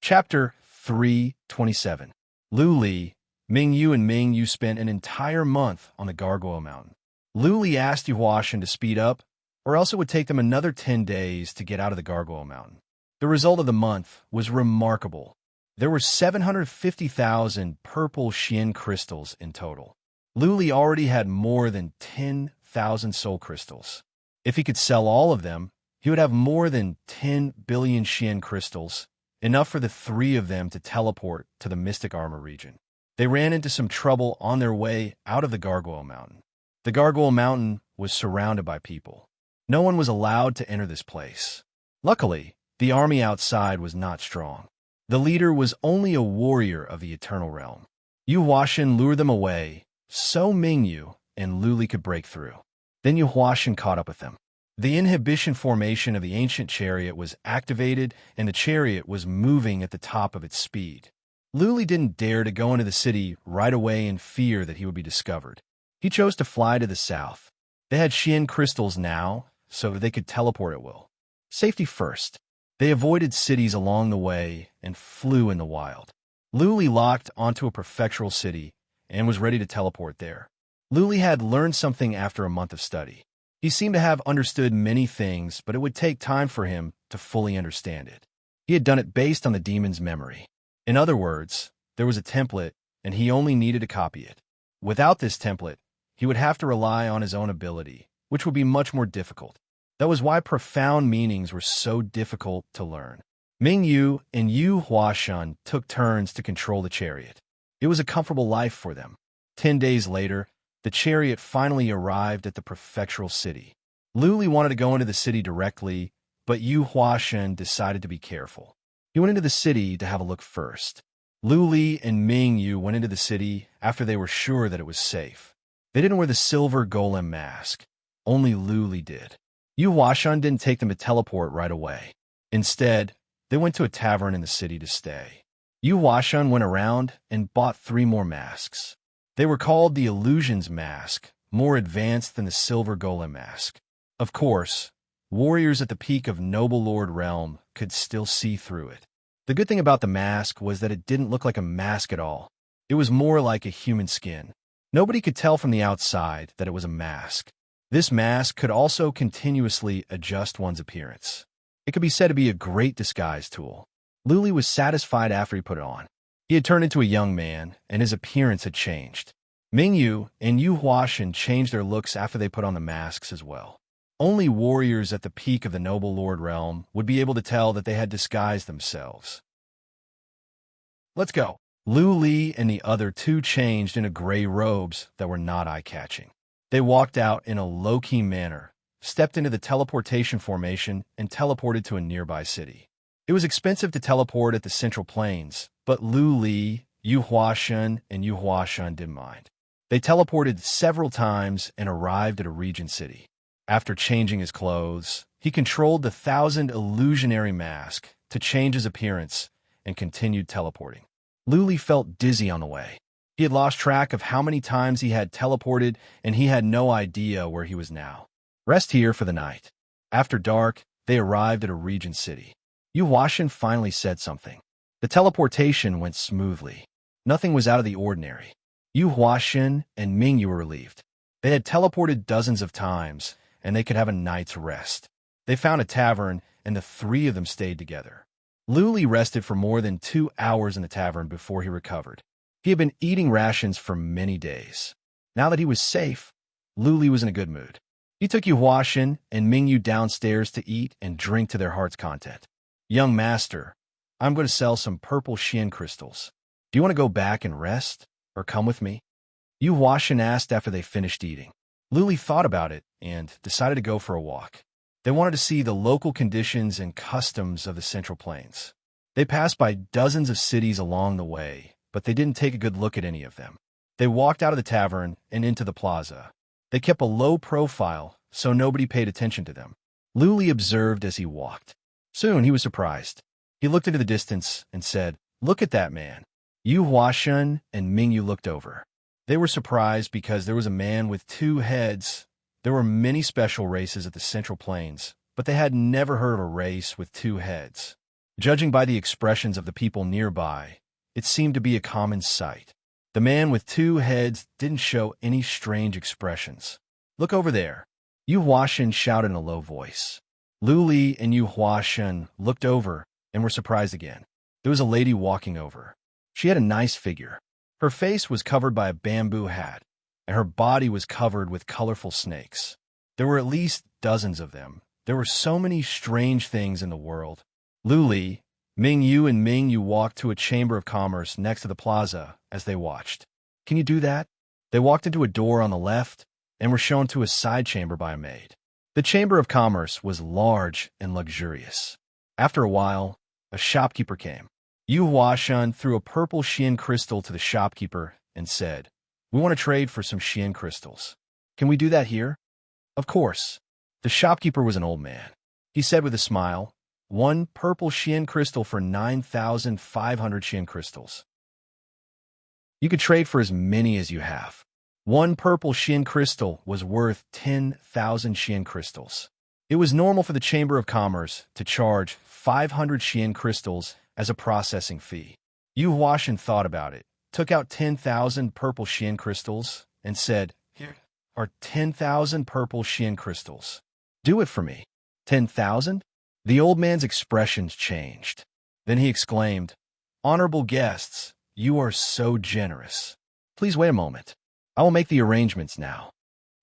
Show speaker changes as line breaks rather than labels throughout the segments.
Chapter 327. Lu Li, Ming Yu and Ming Yu spent an entire month on the Gargoyle Mountain. Lu Li asked Yu Huashan to speed up, or else it would take them another 10 days to get out of the Gargoyle Mountain. The result of the month was remarkable. There were 750,000 purple Xian crystals in total. Lu Li already had more than 10,000 soul crystals. If he could sell all of them, he would have more than 10 billion Xian crystals, enough for the three of them to teleport to the Mystic Armor region. They ran into some trouble on their way out of the Gargoyle Mountain. The Gargoyle Mountain was surrounded by people. No one was allowed to enter this place. Luckily, the army outside was not strong. The leader was only a warrior of the Eternal Realm. Yu Huashan lured them away, so Ming Yu and Lu Li could break through. Then Yu Huashan caught up with them. The inhibition formation of the ancient chariot was activated, and the chariot was moving at the top of its speed. Lu Li didn't dare to go into the city right away in fear that he would be discovered. He chose to fly to the south. They had Xian crystals now, so they could teleport at will. Safety first. They avoided cities along the way and flew in the wild. Lu Li locked onto a prefectural city and was ready to teleport there. Lu Li had learned something after a month of study. He seemed to have understood many things, but it would take time for him to fully understand it. He had done it based on the demon's memory. In other words, there was a template, and he only needed to copy it. Without this template, he would have to rely on his own ability, which would be much more difficult. That was why profound meanings were so difficult to learn. Ming Yu and Yu Huashan took turns to control the chariot. It was a comfortable life for them. 10 days later, the chariot finally arrived at the prefectural city. Lu Li wanted to go into the city directly, but Yu Huashan decided to be careful. He went into the city to have a look first. Lu Li and Ming Yu went into the city after they were sure that it was safe. They didn't wear the silver golem mask. Only Lu Li did. Yu Huashan didn't take them to teleport right away. Instead, they went to a tavern in the city to stay. Yu Huashan went around and bought 3 more masks. They were called the Illusions Mask, more advanced than the Silver Golem Mask. Of course, warriors at the peak of Noble Lord Realm could still see through it. The good thing about the mask was that it didn't look like a mask at all. It was more like a human skin. Nobody could tell from the outside that it was a mask. This mask could also continuously adjust one's appearance. It could be said to be a great disguise tool. Lu Li was satisfied after he put it on. He had turned into a young man, and his appearance had changed. Ming Yu and Yu Huashan changed their looks after they put on the masks as well. Only warriors at the peak of the Noble Lord Realm would be able to tell that they had disguised themselves. Let's go. Lu Li and the other 2 changed into gray robes that were not eye-catching. They walked out in a low-key manner, stepped into the teleportation formation, and teleported to a nearby city. It was expensive to teleport at the Central Plains, but Lu Li, Yu Huashan, and Yu Huashan didn't mind. They teleported several times and arrived at a region city. After changing his clothes, he controlled the 1,000 illusionary mask to change his appearance and continued teleporting. Lu Li felt dizzy on the way. He had lost track of how many times he had teleported, and he had no idea where he was now. Rest here for the night. After dark, they arrived at a region city. Yu Huashan finally said something. The teleportation went smoothly. Nothing was out of the ordinary. Yu Huashan and Ming Yu were relieved. They had teleported dozens of times, and they could have a night's rest. They found a tavern, and the 3 of them stayed together. Lu Li rested for more than 2 hours in the tavern before he recovered. He had been eating rations for many days. Now that he was safe, Lu Li was in a good mood. He took Yu Huashan and Ming Yu downstairs to eat and drink to their heart's content. Young master, I'm going to sell some purple Xian crystals. Do you want to go back and rest, or come with me? Yu Huashan asked after they finished eating. Lu Li thought about it and decided to go for a walk. They wanted to see the local conditions and customs of the Central Plains. They passed by dozens of cities along the way, but they didn't take a good look at any of them. They walked out of the tavern and into the plaza. They kept a low profile, so nobody paid attention to them. Lu Li observed as he walked. Soon he was surprised. He looked into the distance and said, "Look at that man." Yu Huashan and Ming Yu looked over. They were surprised because there was a man with 2 heads. There were many special races at the Central Plains, but they had never heard of a race with 2 heads. Judging by the expressions of the people nearby, it seemed to be a common sight. The man with two heads didn't show any strange expressions. "Look over there," Yu Huashen shouted in a low voice. Lu Li and Yu Huashen looked over and were surprised again. There was a lady walking over. She had a nice figure. Her face was covered by a bamboo hat, and her body was covered with colorful snakes. There were at least dozens of them. There were so many strange things in the world. Lu Li, Ming Yu, and Ming Yu walked to a chamber of commerce next to the plaza as they watched. "Can you do that?" They walked into a door on the left and were shown to a side chamber by a maid. The chamber of commerce was large and luxurious. After a while, a shopkeeper came. Yu Huashan threw a purple Xian crystal to the shopkeeper and said, "We want to trade for some Xian crystals. Can we do that here?" "Of course." The shopkeeper was an old man. He said with a smile, "One purple Xian crystal for 9,500 Xian crystals. You could trade for as many as you have." One purple Xian crystal was worth 10,000 Xian crystals. It was normal for the Chamber of Commerce to charge 500 Xian crystals as a processing fee. Yu Huashan thought about it, took out 10,000 purple Xian crystals, and said, "Here are 10,000 purple Xian crystals. Do it for me." 10,000? The old man's expressions changed. Then he exclaimed, "Honorable guests, you are so generous. Please wait a moment. I will make the arrangements now."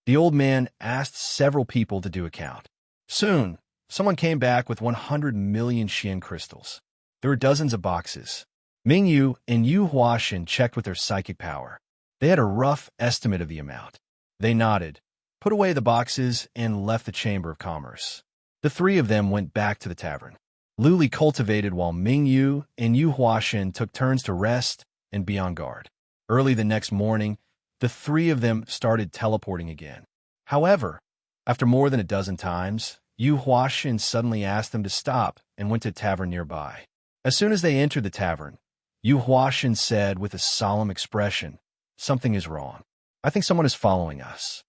The old man asked several people to do a count. Soon, someone came back with 100 million Xian crystals. There were dozens of boxes. Ming Yu and Yu Huashan checked with their psychic power. They had a rough estimate of the amount. They nodded, put away the boxes, and left the Chamber of Commerce. The three of them went back to the tavern. Lu Li cultivated while Ming Yu and Yu Huashan took turns to rest and be on guard. Early the next morning, the three of them started teleporting again. However, after more than a dozen times, Yu Huashan suddenly asked them to stop and went to a tavern nearby. As soon as they entered the tavern, Yu Huashan said with a solemn expression, "Something is wrong. I think someone is following us."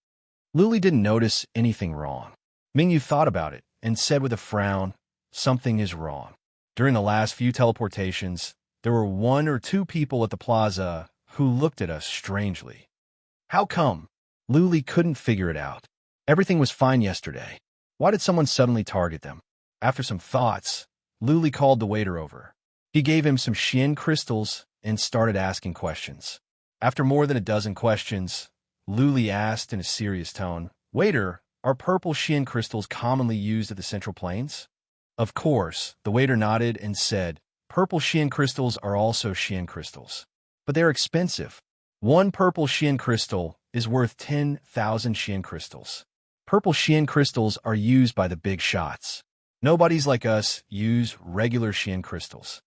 Lu Li didn't notice anything wrong. Ming Yu thought about it and said with a frown, "Something is wrong." During the last few teleportations, there were one or two people at the plaza who looked at us strangely. How come? Lu Li couldn't figure it out. Everything was fine yesterday. Why did someone suddenly target them? After some thoughts, Lu Li called the waiter over. He gave him some Xian crystals and started asking questions. After more than a dozen questions, Lu Li asked in a serious tone, "Waiter, are purple Xian crystals commonly used at the Central Plains?" "Of course," the waiter nodded and said, "Purple Xian crystals are also Xian crystals. But they're expensive. One purple Xian crystal is worth 10,000 Xian crystals. Purple Xian crystals are used by the big shots. Nobodies like us use regular Xian crystals."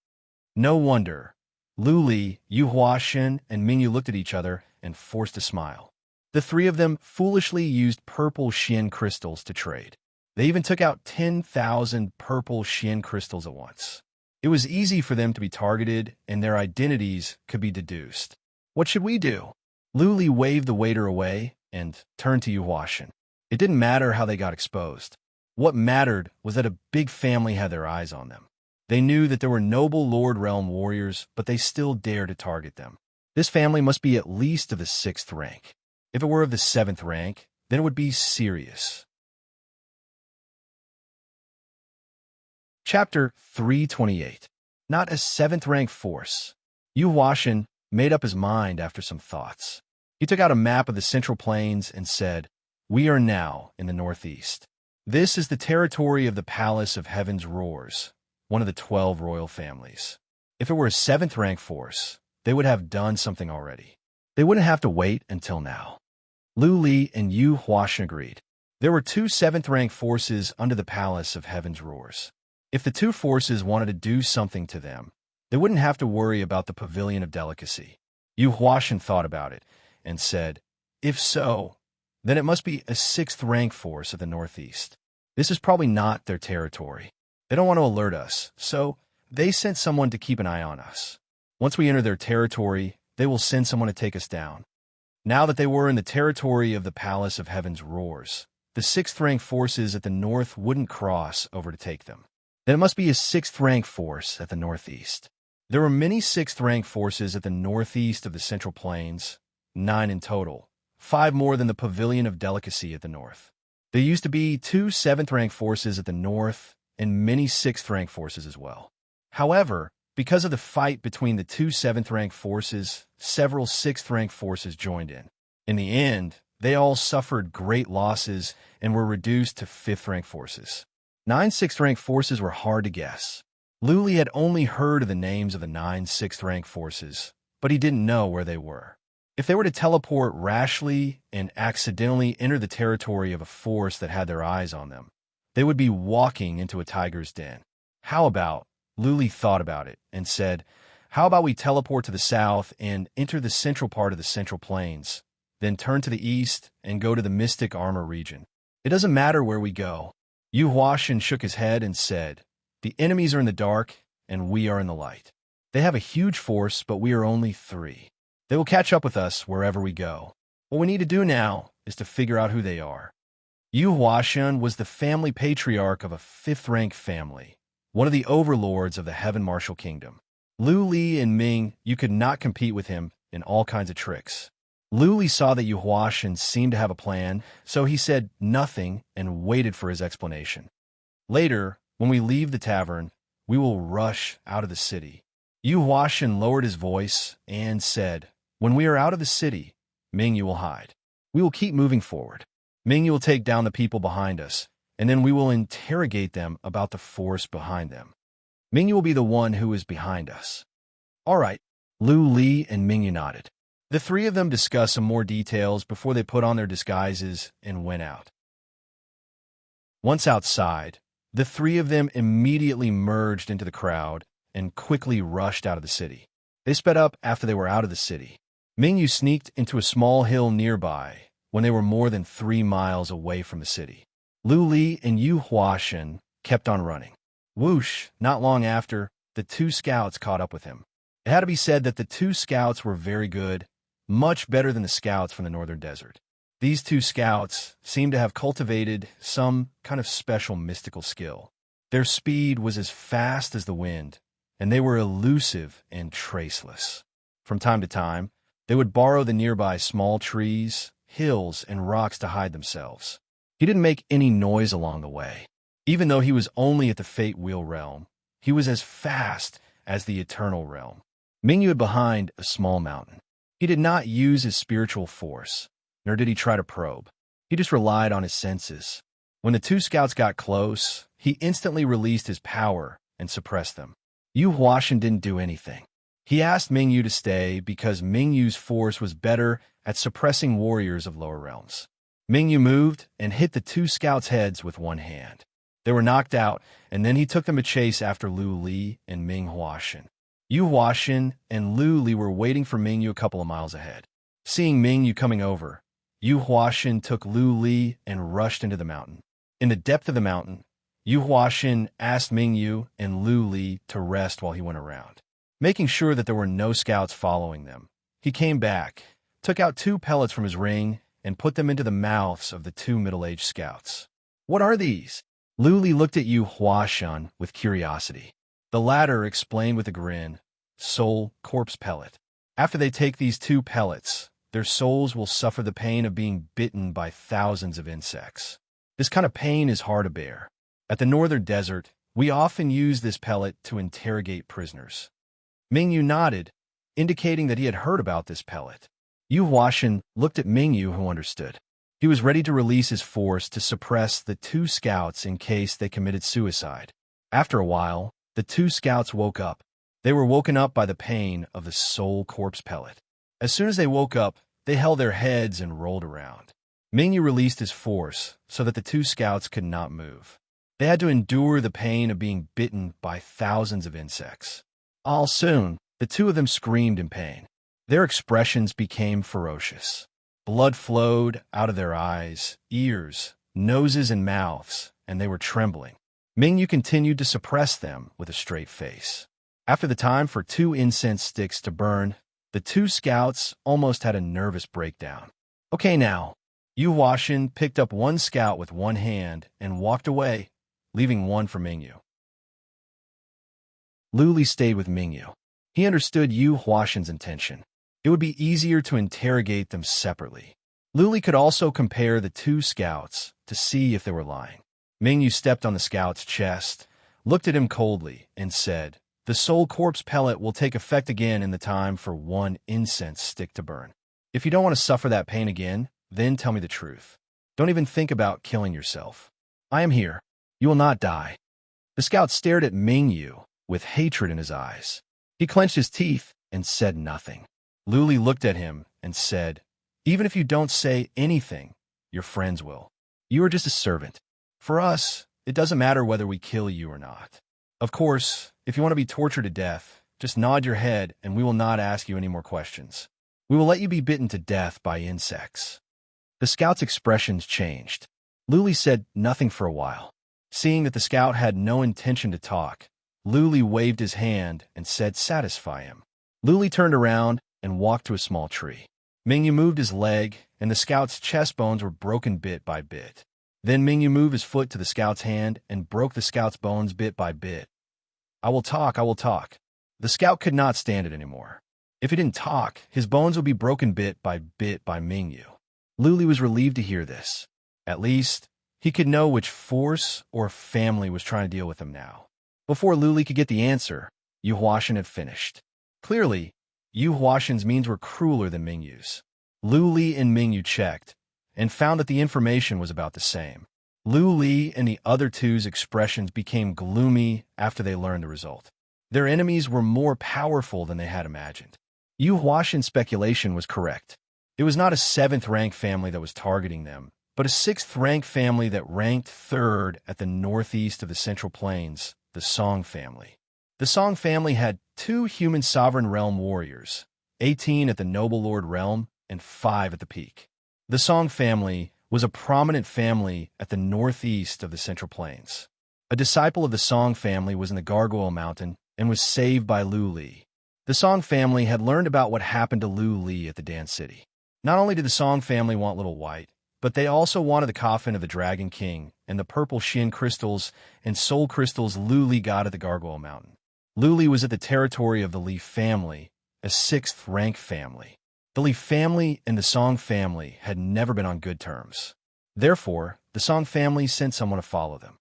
No wonder. Lu Li, Yu Huashan, and Ming Yu looked at each other and forced a smile. The three of them foolishly used purple Xian crystals to trade. They even took out 10,000 purple Xian crystals at once. It was easy for them to be targeted, and their identities could be deduced. "What should we do?" Lu Li waved the waiter away and turned to Yu Huashan. It didn't matter how they got exposed. What mattered was that a big family had their eyes on them. They knew that there were noble Lord Realm warriors, but they still dared to target them. This family must be at least of the 6th rank. If it were of the 7th rank, then it would be serious. Chapter 328. Not a 7th rank force. Yu Huashan made up his mind after some thoughts. He took out a map of the Central Plains and said, "We are now in the northeast. This is the territory of the Palace of Heaven's Roars, one of the 12 royal families. If it were a 7th rank force, they would have done something already. They wouldn't have to wait until now." Lu Li and Yu Huashan agreed. There were 2 7th rank forces under the Palace of Heaven's Roars. If the 2 forces wanted to do something to them, they wouldn't have to worry about the Pavilion of Delicacy. Yu Huashan thought about it and said, "If so, then it must be a 6th rank force of the northeast. This is probably not their territory. They don't want to alert us, so they sent someone to keep an eye on us. Once we enter their territory, they will send someone to take us down." Now that they were in the territory of the Palace of Heaven's Roars, the 6th rank forces at the north wouldn't cross over to take them. Then it must be a sixth-rank force at the northeast. There were many sixth-rank forces at the northeast of the Central Plains, 9 in total, 5 more than the Pavilion of Delicacy at the north. There used to be 2 seventh-rank forces at the north and many sixth-rank forces as well. However, because of the fight between the 2 seventh-rank forces, several sixth-rank forces joined in. In the end, they all suffered great losses and were reduced to fifth-rank forces. 9 sixth-rank forces were hard to guess. Luli had only heard of the names of the 9 sixth-rank forces, but he didn't know where they were. If they were to teleport rashly and accidentally enter the territory of a force that had their eyes on them, they would be walking into a tiger's den. How about, Luli thought about it and said, how about we teleport to the south and enter the central part of the Central Plains, then turn to the east and go to the Mystic Armor region. It doesn't matter where we go. Yu Huashan shook his head and said, the enemies are in the dark and we are in the light. They have a huge force, but we are only 3. They will catch up with us wherever we go. What we need to do now is to figure out who they are. Yu Huashan was the family patriarch of a 5th-rank family, one of the overlords of the Heaven Martial Kingdom. Lu Li and Ming, you could not compete with him in all kinds of tricks. Lu Li saw that Yu Huashan seemed to have a plan, so he said nothing and waited for his explanation. Later, when we leave the tavern, we will rush out of the city. Yu Huashan lowered his voice and said, when we are out of the city, Mingyu will hide. We will keep moving forward. Mingyu will take down the people behind us, and then we will interrogate them about the force behind them. Mingyu will be the one who is behind us. All right, Lu Li and Mingyu nodded. The 3 of them discussed some more details before they put on their disguises and went out. Once outside, the 3 of them immediately merged into the crowd and quickly rushed out of the city. They sped up after they were out of the city. Mingyu sneaked into a small hill nearby when they were more than 3 miles away from the city. Lu Li and Yu Huashan kept on running. Whoosh, not long after, the 2 scouts caught up with him. It had to be said that the 2 scouts were very good, much better than the scouts from the northern desert. These 2 scouts seemed to have cultivated some kind of special mystical skill. Their speed was as fast as the wind, and they were elusive and traceless. From time to time, they would borrow the nearby small trees, hills, and rocks to hide themselves. He didn't make any noise along the way. Even though he was only at the Fate Wheel realm, he was as fast as the Eternal realm. Mingyu hid behind a small mountain. He did not use his spiritual force, nor did he try to probe. He just relied on his senses. When the 2 scouts got close, he instantly released his power and suppressed them. Yu Huashan didn't do anything. He asked Mingyu to stay because Mingyu's force was better at suppressing warriors of lower realms. Mingyu moved and hit the 2 scouts' heads with one hand. They were knocked out, and then he took them to chase after Lu Li and Ming Huashan. Yu Huashan and Lu Li were waiting for Mingyu a couple of miles ahead. Seeing Mingyu coming over, Yu Huashan took Lu Li and rushed into the mountain. In the depth of the mountain, Yu Huashan asked Mingyu and Lu Li to rest while he went around. Making sure that there were no scouts following them, he came back, took out 2 pellets from his ring, and put them into the mouths of the 2 middle-aged scouts. What are these? Lu Li looked at Yu Huashan with curiosity. The latter explained with a grin, soul corpse pellet. After they take these 2 pellets, their souls will suffer the pain of being bitten by thousands of insects. This kind of pain is hard to bear. At the northern desert, we often use this pellet to interrogate prisoners. Mingyu nodded, indicating that he had heard about this pellet. Yu Huashan looked at Mingyu, who understood. He was ready to release his force to suppress the 2 scouts in case they committed suicide. After a while, the 2 scouts woke up. They were woken up by the pain of the soul corpse pellet. As soon as they woke up, they held their heads and rolled around. Mingyu released his force so that the 2 scouts could not move. They had to endure the pain of being bitten by thousands of insects. All soon, the 2 of them screamed in pain. Their expressions became ferocious. Blood flowed out of their eyes, ears, noses, and mouths, and they were trembling. Mingyu continued to suppress them with a straight face. After the time for 2 incense sticks to burn, the 2 scouts almost had a nervous breakdown. Okay now, Yu Huashan picked up 1 scout with one hand and walked away, leaving 1 for Mingyu. Luli stayed with Mingyu. He understood Yu Huashan's intention. It would be easier to interrogate them separately. Luli could also compare the two scouts to see if they were lying. Mingyu stepped on the scout's chest, looked at him coldly, and said, "The soul corpse pellet will take effect again in the time for one incense stick to burn. If you don't want to suffer that pain again, then tell me the truth. Don't even think about killing yourself. I am here. You will not die." The scout stared at Mingyu with hatred in his eyes. He clenched his teeth and said nothing. Luli looked at him and said, "Even if you don't say anything, your friends will. You are just a servant. For us, it doesn't matter whether we kill you or not. Of course, if you want to be tortured to death, just nod your head and we will not ask you any more questions. We will let you be bitten to death by insects." The scout's expressions changed. Luli said nothing for a while. Seeing that the scout had no intention to talk, Luli waved his hand and said, "Satisfy him." Luli turned around and walked to a small tree. Mingyu moved his leg, and the scout's chest bones were broken bit by bit. Then Mingyu moved his foot to the scout's hand and broke the scout's bones bit by bit. I will talk. The scout could not stand it anymore. If he didn't talk, his bones would be broken bit by Mingyu. Luli was relieved to hear this. At least, he could know which force or family was trying to deal with him now. Before Luli could get the answer, Yu Huashan had finished. Clearly, Yu Huashan's means were crueler than Mingyu's. Luli and Mingyu checked, and found that the information was about the same. Luli and the other two's expressions became gloomy after they learned the result. Their enemies were more powerful than they had imagined. Yu Huashan's speculation was correct. It was not a 7th-rank family that was targeting them, but a 6th-rank family that ranked 3rd at the northeast of the Central Plains, the Song family. The Song family had 2 human sovereign realm warriors, 18 at the Noble Lord realm and 5 at the peak. The Song family was a prominent family at the northeast of the Central Plains. A disciple of the Song family was in the Gargoyle Mountain and was saved by Luli. The Song family had learned about what happened to Luli at the Dance City. Not only did the Song family want Little White, but they also wanted the coffin of the Dragon King and the purple Shin crystals and soul crystals Luli got at the Gargoyle Mountain. Luli was at the territory of the Leaf family, a 6th-rank family. The Leaf family and the Song family had never been on good terms. Therefore, the Song family sent someone to follow them.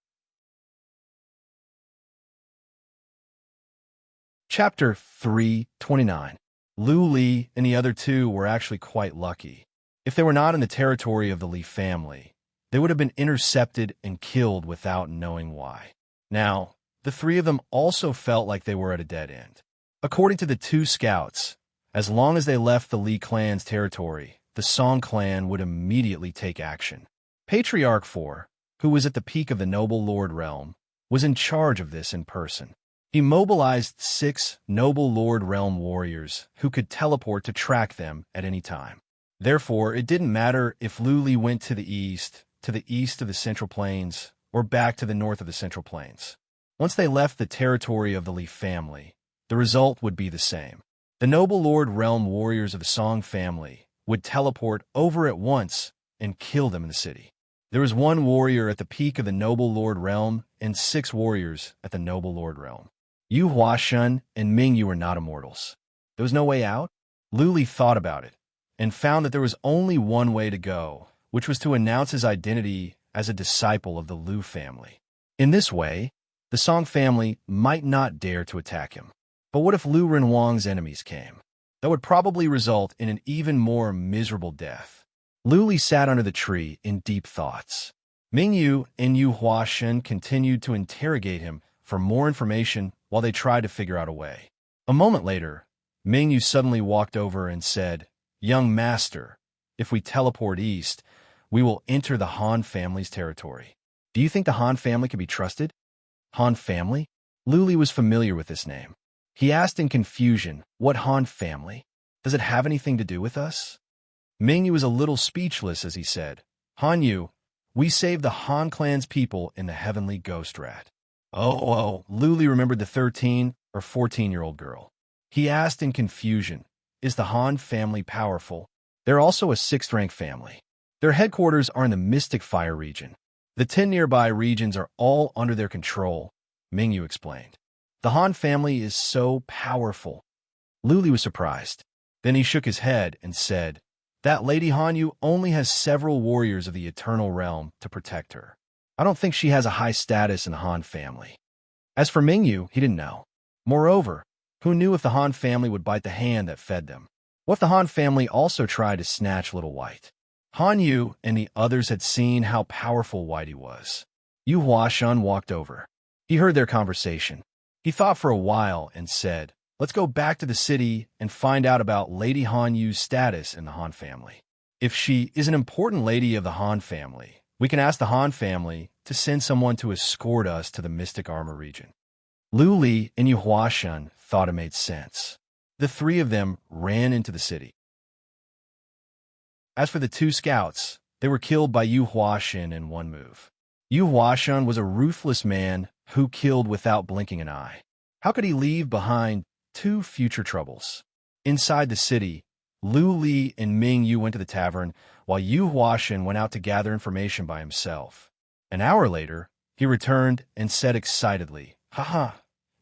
Chapter 3:29. Luli and the other two were actually quite lucky. If they were not in the territory of the Leaf family, they would have been intercepted and killed without knowing why. Now, the 3 of them also felt like they were at a dead end. According to the 2 scouts, as long as they left the Li clan's territory, the Song clan would immediately take action. Patriarch 4, who was at the peak of the Noble Lord realm, was in charge of this in person. He mobilized 6 Noble Lord realm warriors who could teleport to track them at any time. Therefore, it didn't matter if Luli went to the east of the Central Plains, or back to the north of the Central Plains. Once they left the territory of the Leaf family, the result would be the same. The Noble Lord realm warriors of the Song family would teleport over at once and kill them in the city. There was 1 warrior at the peak of the Noble Lord realm and 6 warriors at the Noble Lord realm. Yu Huashan and Mingyu were not immortals. There was no way out? Luli thought about it and found that there was only one way to go, which was to announce his identity as a disciple of the Lu family. In this way, the Song family might not dare to attack him. But what if Lu Renwang's enemies came? That would probably result in an even more miserable death. Luli sat under the tree in deep thoughts. Mingyu and Yu Huashan continued to interrogate him for more information while they tried to figure out a way. A moment later, Mingyu suddenly walked over and said, "Young master, if we teleport east, we will enter the Han family's territory. Do you think the Han family can be trusted?" Han family? Luli was familiar with this name. He asked in confusion, "What Han family? Does it have anything to do with us?" Mingyu was a little speechless as he said, "Han Yu, we saved the Han clan's people in the Heavenly Ghost Rat." Oh, Luli remembered the 13 or 14-year-old girl. He asked in confusion, "Is the Han family powerful?" They're also a 6th-rank family. Their headquarters are in the Mystic Fire region. The 10 nearby regions are all under their control, Mingyu explained. The Han family is so powerful. Lu Li was surprised. Then he shook his head and said, that Lady Hanyu only has several warriors of the Eternal Realm to protect her. I don't think she has a high status in the Han family. As for Mingyu, he didn't know. Moreover, who knew if the Han family would bite the hand that fed them? What if the Han family also tried to snatch Little White? Hanyu and the others had seen how powerful Whitey was. Yu Huashan walked over. He heard their conversation. He thought for a while and said, let's go back to the city and find out about Lady Hanyu's status in the Han family. If she is an important lady of the Han family, we can ask the Han family to send someone to escort us to the Mystic Armor region. Lu Li and Yu Huashan thought it made sense. The three of them ran into the city. As for the two scouts, they were killed by Yu Huashan in one move. Yu Huashan was a ruthless man who killed without blinking an eye. How could he leave behind two future troubles? Inside the city, Lu Li and Mingyu went to the tavern, while Yu Huashan went out to gather information by himself. An hour later, he returned and said excitedly, "Haha,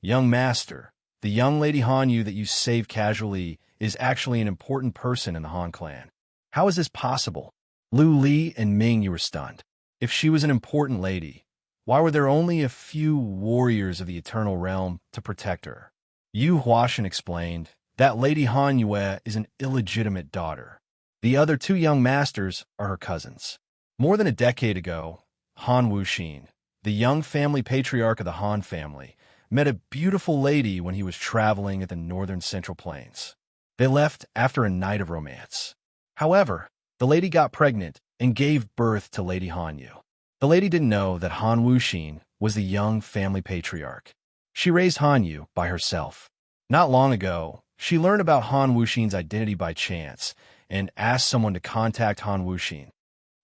young master, the young Lady Hanyu that you saved casually is actually an important person in the Han clan. How is this possible?" Lu Li and Mingyu were stunned. If she was an important lady, why were there only a few warriors of the Eternal Realm to protect her? Yu Huashan explained that Lady Hanyue is an illegitimate daughter. The other two young masters are her cousins. More than a decade ago, Han Wuxin, the young family patriarch of the Han family, met a beautiful lady when he was traveling at the northern Central Plains. They left after a night of romance. However, the lady got pregnant and gave birth to Lady Hanyu. The lady didn't know that Han Wuxin was the young family patriarch. She raised Hanyu by herself. Not long ago, she learned about Han Wuxin's identity by chance and asked someone to contact Han Wuxin.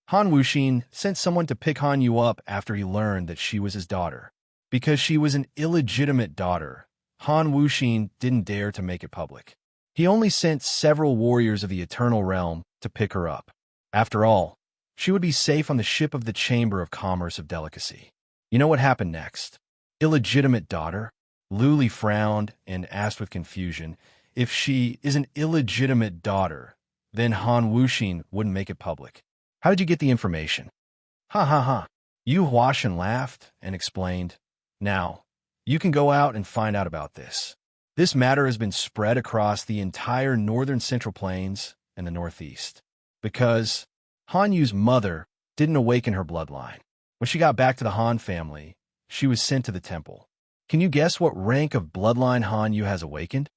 Han Wuxin sent someone to pick Hanyu up after he learned that she was his daughter. Because she was an illegitimate daughter, Han Wuxin didn't dare to make it public. He only sent several warriors of the Eternal Realm to pick her up. After all, she would be safe on the ship of the Chamber of Commerce of Delicacy. You know what happened next? Illegitimate daughter? Lu Li frowned and asked with confusion, if she is an illegitimate daughter, then Han Wuxin wouldn't make it public. How did you get the information? Ha ha ha. Yu Huashan laughed and explained, now, you can go out and find out about this. This matter has been spread across the entire northern Central Plains and the northeast. Because Hanyu's mother didn't awaken her bloodline. When she got back to the Han family, she was sent to the temple. Can you guess what rank of bloodline Hanyu has awakened?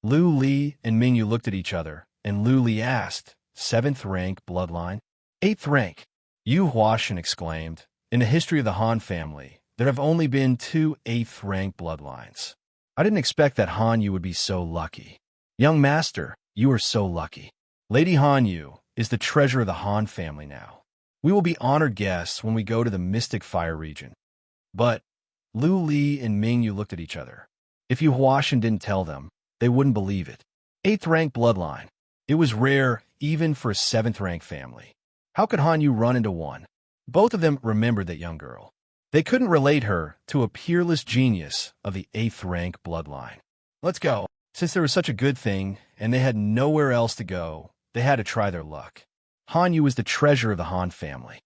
Lu Li and Mingyu looked at each other, and Lu Li asked, 7th rank bloodline? 8th rank. Yu Huashan exclaimed, in the history of the Han family, there have only been 2 8th rank bloodlines. I didn't expect that Hanyu would be so lucky. Young master, you are so lucky. Lady Hanyu is the treasure of the Han family now. We will be honored guests when we go to the Mystic Fire region. But Lu Li and Mingyu looked at each other. If Yu Huashan didn't tell them, they wouldn't believe it. 8th rank bloodline. It was rare even for a 7th rank family. How could Hanyu run into one? Both of them remembered that young girl. They couldn't relate her to a peerless genius of the 8th rank bloodline. Let's go. Since there was such a good thing and they had nowhere else to go, they had to try their luck. Hanyu was the treasure of the Han family.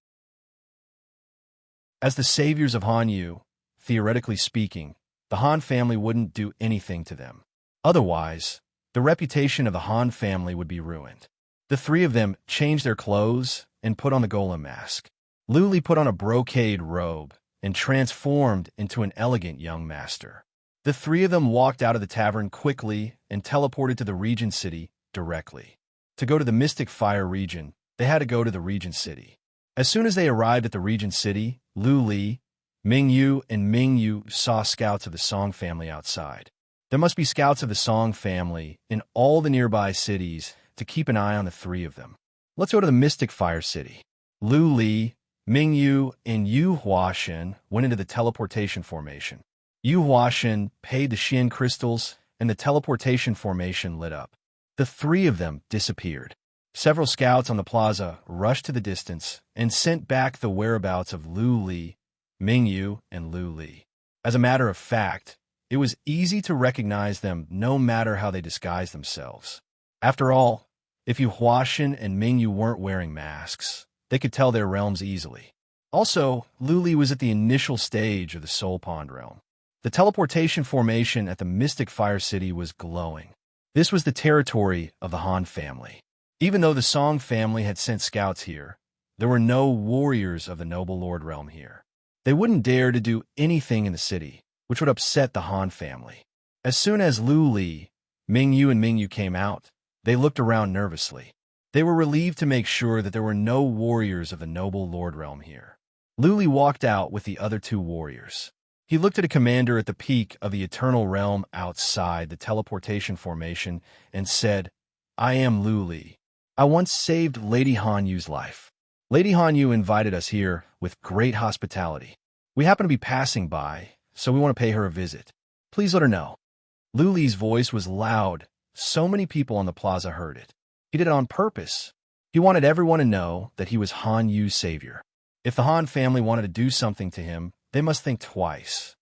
As the saviors of Hanyu, theoretically speaking, the Han family wouldn't do anything to them. Otherwise, the reputation of the Han family would be ruined. The three of them changed their clothes and put on the golem mask. Lu Li put on a brocade robe and transformed into an elegant young master. The three of them walked out of the tavern quickly and teleported to the Regent City directly. To go to the Mystic Fire region, they had to go to the Regent City. As soon as they arrived at the Regent City, Lu Li, Mingyu, and Mingyu saw scouts of the Song family outside. There must be scouts of the Song family in all the nearby cities to keep an eye on the three of them. Let's go to the Mystic Fire City. Lu Li, Mingyu, and Yu Huashan went into the teleportation formation. Yu Huashan paid the Xian crystals, and the teleportation formation lit up. The three of them disappeared. Several scouts on the plaza rushed to the distance and sent back the whereabouts of Lu Li, Mingyu, and Lu Li. As a matter of fact, It was easy to recognize them no matter how they disguised themselves. After all, if Huashan and Mingyu weren't wearing masks, they could tell their realms easily. Also, Luli was at the initial stage of the Soul Pond realm. The teleportation formation at the Mystic Fire City was glowing. This was the territory of the Han family. Even though the Song family had sent scouts here, there were no warriors of the Noble Lord realm here. They wouldn't dare to do anything in the city, which would upset the Han family. As soon as Lu Li, Mingyu and Mingyu came out, they looked around nervously. They were relieved to make sure that there were no warriors of the Noble Lord realm here. Lu Li walked out with the other two warriors. He looked at a commander at the peak of the Eternal Realm outside the teleportation formation and said, "I am Lu Li. I once saved Lady Han Yu's life. Lady Han Yu invited us here with great hospitality. We happen to be passing by, so we want to pay her a visit. Please let her know." Lu Li's voice was loud. So many people on the plaza heard it. He did it on purpose. He wanted everyone to know that he was Han Yu's savior. If the Han family wanted to do something to him, they must think twice.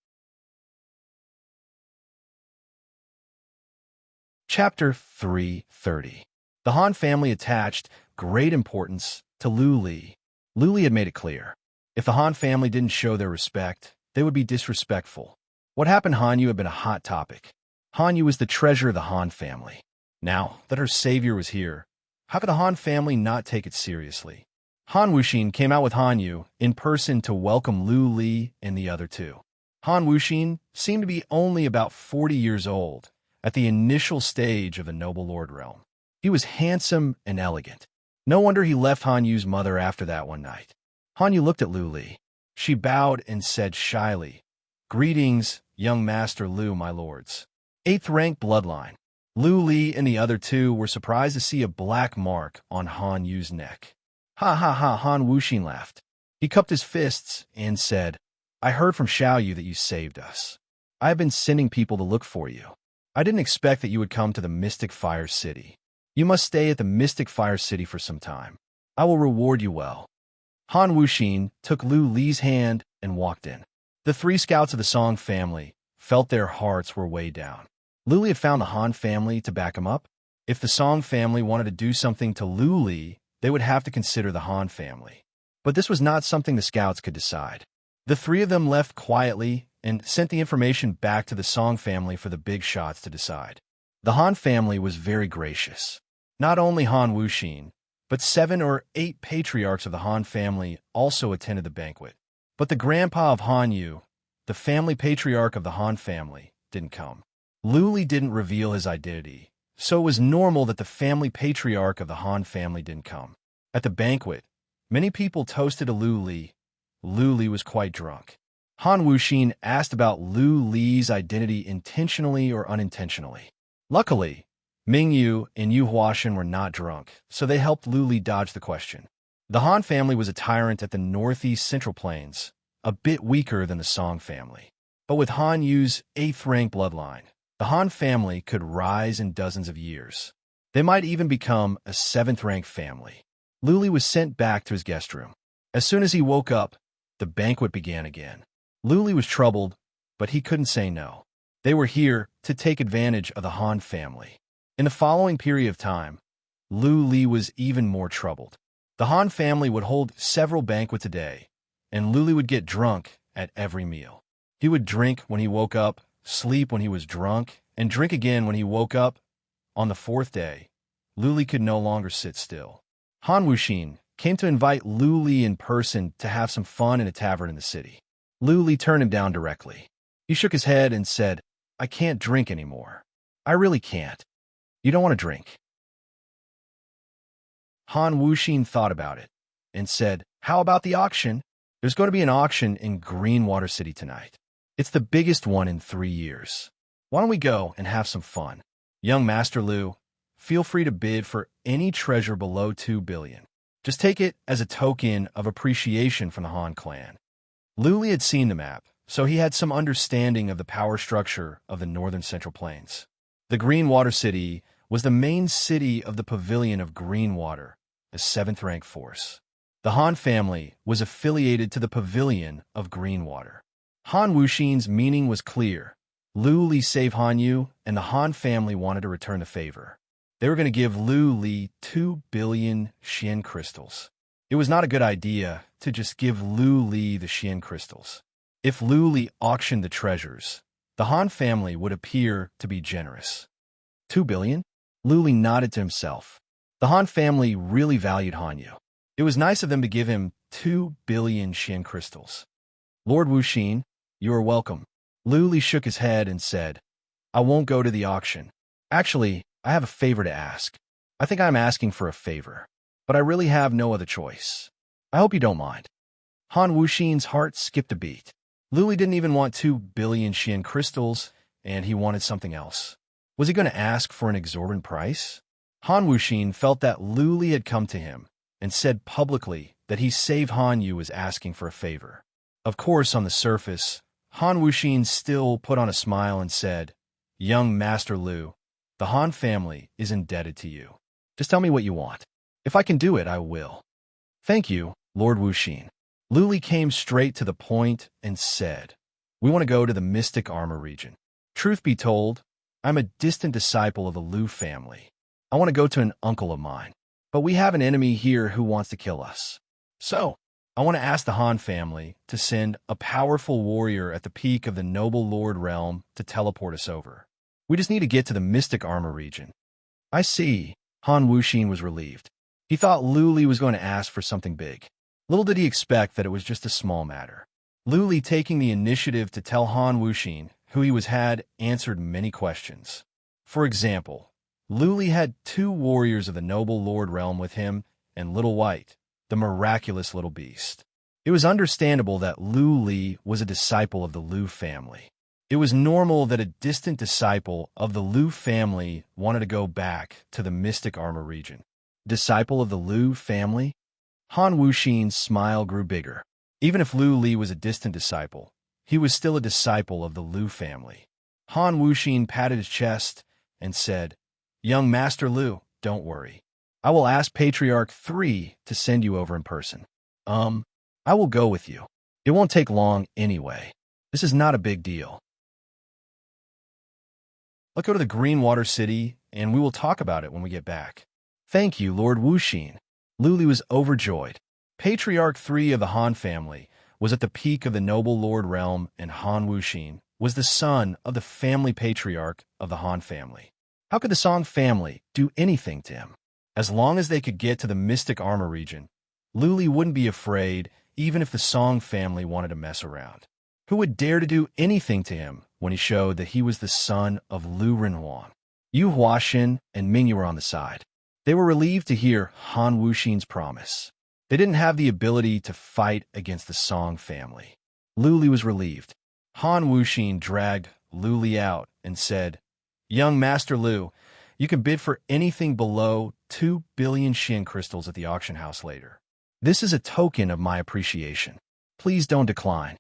Chapter 330. The Han family attached great importance to Lu Li. Lu Li had made it clear. If the Han family didn't show their respect, they would be disrespectful. What happened to Han Yu had been a hot topic. Han Yu was the treasure of the Han family. Now that her savior was here, how could the Han family not take it seriously? Han Wuxin came out with Han Yu in person to welcome Lu Li and the other two. Han Wuxin seemed to be only about 40 years old, at the initial stage of the Noble Lord realm. He was handsome and elegant. No wonder he left Han Yu's mother after that one night. Han Yu looked at Lu Li. She bowed and said shyly, "Greetings, young Master Lu, my lords." 8th rank bloodline. Lu Li and the other two were surprised to see a black mark on Han Yu's neck. "Ha ha ha," Han Wuxin laughed. He cupped his fists and said, "I heard from Xiao Yu that you saved us. I have been sending people to look for you. I didn't expect that you would come to the Mystic Fire City. You must stay at the Mystic Fire City for some time. I will reward you well." Han Wuxin took Lu Li's hand and walked in. The 3 scouts of the Song family felt their hearts were weighed down. Lu Li had found the Han family to back him up. If the Song family wanted to do something to Lu Li, they would have to consider the Han family. But this was not something the scouts could decide. The 3 of them left quietly and sent the information back to the Song family for the big shots to decide. The Han family was very gracious. Not only Han Wuxin, but 7 or 8 patriarchs of the Han family also attended the banquet. But the grandpa of Han Yu, the family patriarch of the Han family, didn't come. Lu Li didn't reveal his identity, so it was normal that the family patriarch of the Han family didn't come. At the banquet, many people toasted to Lu Li. Lu Li was quite drunk. Han Wuxin asked about Lu Li's identity intentionally or unintentionally. Luckily, Mingyu and Yu Huashan were not drunk, so they helped Lu Li dodge the question. The Han family was a tyrant at the northeast central plains, a bit weaker than the Song family. But with Han Yu's 8th rank bloodline, the Han family could rise in dozens of years. They might even become a 7th rank family. Lu Li was sent back to his guest room. As soon as he woke up, the banquet began again. Lu Li was troubled, but he couldn't say no. They were here to take advantage of the Han family. In the following period of time, Lu Li was even more troubled. The Han family would hold several banquets a day, and Lu Li would get drunk at every meal. He would drink when he woke up, sleep when he was drunk, and drink again when he woke up. On the 4th day, Lu Li could no longer sit still. Han Wuxin came to invite Lu Li in person to have some fun in a tavern in the city. Lu Li turned him down directly. He shook his head and said, "I can't drink anymore. I really can't." "You don't want to drink?" Han Wuxin thought about it and said, "How about the auction? There's going to be an auction in Greenwater City tonight. It's the biggest one in 3 years. Why don't we go and have some fun? Young Master Lu, feel free to bid for any treasure below 2 billion. Just take it as a token of appreciation from the Han clan." Lu Li had seen the map, so he had some understanding of the power structure of the northern Central Plains. The Greenwater City was the main city of the Pavilion of Greenwater, a 7th rank force. The Han family was affiliated to the Pavilion of Greenwater. Han Wuxin's meaning was clear. Lu Li saved Han Yu, and the Han family wanted to return the favor. They were going to give Lu Li 2 billion Xian crystals. It was not a good idea to just give Lu Li the Xian crystals. If Lu Li auctioned the treasures, the Han family would appear to be generous. 2 billion? Lu Li nodded to himself. The Han family really valued Han Yu. It was nice of them to give him 2 billion Xian crystals. Lord Wuxin, you are welcome. Lu Li shook his head and said, I won't go to the auction. Actually, I have a favor to ask. I think I'm asking for a favor, but I really have no other choice. I hope you don't mind. Han Wuxin's heart skipped a beat. Lu Li didn't even want 2 billion Xian crystals, and he wanted something else. Was he going to ask for an exorbitant price? Han Wuxin felt that Lu Li had come to him and said publicly that he saved Han Yu was asking for a favor. Of course, on the surface, Han Wuxin still put on a smile and said, Young Master Lu, the Han family is indebted to you. Just tell me what you want. If I can do it, I will. Thank you, Lord Wuxin. Lu Li came straight to the point and said, We want to go to the Mystic Armor region. Truth be told, I'm a distant disciple of the Lu family. I want to go to an uncle of mine, but we have an enemy here who wants to kill us. So, I want to ask the Han family to send a powerful warrior at the peak of the Noble Lord realm to teleport us over. We just need to get to the Mystic Armor region. I see. Han Wuxin was relieved. He thought Lu Li was going to ask for something big. Little did he expect that it was just a small matter. Lu Li, taking the initiative to tell Han Wuxin who he was, had answered many questions. For example, Lu Li had 2 warriors of the Noble Lord realm with him and Little White, the miraculous little beast. It was understandable that Lu Li was a disciple of the Lu family. It was normal that a distant disciple of the Lu family wanted to go back to the Mystic Armor region. Disciple of the Lu family? Han Wuxin's smile grew bigger. Even if Lu Li was a distant disciple, he was still a disciple of the Lu family. Han Wuxin patted his chest and said, Young Master Lu, don't worry. I will ask Patriarch 3 to send you over in person. I will go with you. It won't take long anyway. This is not a big deal. Let's go to the Green Water City, and we will talk about it when we get back. Thank you, Lord Wuxin. Lu Li was overjoyed. Patriarch 3 of the Han family was at the peak of the Noble Lord realm, and Han Wuxin was the son of the family patriarch of the Han family. How could the Song family do anything to him? As long as they could get to the Mystic Armor region, Lu Li wouldn't be afraid even if the Song family wanted to mess around. Who would dare to do anything to him when he showed that he was the son of Lu Renhuan? Yu Huaxin and Ming Yu were on the side. They were relieved to hear Han Wuxin's promise. They didn't have the ability to fight against the Song family. Lu Li was relieved. Han Wuxin dragged Lu Li out and said, Young Master Lu, you can bid for anything below 2 billion Xian crystals at the auction house later. This is a token of my appreciation. Please don't decline.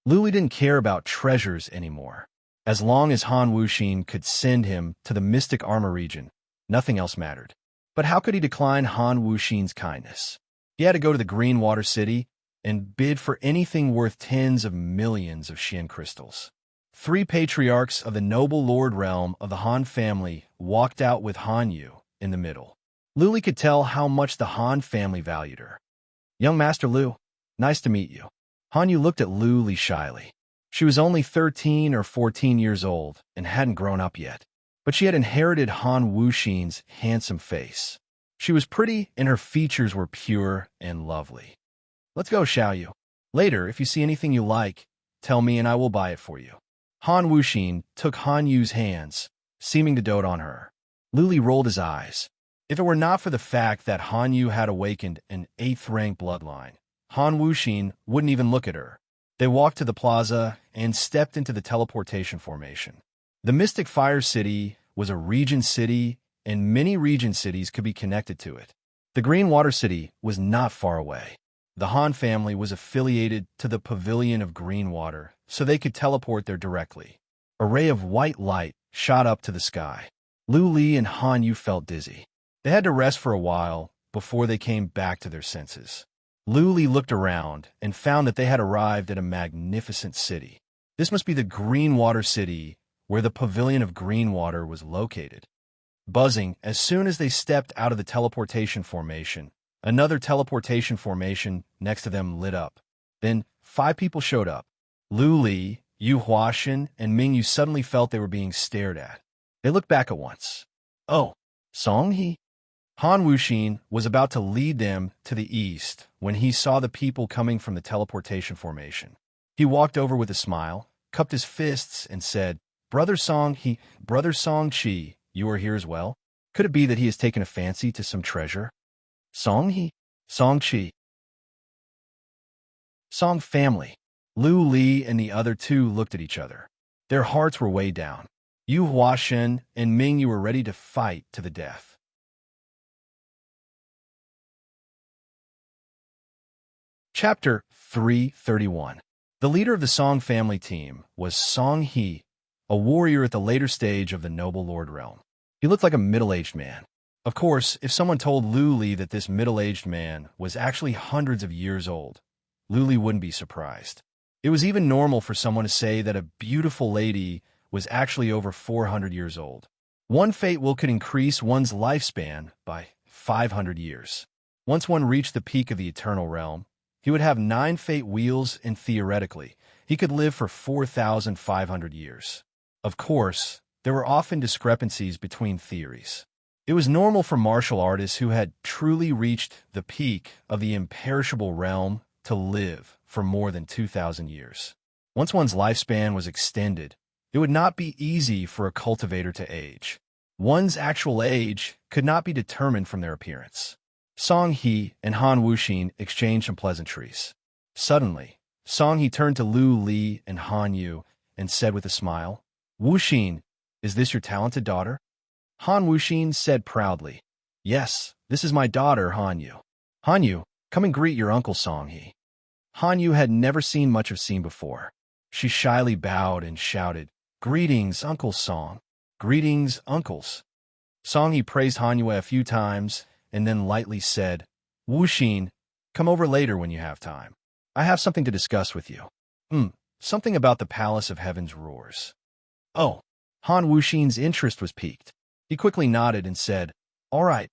Lu Li didn't care about treasures anymore. As long as Han Wuxin could send him to the Mystic Armor region, nothing else mattered. But how could he decline Han Wuxin's kindness? He had to go to the Green Water City and bid for anything worth tens of millions of Xian crystals. 3 patriarchs of the Noble Lord realm of the Han family walked out with Han Yu in the middle. Lu Li could tell how much the Han family valued her. Young Master Lu, nice to meet you. Han Yu looked at Lu Li shyly. She was only 13 or 14 years old and hadn't grown up yet, but she had inherited Han Wuxin's handsome face. She was pretty and her features were pure and lovely. Let's go, Xiaoyu. Later, if you see anything you like, tell me and I will buy it for you. Han Wuxin took Han Yu's hands, seeming to dote on her. Lu Li rolled his eyes. If it were not for the fact that Han Yu had awakened an 8th-rank bloodline, Han Wuxin wouldn't even look at her. They walked to the plaza and stepped into the teleportation formation. The Mystic Fire City was a region city, and many region cities could be connected to it. The Green Water City was not far away. The Han family was affiliated to the Pavilion of Green Water, so they could teleport there directly. A ray of white light shot up to the sky. Lu Li and Han Yu felt dizzy. They had to rest for a while before they came back to their senses. Lu Li looked around and found that they had arrived at a magnificent city. This must be the Green Water City where the pavilion of green water was located. Buzzing, as soon as they stepped out of the teleportation formation, another teleportation formation next to them lit up. Then 5 people showed up. Lu Li, Yu Huashan, and Ming Yu suddenly felt they were being stared at. They looked back at once. Oh, Song He? Han Wuxin was about to lead them to the east when he saw the people coming from the teleportation formation. He walked over with a smile, cupped his fists, and said, Brother Song Chi, you are here as well? Could it be that he has taken a fancy to some treasure? Song He? Song Chi. Song family. Lu Li and the other 2 looked at each other. Their hearts were weighed down. Yu Huashan and Ming Yu were ready to fight to the death. Chapter 331. The leader of the Song family team was Song He, a warrior at the later stage of the noble lord realm. He looked like a middle-aged man. Of course, if someone told Lu Li that this middle-aged man was actually hundreds of years old, Lu Li wouldn't be surprised. It was even normal for someone to say that a beautiful lady was actually over 400 years old. One fate will could increase one's lifespan by 500 years. Once one reached the peak of the eternal realm, he would have 9 fate wheels and theoretically, he could live for 4,500 years. Of course, there were often discrepancies between theories. It was normal for martial artists who had truly reached the peak of the imperishable realm to live for more than 2,000 years. Once one's lifespan was extended, it would not be easy for a cultivator to age. One's actual age could not be determined from their appearance. Song He and Han Wuxin exchanged some pleasantries. Suddenly, Song He turned to Lu Li and Han Yu and said with a smile, Wuxin, is this your talented daughter? Han Wuxin said proudly, Yes, this is my daughter, Han Yu. Han Yu, come and greet your uncle Song He. Han Yu had never seen much of Scene before. She shyly bowed and shouted, Greetings, Uncle Song. Greetings, uncles. Song He praised Han Yu a few times and then lightly said, Wuxin, come over later when you have time. I have something to discuss with you. Something about the Palace of Heaven's Roars. Oh, Han Wuxin's interest was piqued. He quickly nodded and said, All right,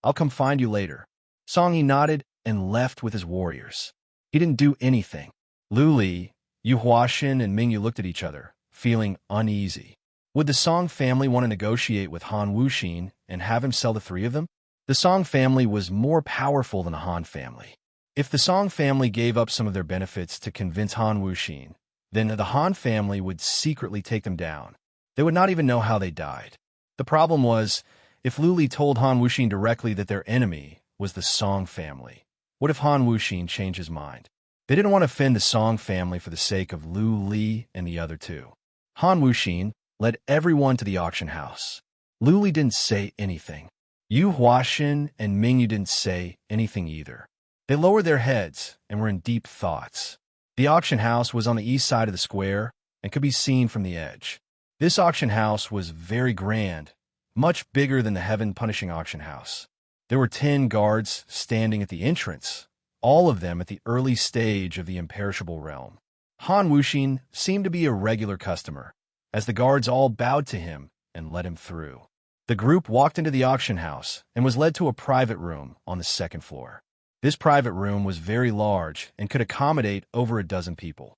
I'll come find you later. Song He nodded and left with his warriors. He didn't do anything. Lu Li, Yu Huashan, and Ming Yu looked at each other, feeling uneasy. Would the Song family want to negotiate with Han Wuxin and have him sell the 3 of them? The Song family was more powerful than the Han family. If the Song family gave up some of their benefits to convince Han Wuxin, then the Han family would secretly take them down. They would not even know how they died. The problem was, if Lu Li told Han Wuxin directly that their enemy was the Song family, what if Han Wuxin changed his mind? They didn't want to offend the Song family for the sake of Lu Li and the other 2. Han Wuxin led everyone to the auction house. Lu Li didn't say anything. Yu Huashan and Ming Yu didn't say anything either. They lowered their heads and were in deep thoughts. The auction house was on the east side of the square and could be seen from the edge. This auction house was very grand, much bigger than the Heaven Punishing auction house. There were 10 guards standing at the entrance, all of them at the early stage of the imperishable realm. Han Wuxin seemed to be a regular customer, as the guards all bowed to him and let him through. The group walked into the auction house and was led to a private room on the 2nd floor. This private room was very large and could accommodate over a dozen people.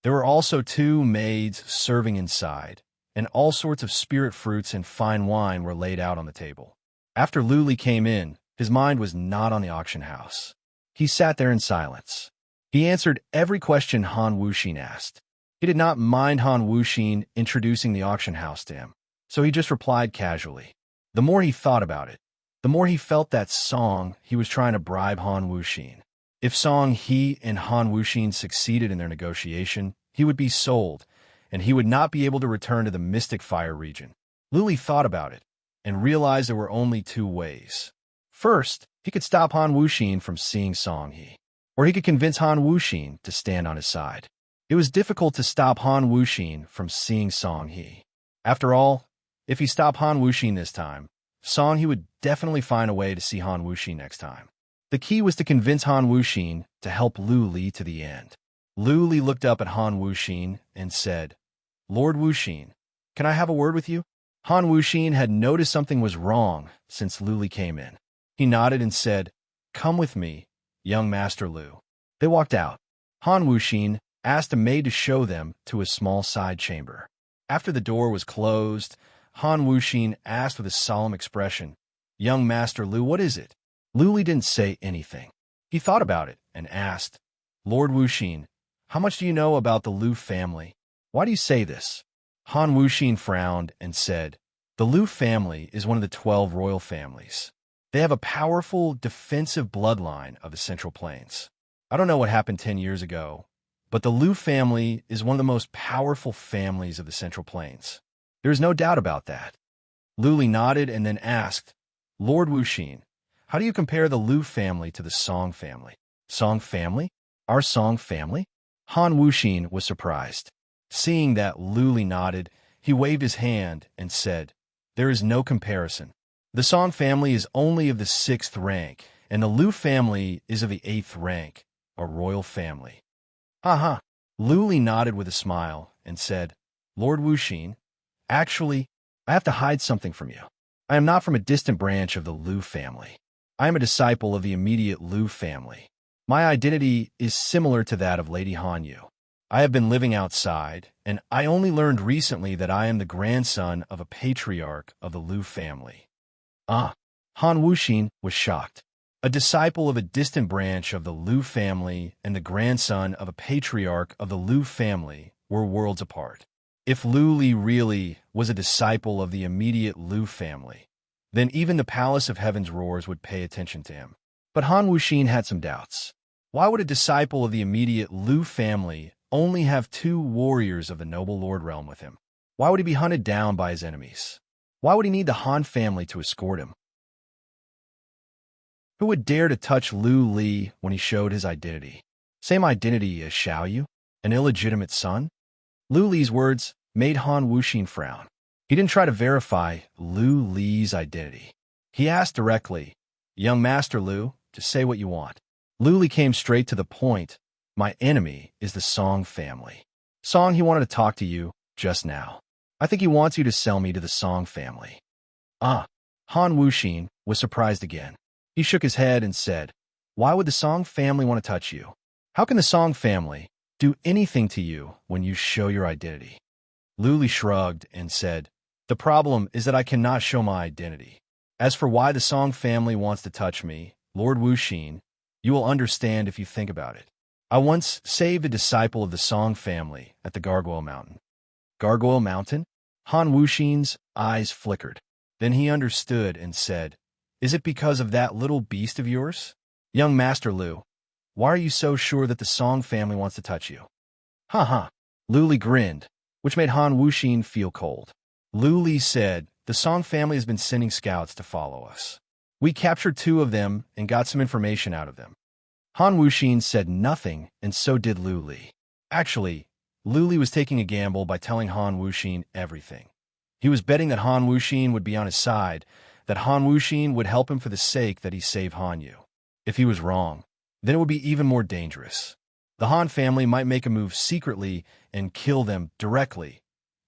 There were also 2 maids serving inside, and all sorts of spirit fruits and fine wine were laid out on the table. After Lu Li came in, his mind was not on the auction house. He sat there in silence. He answered every question Han Wuxin asked. He did not mind Han Wuxin introducing the auction house to him, so he just replied casually. The more he thought about it, the more he felt that Song He was trying to bribe Han Wuxin. If Song He and Han Wuxin succeeded in their negotiation, he would be sold, and he would not be able to return to the Mystic Fire region. Lu Li thought about it and realized there were only 2 ways. First, he could stop Han Wuxin from seeing Song He, or he could convince Han Wuxin to stand on his side. It was difficult to stop Han Wuxin from seeing Song He. After all, if he stopped Han Wuxin this time, Song He would definitely find a way to see Han Wuxin next time. The key was to convince Han Wuxin to help Lu Li to the end. Lu Li looked up at Han Wuxin and said, Lord Wuxin, can I have a word with you? Han Wuxin had noticed something was wrong since Lu Li came in. He nodded and said, "Come with me, young Master Lu." They walked out. Han Wuxin asked a maid to show them to a small side chamber. After the door was closed, Han Wuxin asked with a solemn expression, "Young Master Lu, what is it?" Lu Li didn't say anything. He thought about it and asked, "Lord Wuxin, how much do you know about the Lu family? Why do you say this?" Han Wuxin frowned and said, "The Lu family is one of the 12 royal families. They have a powerful defensive bloodline of the Central Plains. I don't know what happened 10 years ago, but the Lu family is one of the most powerful families of the Central Plains. There is no doubt about that." Lu Li nodded and then asked, "Lord Wuxin, how do you compare the Lu family to the Song family?" "Song family? Our Song family?" Han Wuxin was surprised. Seeing that Lu Li nodded, he waved his hand and said, "There is no comparison. The Song family is only of the 6th rank, and the Lu family is of the 8th rank, a royal family." "Ha ha." Lu Li nodded with a smile and said, "Lord Wuxin, actually, I have to hide something from you. I am not from a distant branch of the Lu family. I am a disciple of the immediate Lu family. My identity is similar to that of Lady Hanyu. I have been living outside, and I only learned recently that I am the grandson of a patriarch of the Lu family." "Ah." Han Wuxin was shocked. A disciple of a distant branch of the Lu family and the grandson of a patriarch of the Lu family were worlds apart. If Lu Li really was a disciple of the immediate Lu family, then even the Palace of Heaven's Roars would pay attention to him. But Han Wuxin had some doubts. Why would a disciple of the immediate Lu family only have 2 warriors of the noble Lord realm with him? Why would he be hunted down by his enemies? Why would he need the Han family to escort him? Who would dare to touch Lu Li when he showed his identity? Same identity as Xiaoyu, an illegitimate son? Lu Li's words made Han Wuxin frown. He didn't try to verify Lu Li's identity. He asked directly, "Young Master Lu, to say what you want." Lu Li came straight to the point. "My enemy is the Song family. Song, he wanted to talk to you just now. I think he wants you to sell me to the Song family." "Ah." Han Wuxin was surprised again. He shook his head and said, "Why would the Song family want to touch you? How can the Song family do anything to you when you show your identity?" Lu Li shrugged and said, "The problem is that I cannot show my identity. As for why the Song family wants to touch me, Lord Wuxin, you will understand if you think about it. I once saved a disciple of the Song family at the Gargoyle Mountain." "Gargoyle Mountain?" Han Wuxin's eyes flickered. Then he understood and said, "Is it because of that little beast of yours? Young Master Lu, why are you so sure that the Song family wants to touch you?" "Ha ha." Lu Li grinned, which made Han Wuxin feel cold. Lu Li said, "The Song family has been sending scouts to follow us. We captured 2 of them and got some information out of them." Han Wuxin said nothing, and so did Lu Li. Actually, Lu Li was taking a gamble by telling Han Wuxin everything. He was betting that Han Wuxin would be on his side, that Han Wuxin would help him for the sake that he saved Hanyu. If he was wrong, then it would be even more dangerous. The Han family might make a move secretly and kill them directly.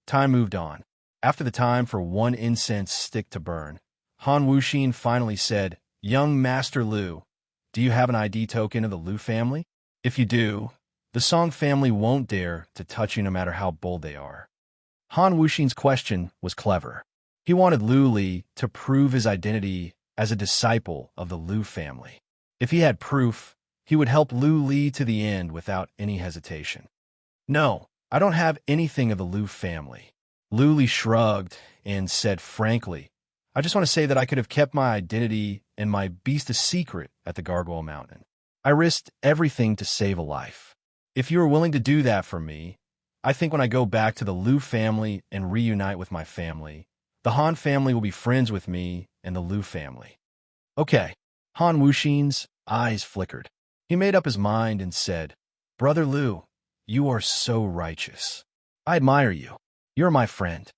Time moved on. After the time for 1 incense stick to burn, Han Wuxin finally said, "Young Master Lu, do you have an ID token of the Lu family? If you do, the Song family won't dare to touch you no matter how bold they are." Han Wuxin's question was clever. He wanted Lu Li to prove his identity as a disciple of the Lu family. If he had proof, he would help Lu Li to the end without any hesitation. "No, I don't have anything of the Lu family." Lu Li shrugged and said frankly, "I just want to say that I could have kept my identity and my beast a secret at the Gargoyle Mountain. I risked everything to save a life. If you are willing to do that for me, I think when I go back to the Lu family and reunite with my family, the Han family will be friends with me and the Lu family." "Okay." Han Wuxin's eyes flickered. He made up his mind and said, "Brother Lu, you are so righteous. I admire you. You're my friend."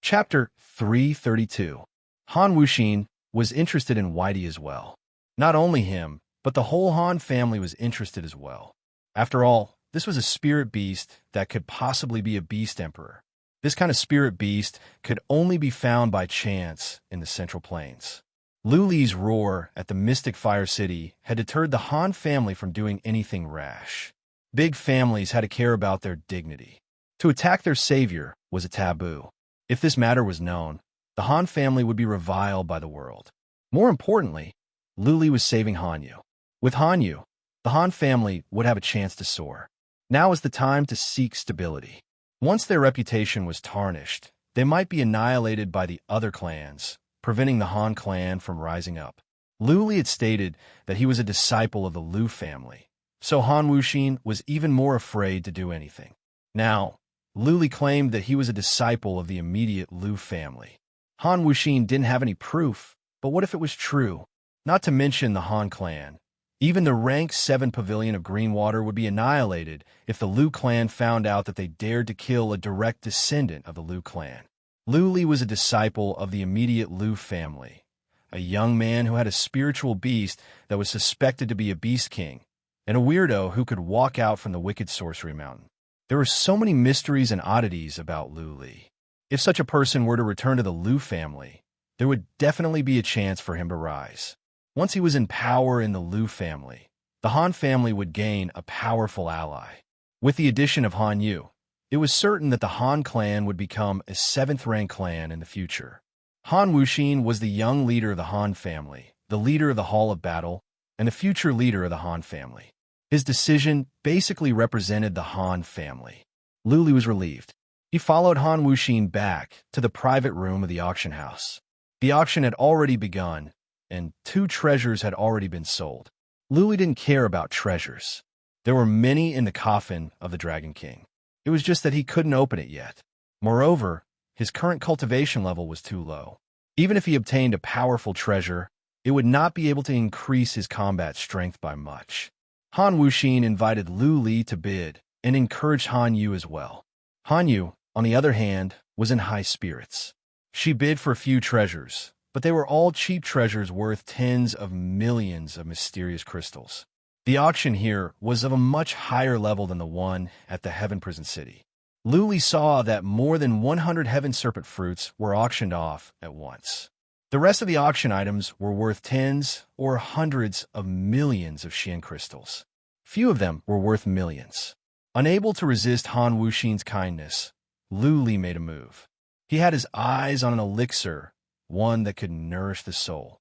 Chapter 332. Han Wuxin was interested in Whitey as well. Not only him, but the whole Han family was interested as well. After all, this was a spirit beast that could possibly be a beast emperor. This kind of spirit beast could only be found by chance in the Central Plains. Lu Li's roar at the mystic Fire City had deterred the Han family from doing anything rash. Big families had to care about their dignity. To attack their savior was a taboo. If this matter was known, the Han family would be reviled by the world. More importantly, Lu Li was saving Hanyu. With Hanyu, the Han family would have a chance to soar. Now is the time to seek stability. Once their reputation was tarnished, they might be annihilated by the other clans, preventing the Han clan from rising up. Lu Li had stated that he was a disciple of the Lu family, so Han Wuxin was even more afraid to do anything. Now, Lu Li claimed that he was a disciple of the immediate Lu family. Han Wuxin didn't have any proof, but what if it was true? Not to mention the Han clan. Even the rank 7 pavilion of Greenwater would be annihilated if the Lu clan found out that they dared to kill a direct descendant of the Lu clan. Lu Li was a disciple of the immediate Lu family, a young man who had a spiritual beast that was suspected to be a beast king, and a weirdo who could walk out from the wicked sorcery mountain. There were so many mysteries and oddities about Lu Li. If such a person were to return to the Lu family, there would definitely be a chance for him to rise. Once he was in power in the Lu family, the Han family would gain a powerful ally. With the addition of Hanyu, it was certain that the Han clan would become a 7th-rank clan in the future. Han Wuxin was the young leader of the Han family, the leader of the Hall of Battle, and the future leader of the Han family. His decision basically represented the Han family. Lu Li was relieved. He followed Han Wuxin back to the private room of the auction house. The auction had already begun, and 2 treasures had already been sold. Lu Li didn't care about treasures. There were many in the coffin of the Dragon King. It was just that he couldn't open it yet. Moreover, his current cultivation level was too low. Even if he obtained a powerful treasure, it would not be able to increase his combat strength by much. Han Wuxin invited Lu Li to bid and encouraged Hanyu as well. Hanyu, on the other hand, was in high spirits. She bid for a few treasures, but they were all cheap treasures worth tens of millions of mysterious crystals. The auction here was of a much higher level than the one at the Heaven Prison City. Lu Li saw that more than 100 Heaven Serpent fruits were auctioned off at once. The rest of the auction items were worth tens or hundreds of millions of Xian crystals. Few of them were worth millions. Unable to resist Han Wuxin's kindness, Lu Li made a move. He had his eyes on an elixir, one that could nourish the soul.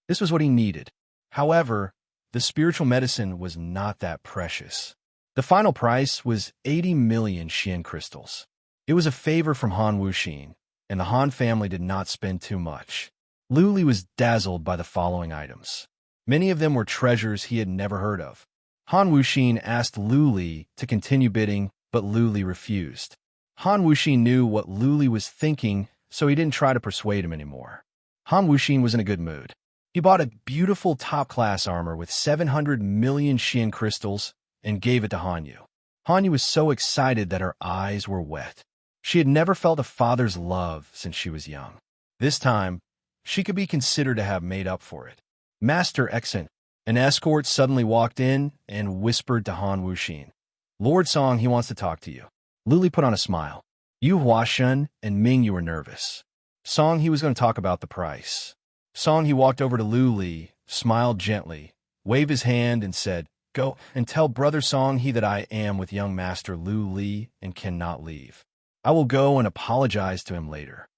This was what he needed. However, the spiritual medicine was not that precious. The final price was 80 million Xian crystals. It was a favor from Han Wuxin, and the Han family did not spend too much. Lu Li was dazzled by the following items. Many of them were treasures he had never heard of. Han Wuxin asked Lu Li to continue bidding, but Lu Li refused. Han Wuxin knew what Lu Li was thinking, so he didn't try to persuade him anymore. Han Wuxin was in a good mood. He bought a beautiful top-class armor with 700 million Xian crystals and gave it to Hanyu. Hanyu was so excited that her eyes were wet. She had never felt a father's love since she was young. This time, she could be considered to have made up for it. Master Exant, an escort, suddenly walked in and whispered to Han Wuxin, "Lord Song, he wants to talk to you." Lu Li put on a smile. Yu Huashen and Ming Yu were nervous. Song, he was going to talk about the price. Song, he walked over to Lu Li, smiled gently, waved his hand, and said, "Go and tell Brother Song he that I am with young Master Lu Li and cannot leave. I will go and apologize to him later."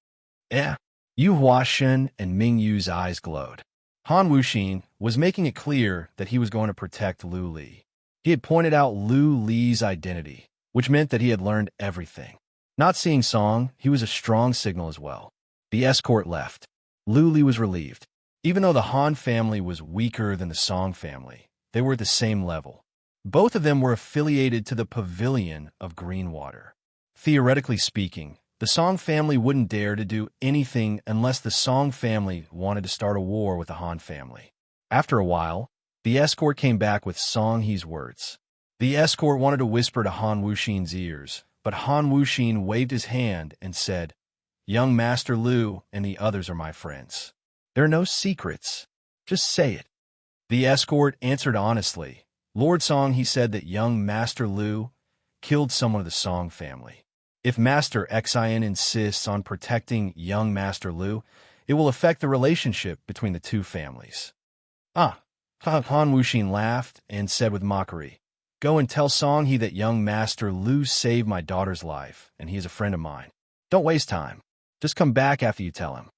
Yu Huashen and Ming Yu's eyes glowed. Han Wuxin was making it clear that he was going to protect Lu Li. He had pointed out Lu Li's identity, which meant that he had learned everything. Not seeing Song, he was a strong signal as well. The escort left. Lu Li was relieved. Even though the Han family was weaker than the Song family, they were at the same level. Both of them were affiliated to the Pavilion of Greenwater. Theoretically speaking, the Song family wouldn't dare to do anything unless the Song family wanted to start a war with the Han family. After a while, the escort came back with Song He's words. The escort wanted to whisper to Han Wuxin's ears, but Han Wuxin waved his hand and said, "Young Master Lu and the others are my friends. There are no secrets. Just say it." The escort answered honestly, Lord Song, he said that young Master Lu killed someone of the Song family. If Master Xin insists on protecting young Master Lu, it will affect the relationship between the two families. Ah, Han Wuxin laughed and said with mockery, "Go and tell Song He that young Master Lu saved my daughter's life, and he is a friend of mine. Don't waste time. Just come back after you tell him."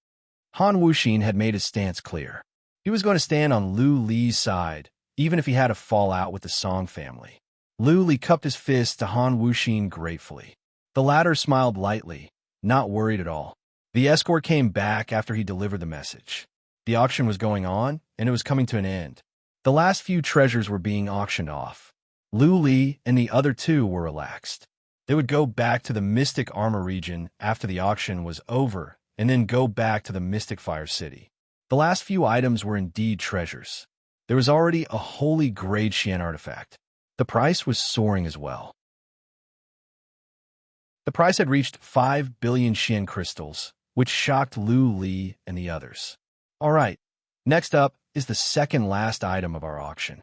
Han Wuxin had made his stance clear. He was going to stand on Lu Li's side, even if he had a fallout with the Song family. Lu Li cupped his fist to Han Wuxin gratefully. The latter smiled lightly, not worried at all. The escort came back after he delivered the message. The auction was going on, and it was coming to an end. The last few treasures were being auctioned off. Lu Li and the other two were relaxed. They would go back to the Mystic Armor region after the auction was over, and then go back to the Mystic Fire City. The last few items were indeed treasures. There was already a holy grade Xian artifact. The price was soaring as well. The price had reached 5 billion Xian crystals, which shocked Lu Li and the others. All right, next up is the second last item of our auction.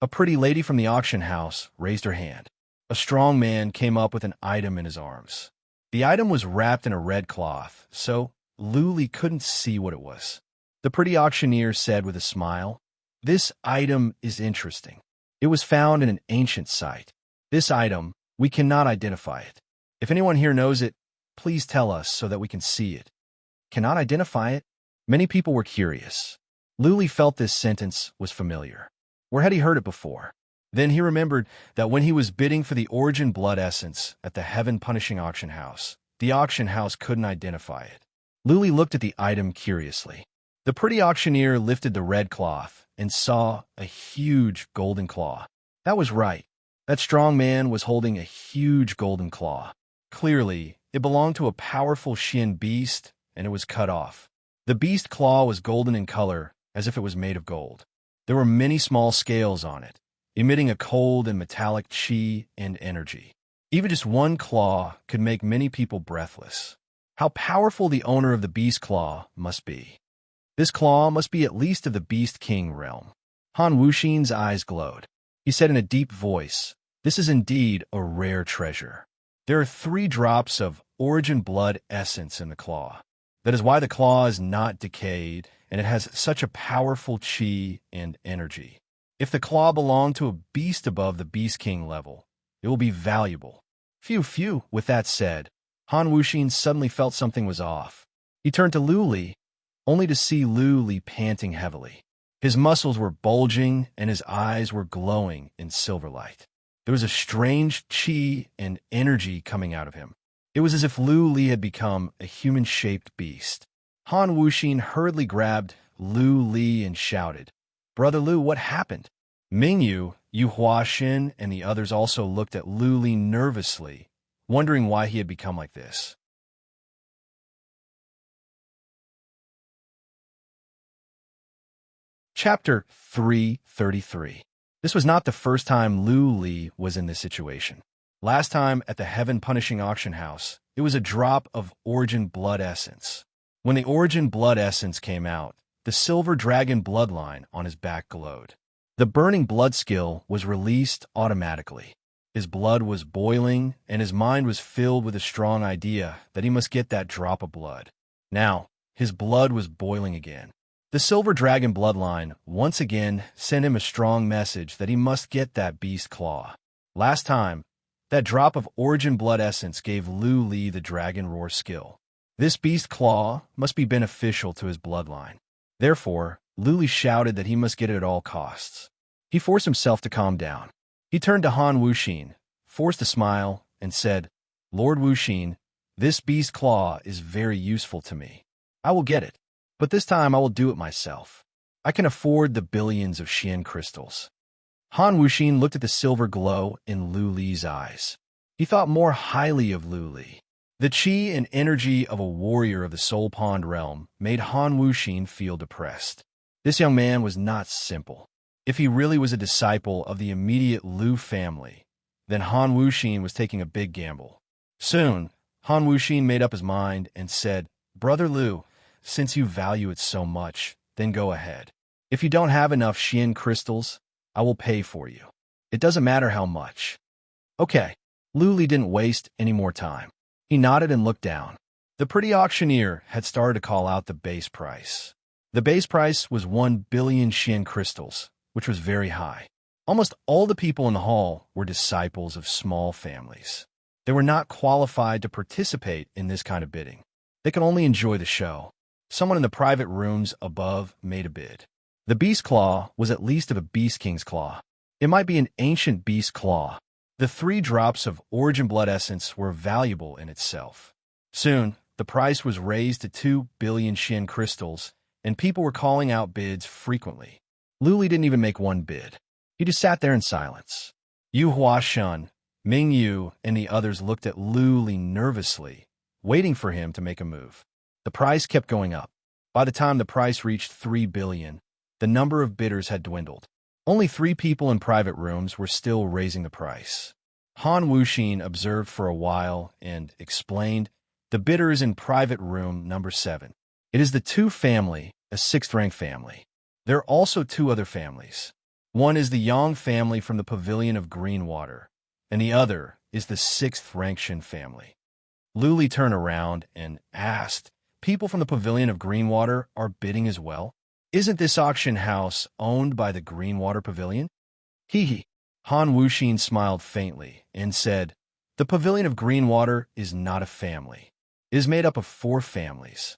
A pretty lady from the auction house raised her hand. A strong man came up with an item in his arms. The item was wrapped in a red cloth, so Lu Li couldn't see what it was. The pretty auctioneer said with a smile, "This item is interesting. It was found in an ancient site. This item, we cannot identify it. If anyone here knows it, please tell us so that we can see it." Cannot identify it? Many people were curious. Lu Li felt this sentence was familiar. Where had he heard it before? Then he remembered that when he was bidding for the Origin Blood Essence at the Heaven Punishing Auction House, the auction house couldn't identify it. Lu Li looked at the item curiously. The pretty auctioneer lifted the red cloth and saw a huge golden claw. That was right. That strong man was holding a huge golden claw. Clearly, it belonged to a powerful Xian beast, and it was cut off. The beast claw was golden in color, as if it was made of gold. There were many small scales on it, emitting a cold and metallic qi and energy. Even just one claw could make many people breathless. How powerful the owner of the beast claw must be. This claw must be at least of the Beast King realm. Han Wuxin's eyes glowed. He said in a deep voice, "This is indeed a rare treasure. There are 3 drops of Origin Blood Essence in the claw. That is why the claw is not decayed, and it has such a powerful qi and energy. If the claw belonged to a beast above the Beast King level, it will be valuable." Phew. With that said, Han Wuxin suddenly felt something was off. He turned to Lu Li, only to see Lu Li panting heavily. His muscles were bulging, and his eyes were glowing in silver light. There was a strange qi and energy coming out of him. It was as if Lu Li had become a human-shaped beast. Han Wuxin hurriedly grabbed Lu Li and shouted, "Brother Lu, what happened?" Mingyu, Yu Huaxin, and the others also looked at Lu Li nervously, wondering why he had become like this. Chapter 333. This was not the first time Lu Li was in this situation. Last time at the Heaven Punishing Auction House, it was a drop of Origin Blood Essence. When the Origin Blood Essence came out, the silver dragon bloodline on his back glowed. The burning blood skill was released automatically. His blood was boiling, and his mind was filled with a strong idea that he must get that drop of blood. Now, his blood was boiling again. The silver dragon bloodline once again sent him a strong message that he must get that beast claw. Last time, that drop of Origin Blood Essence gave Lu Li the Dragon Roar skill. This beast claw must be beneficial to his bloodline. Therefore, Lu Li shouted that he must get it at all costs. He forced himself to calm down. He turned to Han Wuxin, forced a smile, and said, "Lord Wuxin, this beast claw is very useful to me. I will get it, but this time I will do it myself. I can afford the billions of Xian crystals." Han Wuxin looked at the silver glow in Lu Li's eyes. He thought more highly of Lu Li. The qi and energy of a warrior of the Soul Pond realm made Han Wuxin feel depressed. This young man was not simple. If he really was a disciple of the immediate Lu family, then Han Wuxin was taking a big gamble. Soon, Han Wuxin made up his mind and said, "Brother Lu, since you value it so much, then go ahead. If you don't have enough Xian crystals, I will pay for you." It doesn't matter how much. Okay. Lu Li didn't waste any more time. He nodded and looked down. The pretty auctioneer had started to call out the base price. The base price was 1 billion Xian crystals, which was very high. Almost all the people in the hall were disciples of small families. They were not qualified to participate in this kind of bidding. They could only enjoy the show. Someone in the private rooms above made a bid. The beast claw was at least of a beast king's claw. It might be an ancient beast claw. The 3 drops of origin blood essence were valuable in itself. Soon, the price was raised to 2 billion Xian crystals, and people were calling out bids frequently. Lu Li didn't even make one bid. He just sat there in silence. Yu Huashan, Ming Yu, and the others looked at Lu Li nervously, waiting for him to make a move. The price kept going up. By the time the price reached 3 billion, the number of bidders had dwindled. Only 3 people in private rooms were still raising the price. Han Wuxin observed for a while and explained, "The bidder is in private room number 7. It is the Tu family, a 6th-rank family. There are also 2 other families. One is the Yang family from the Pavilion of Green Water, and the other is the 6th-rank Shin family." Lu Li turned around and asked, "People from the Pavilion of Green Water are bidding as well? Isn't this auction house owned by the Green Water Pavilion?" Hee hee. Han Wuxin smiled faintly and said, "The Pavilion of Green Water is not a family. It is made up of 4 families.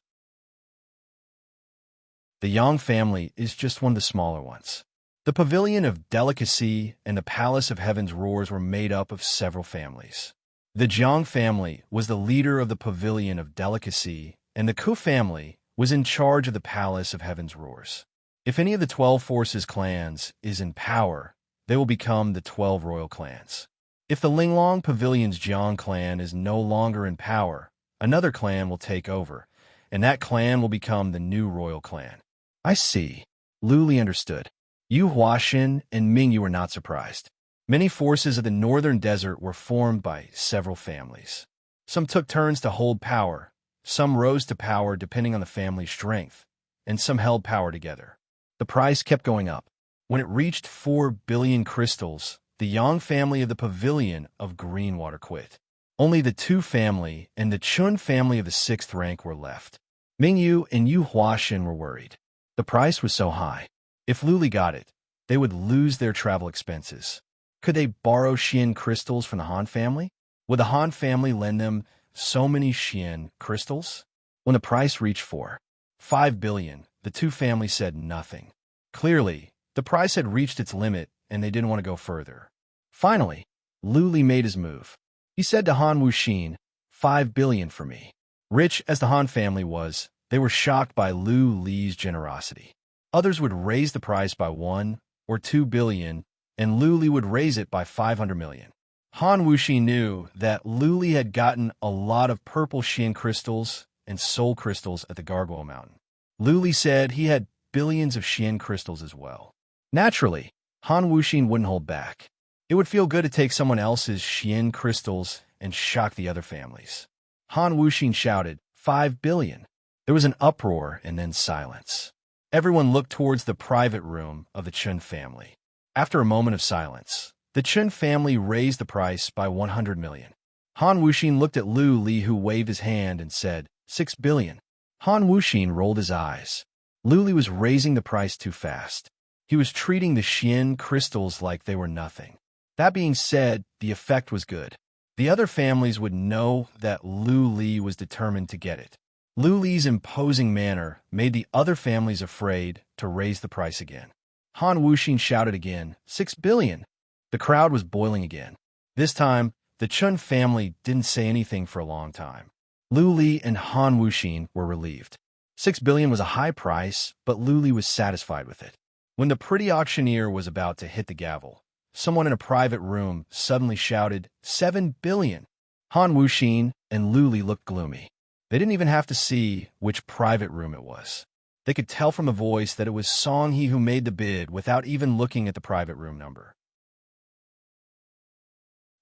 The Yang family is just one of the smaller ones. The Pavilion of Delicacy and the Palace of Heaven's Roars were made up of several families. The Jiang family was the leader of the Pavilion of Delicacy, and the Ku family was in charge of the Palace of Heaven's Roars. If any of the 12 Forces clans is in power, they will become the 12 royal clans. If the Linglong Pavilion's Jiang clan is no longer in power, another clan will take over, and that clan will become the new royal clan." "I see." Lu Li understood. Yu Huaxin and Ming Yu were not surprised. Many forces of the northern desert were formed by several families. Some took turns to hold power, some rose to power depending on the family's strength, and some held power together. The price kept going up. When it reached 4 billion crystals, the Yang family of the Pavilion of Green Water quit. Only the Tu family and the Chun family of the 6th rank were left. Ming Yu and Yu Huaxin were worried. The price was so high. If Lu Li got it, they would lose their travel expenses. Could they borrow Xian crystals from the Han family? Would the Han family lend them so many Xian crystals? When the price reached 5 billion, the Tu family said nothing. Clearly, the price had reached its limit and they didn't want to go further. Finally, Lu Li made his move. He said to Han Wuxin, 5 billion for me. Rich as the Han family was, they were shocked by Lu Li's generosity. Others would raise the price by 1 or 2 billion, and Lu Li would raise it by 500 million. Han Wuxin knew that Lu Li had gotten a lot of purple Xian crystals and soul crystals at the Gargoyle Mountain. Lu Li said he had billions of Xian crystals as well. Naturally, Han Wuxin wouldn't hold back. It would feel good to take someone else's Xian crystals and shock the other families. Han Wuxin shouted, 5 billion. There was an uproar and then silence. Everyone looked towards the private room of the Chun family. After a moment of silence, the Chun family raised the price by 100 million. Han Wuxin looked at Lu Li, who waved his hand and said, 6 billion. Han Wuxin rolled his eyes. Lu Li was raising the price too fast. He was treating the Xian crystals like they were nothing. That being said, the effect was good. The other families would know that Lu Li was determined to get it. Lu Li's imposing manner made the other families afraid to raise the price again. Han Wuxin shouted again, 6 billion. The crowd was boiling again. This time, the Chun family didn't say anything for a long time. Lu Li and Han Wuxin were relieved. 6 billion was a high price, but Lu Li was satisfied with it. When the pretty auctioneer was about to hit the gavel, someone in a private room suddenly shouted, 7 billion. Han Wuxin and Lu Li looked gloomy. They didn't even have to see which private room it was. They could tell from the voice that it was Song He who made the bid without even looking at the private room number.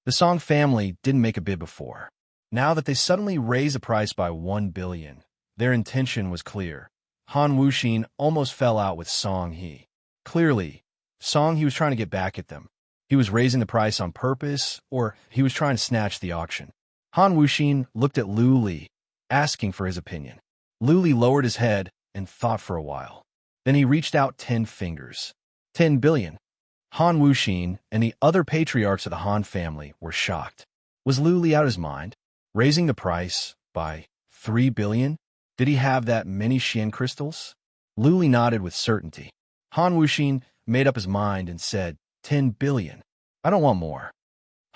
The Song family didn't make a bid before. Now that they suddenly raised the price by 1 billion, their intention was clear. Han Wuxin almost fell out with Song He. Clearly, Song He was trying to get back at them. He was raising the price on purpose, or he was trying to snatch the auction. Han Wuxin looked at Lu Li, asking for his opinion. Lu Li lowered his head and thought for a while. Then he reached out 10 fingers. 10 billion. Han Wuxin and the other patriarchs of the Han family were shocked. Was Lu Li out of his mind? Raising the price by 3 billion? Did he have that many Xian crystals? Lu Li nodded with certainty. Han Wuxin made up his mind and said, 10 billion. I don't want more.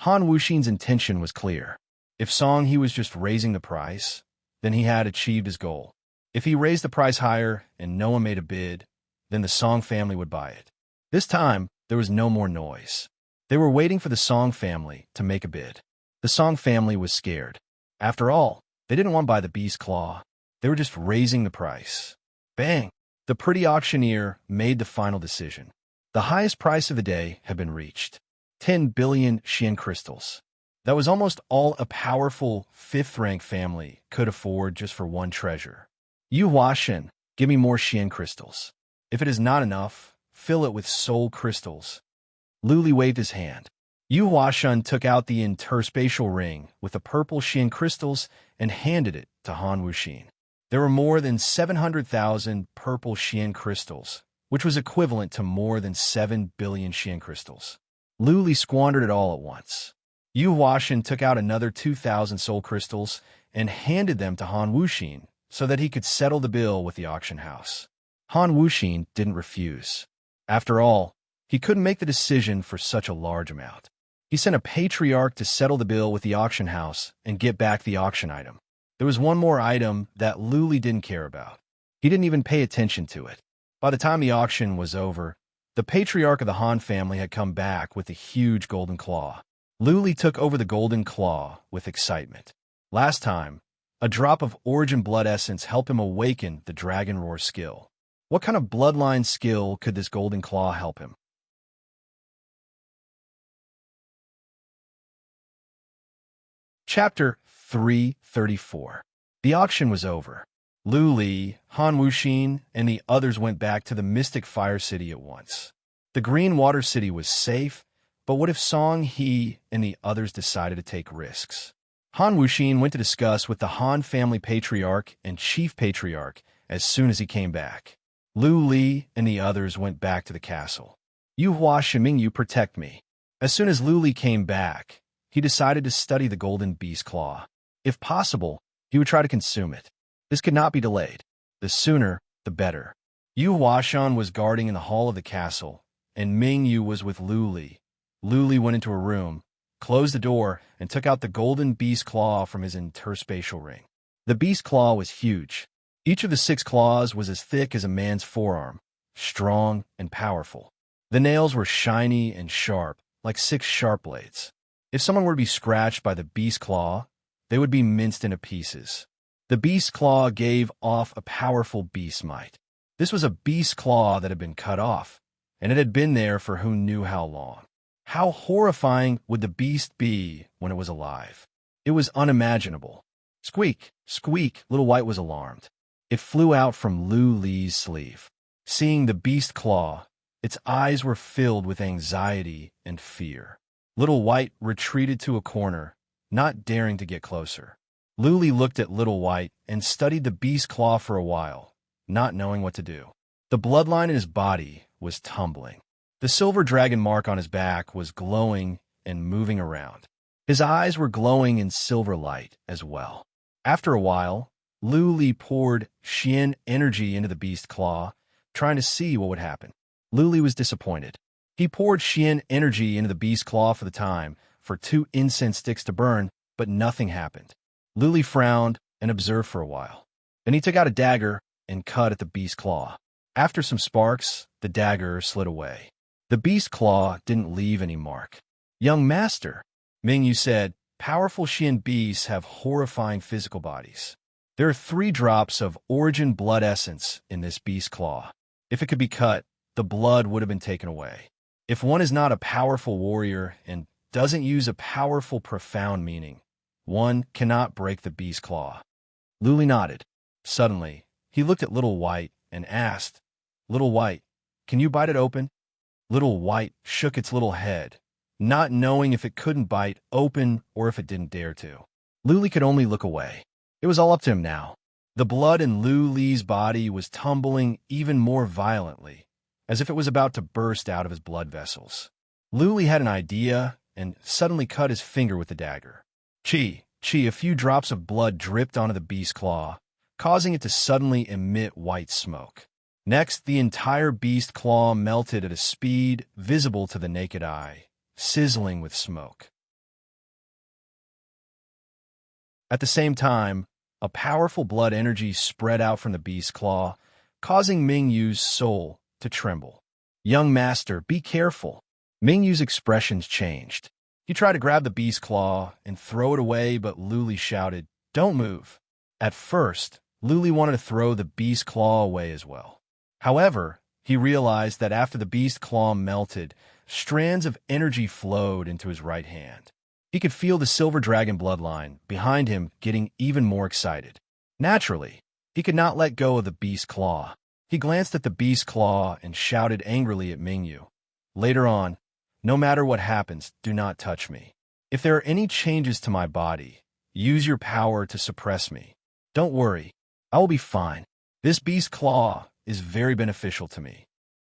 Han Wuxin's intention was clear. If Song He was just raising the price, then he had achieved his goal. If he raised the price higher and no one made a bid, then the Song family would buy it. This time, there was no more noise. They were waiting for the Song family to make a bid. The Song family was scared. After all, they didn't want to buy the beast claw. They were just raising the price. Bang! The pretty auctioneer made the final decision. The highest price of the day had been reached. 10 billion Xian crystals. That was almost all a powerful fifth-rank family could afford just for one treasure. Yu Huashen, give me more Xian crystals. If it is not enough, fill it with soul crystals. Lu Li waved his hand. Yu Huashen took out the interspatial ring with the purple Xian crystals and handed it to Han Wuxin. There were more than 700,000 purple Xian crystals, which was equivalent to more than 7 billion Xian crystals. Lu Li squandered it all at once. Yu Huashen took out another 2,000 soul crystals and handed them to Han Wuxin so that he could settle the bill with the auction house. Han Wuxin didn't refuse. After all, he couldn't make the decision for such a large amount. He sent a patriarch to settle the bill with the auction house and get back the auction item. There was one more item that Lu Li didn't care about. He didn't even pay attention to it. By the time the auction was over, the patriarch of the Han family had come back with a huge golden claw. Lu Li took over the golden claw with excitement. Last time, a drop of origin blood essence helped him awaken the dragon roar skill. What kind of bloodline skill could this golden claw help him? Chapter 334. The auction was over. Lu Li, Han Wuxin, and the others went back to the mystic fire city at once. The green water city was safe, but what if Song He and the others decided to take risks? Han Wuxin went to discuss with the Han family patriarch and chief patriarch as soon as he came back. Lu Li and the others went back to the castle. Yu Hua Shiming, you protect me. As soon as Lu Li came back, he decided to study the golden beast claw. If possible, he would try to consume it. This could not be delayed. The sooner, the better. Yu Huashan was guarding in the hall of the castle, and Ming Yu was with Lu Li. Lu Li went into a room, closed the door, and took out the golden beast claw from his interspatial ring. The beast claw was huge. Each of the 6 claws was as thick as a man's forearm, strong and powerful. The nails were shiny and sharp, like 6 sharp blades. If someone were to be scratched by the beast claw, they would be minced into pieces. The beast claw gave off a powerful beast might. This was a beast claw that had been cut off, and it had been there for who knew how long. How horrifying would the beast be when it was alive? It was unimaginable. Squeak, squeak, Little White was alarmed. It flew out from Lu Li's sleeve. Seeing the beast claw, its eyes were filled with anxiety and fear. Little White retreated to a corner, not daring to get closer. Lu Li looked at Little White and studied the beast claw for a while, not knowing what to do. The bloodline in his body was tumbling. The silver dragon mark on his back was glowing and moving around. His eyes were glowing in silver light as well. After a while, Lu Li poured Xian energy into the beast claw, trying to see what would happen. Lu Li was disappointed. He poured Xian energy into the beast claw for the time, for 2 incense sticks to burn, but nothing happened. Lu Li frowned and observed for a while. Then he took out a dagger and cut at the beast claw. After some sparks, the dagger slid away. The beast claw didn't leave any mark. Young master, Ming Yu said, powerful Xian beasts have horrifying physical bodies. There are 3 drops of origin blood essence in this beast claw. If it could be cut, the blood would have been taken away. If one is not a powerful warrior and doesn't use a powerful, profound meaning, one cannot break the beast claw. Lu Li nodded. Suddenly, he looked at Little White and asked, Little White, can you bite it open? Little White shook its little head not knowing if it couldn't bite open or if it didn't dare to. Lu Li could only look away. It was all up to him now. The blood in Lu Li's body was tumbling even more violently, as if it was about to burst out of his blood vessels. Lu Li had an idea and suddenly cut his finger with the dagger. A few drops of blood dripped onto the beast's claw, causing it to suddenly emit white smoke. Next, the entire beast claw melted at a speed visible to the naked eye, sizzling with smoke. At the same time, a powerful blood energy spread out from the beast's claw, causing Ming Yu's soul to tremble. "Young master, be careful." Ming Yu's expressions changed. He tried to grab the beast's claw and throw it away, but Lu Li shouted, "Don't move." At first, Lu Li wanted to throw the beast's claw away as well. However, he realized that after the beast's claw melted, strands of energy flowed into his right hand. He could feel the silver dragon bloodline behind him getting even more excited. Naturally, he could not let go of the beast's claw. He glanced at the beast's claw and shouted angrily at Ming Yu. "Later on, no matter what happens, do not touch me. If there are any changes to my body, use your power to suppress me. Don't worry, I will be fine. This beast's claw is very beneficial to me."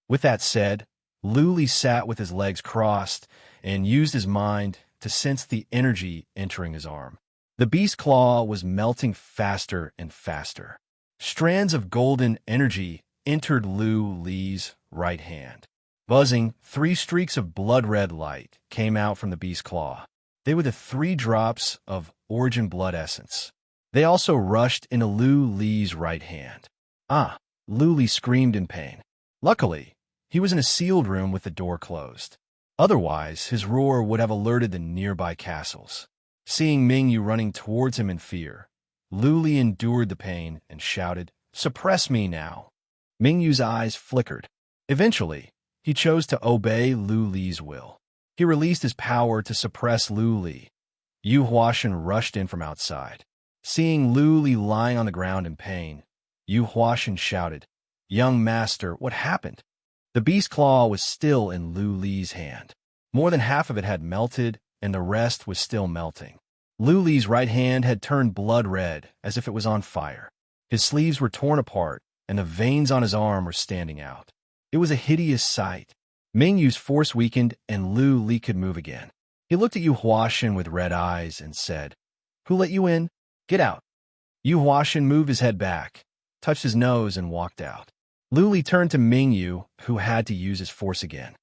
With that said, Lu Li sat with his legs crossed and used his mind to sense the energy entering his arm. The beast's claw was melting faster and faster. Strands of golden energy entered Lu Li's right hand. Buzzing, 3 streaks of blood-red light came out from the beast's claw. They were the 3 drops of origin blood essence. They also rushed into Lu Li's right hand. "Ah!" Lu Li screamed in pain. Luckily, he was in a sealed room with the door closed. Otherwise, his roar would have alerted the nearby castles. Seeing Ming Yu running towards him in fear, Lu Li endured the pain and shouted, "Suppress me now." Ming Yu's eyes flickered. Eventually, he chose to obey Lu Li's will. He released his power to suppress Lu Li. Yu Huashan rushed in from outside. Seeing Lu Li lying on the ground in pain, Yu Huashan shouted, "Young master, what happened?" The beast's claw was still in Lu Li's hand. More than half of it had melted, and the rest was still melting. Lu Li's right hand had turned blood red, as if it was on fire. His sleeves were torn apart, and the veins on his arm were standing out. It was a hideous sight. Ming Yu's force weakened, and Lu Li could move again. He looked at Yu Huashan with red eyes and said, "Who let you in? Get out." Yu Huashan moved his head back, touched his nose, and walked out. Lu Li turned to Ming Yu, who had to use his force again.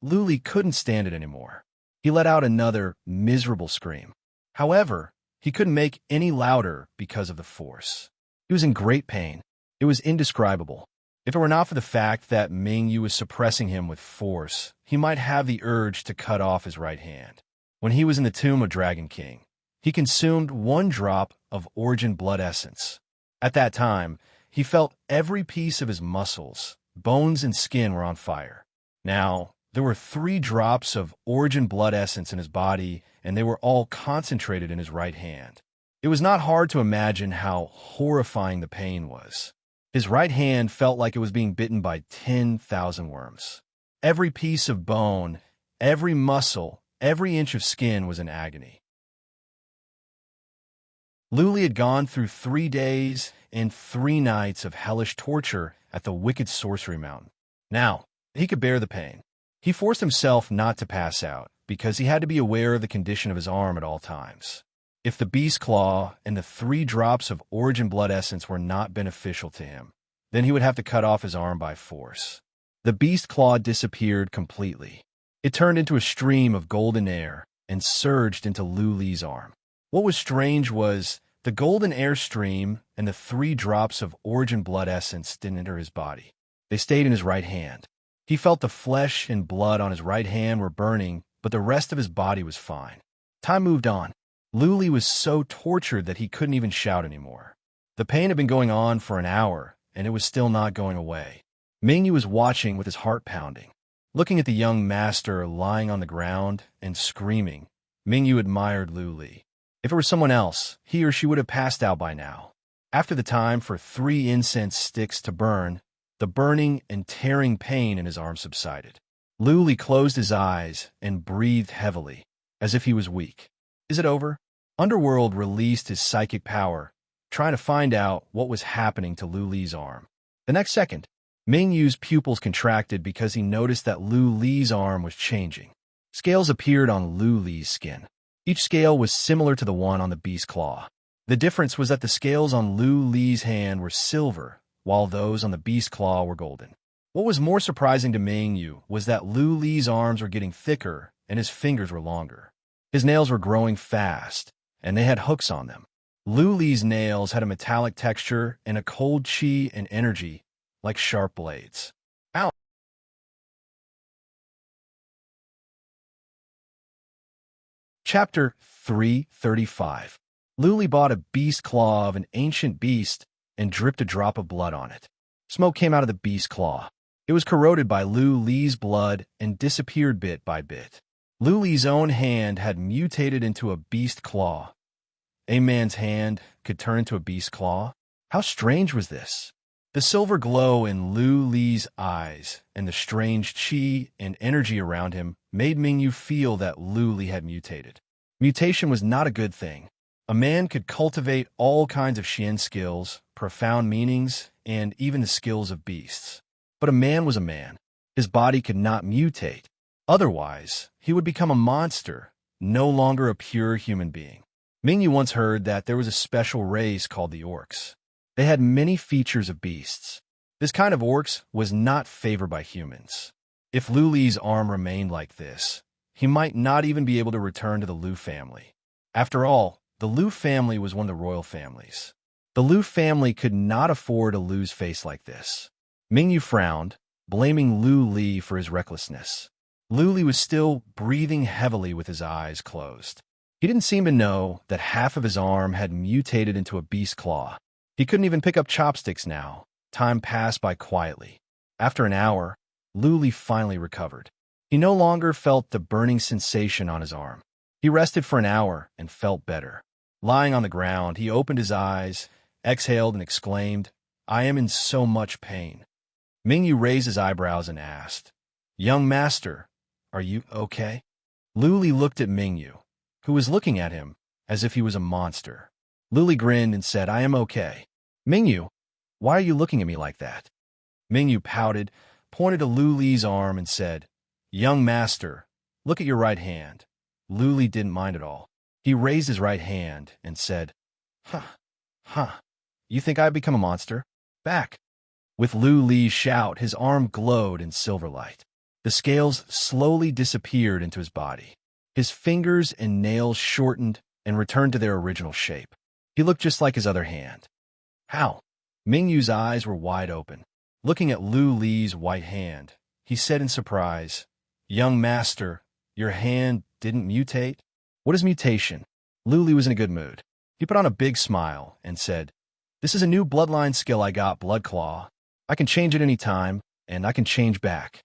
Lu Li couldn't stand it anymore. He let out another miserable scream. However, he couldn't make any louder because of the force. He was in great pain. It was indescribable. If it were not for the fact that Ming Yu was suppressing him with force, he might have the urge to cut off his right hand. When he was in the tomb of Dragon King, he consumed 1 drop of origin blood essence. At that time, he felt every piece of his muscles, bones, and skin were on fire. Now, there were 3 drops of origin blood essence in his body, and they were all concentrated in his right hand. It was not hard to imagine how horrifying the pain was. His right hand felt like it was being bitten by 10,000 worms. Every piece of bone, every muscle, every inch of skin was in agony. Lu Li had gone through 3 days and 3 nights of hellish torture at the wicked sorcery mountain. Now, he could bear the pain. He forced himself not to pass out, because he had to be aware of the condition of his arm at all times. If the beast's claw and the 3 drops of origin blood essence were not beneficial to him, then he would have to cut off his arm by force. The beast's claw disappeared completely. It turned into a stream of golden air and surged into Lu Li's arm. What was strange was the golden air stream and the 3 drops of origin blood essence didn't enter his body. They stayed in his right hand. He felt the flesh and blood on his right hand were burning, but the rest of his body was fine. Time moved on. Lu Li was so tortured that he couldn't even shout anymore. The pain had been going on for an hour, and it was still not going away. Ming Yu was watching with his heart pounding. Looking at the young master lying on the ground and screaming, Ming Yu admired Lu Li. If it were someone else, he or she would have passed out by now. After the time for 3 incense sticks to burn, the burning and tearing pain in his arm subsided. Lu Li closed his eyes and breathed heavily, as if he was weak. Is it over? Underworld released his psychic power, trying to find out what was happening to Lu Li's arm. The next second, Ming Yu's pupils contracted because he noticed that Lu Li's arm was changing. Scales appeared on Lu Li's skin. Each scale was similar to the one on the beast's claw. The difference was that the scales on Lu Li's hand were silver, while those on the beast's claw were golden. What was more surprising to Ming Yu was that Lu Li's arms were getting thicker and his fingers were longer. His nails were growing fast, and they had hooks on them. Lu Li's nails had a metallic texture and a cold chi and energy, like sharp blades. Ow! Chapter 335. Lu Li bought a beast claw of an ancient beast and dripped a drop of blood on it. Smoke came out of the beast's claw. It was corroded by Lu Li's blood and disappeared bit by bit. Lu Li's own hand had mutated into a beast claw. A man's hand could turn into a beast claw? How strange was this? The silver glow in Lu Li's eyes and the strange chi and energy around him made Ming Yu feel that Lu Li had mutated. Mutation was not a good thing. A man could cultivate all kinds of Xian skills, profound meanings, and even the skills of beasts. But a man was a man. His body could not mutate. Otherwise, he would become a monster, no longer a pure human being. Ming Yu once heard that there was a special race called the orcs. They had many features of beasts. This kind of orcs was not favored by humans. If Lu Li's arm remained like this, he might not even be able to return to the Lu family. After all, the Lu family was one of the royal families. The Lu family could not afford a Lu's face like this. Ming Yu frowned, blaming Lu Li for his recklessness. Lu Li was still breathing heavily with his eyes closed. He didn't seem to know that half of his arm had mutated into a beast claw. He couldn't even pick up chopsticks now. Time passed by quietly. After an hour, Lu Li finally recovered. He no longer felt the burning sensation on his arm. He rested for an hour and felt better. Lying on the ground, he opened his eyes, exhaled, and exclaimed, "I am in so much pain." Ming Yu raised his eyebrows and asked, "Young master, are you okay?" Lu Li looked at Ming Yu, who was looking at him as if he was a monster. Lu Li grinned and said, "I am okay." "Ming Yu, why are you looking at me like that?" Ming Yu pouted, pointed to Lu Li's arm, and said, "Young master, look at your right hand." Lu Li didn't mind at all. He raised his right hand and said, Huh, you think I've become a monster? Back." With Lu Li's shout, his arm glowed in silver light. The scales slowly disappeared into his body. His fingers and nails shortened and returned to their original shape. He looked just like his other hand. How? Ming Yu's eyes were wide open. Looking at Lu Li's white hand, he said in surprise, "Young master, your hand didn't mutate?" "What is mutation?" Lu Li was in a good mood. He put on a big smile and said, "This is a new bloodline skill I got, Blood Claw. I can change at any time, and I can change back."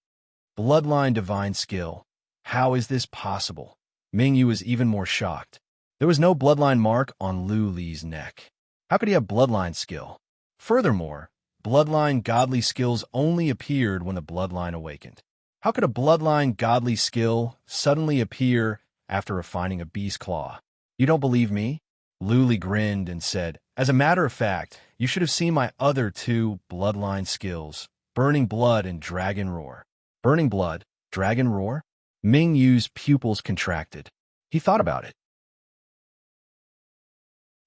Bloodline divine skill. How is this possible? Ming Yu was even more shocked. There was no bloodline mark on Lu Li's neck. How could he have bloodline skill? Furthermore, bloodline godly skills only appeared when the bloodline awakened. How could a bloodline godly skill suddenly appear after refining a beast claw? "You don't believe me?" Lu Li grinned and said, "As a matter of fact, you should have seen my other two bloodline skills, Burning Blood and Dragon Roar." Burning Blood, Dragon Roar? Ming Yu's pupils contracted. He thought about it.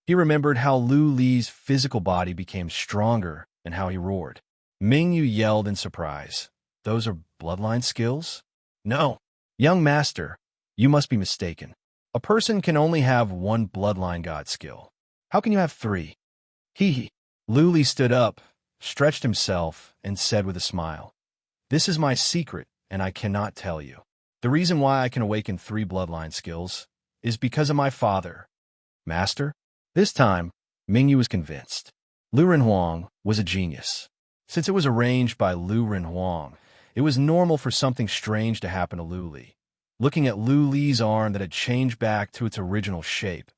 He remembered how Lu Li's physical body became stronger and how he roared. Ming Yu yelled in surprise. "Those are bloodline skills?" "No. Young master, you must be mistaken. A person can only have one bloodline god skill. How can you have three?" He. Lu Li stood up, stretched himself, and said with a smile, "This is my secret, and I cannot tell you. The reason why I can awaken three bloodline skills is because of my father." "Master?" This time, Ming Yu was convinced. Lu Renhuang was a genius. Since it was arranged by Lu Renhuang, it was normal for something strange to happen to Lu Li. Looking at Lu Li's arm that had changed back to its original shape,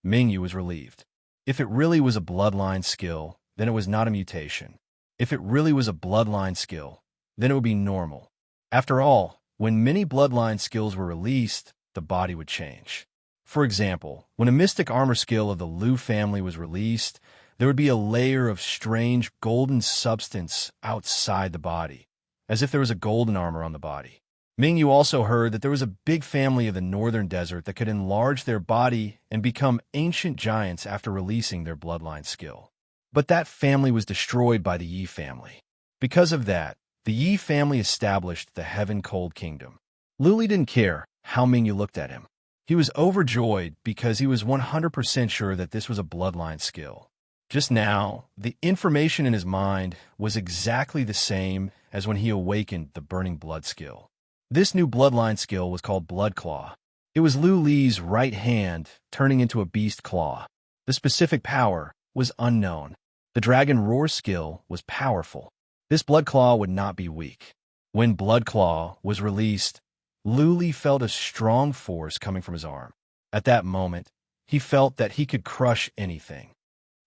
Ming Yu was relieved. If it really was a bloodline skill, then it was not a mutation. If it really was a bloodline skill, then it would be normal. After all, when many bloodline skills were released, the body would change. For example, when a mystic armor skill of the Lu family was released, there would be a layer of strange golden substance outside the body, as if there was a golden armor on the body. Mingyu also heard that there was a big family of the northern desert that could enlarge their body and become ancient giants after releasing their bloodline skill. But that family was destroyed by the Yi family. Because of that, the Yi family established the Heaven Cold Kingdom. Luli didn't care how Mingyu looked at him. He was overjoyed because he was 100% sure that this was a bloodline skill. Just now, the information in his mind was exactly the same as when he awakened the Burning Blood skill. This new bloodline skill was called Blood Claw. It was Lu Li's right hand turning into a beast claw. The specific power was unknown. The Dragon Roar skill was powerful. This Blood Claw would not be weak. When Blood Claw was released, Lu Li felt a strong force coming from his arm. At that moment, he felt that he could crush anything.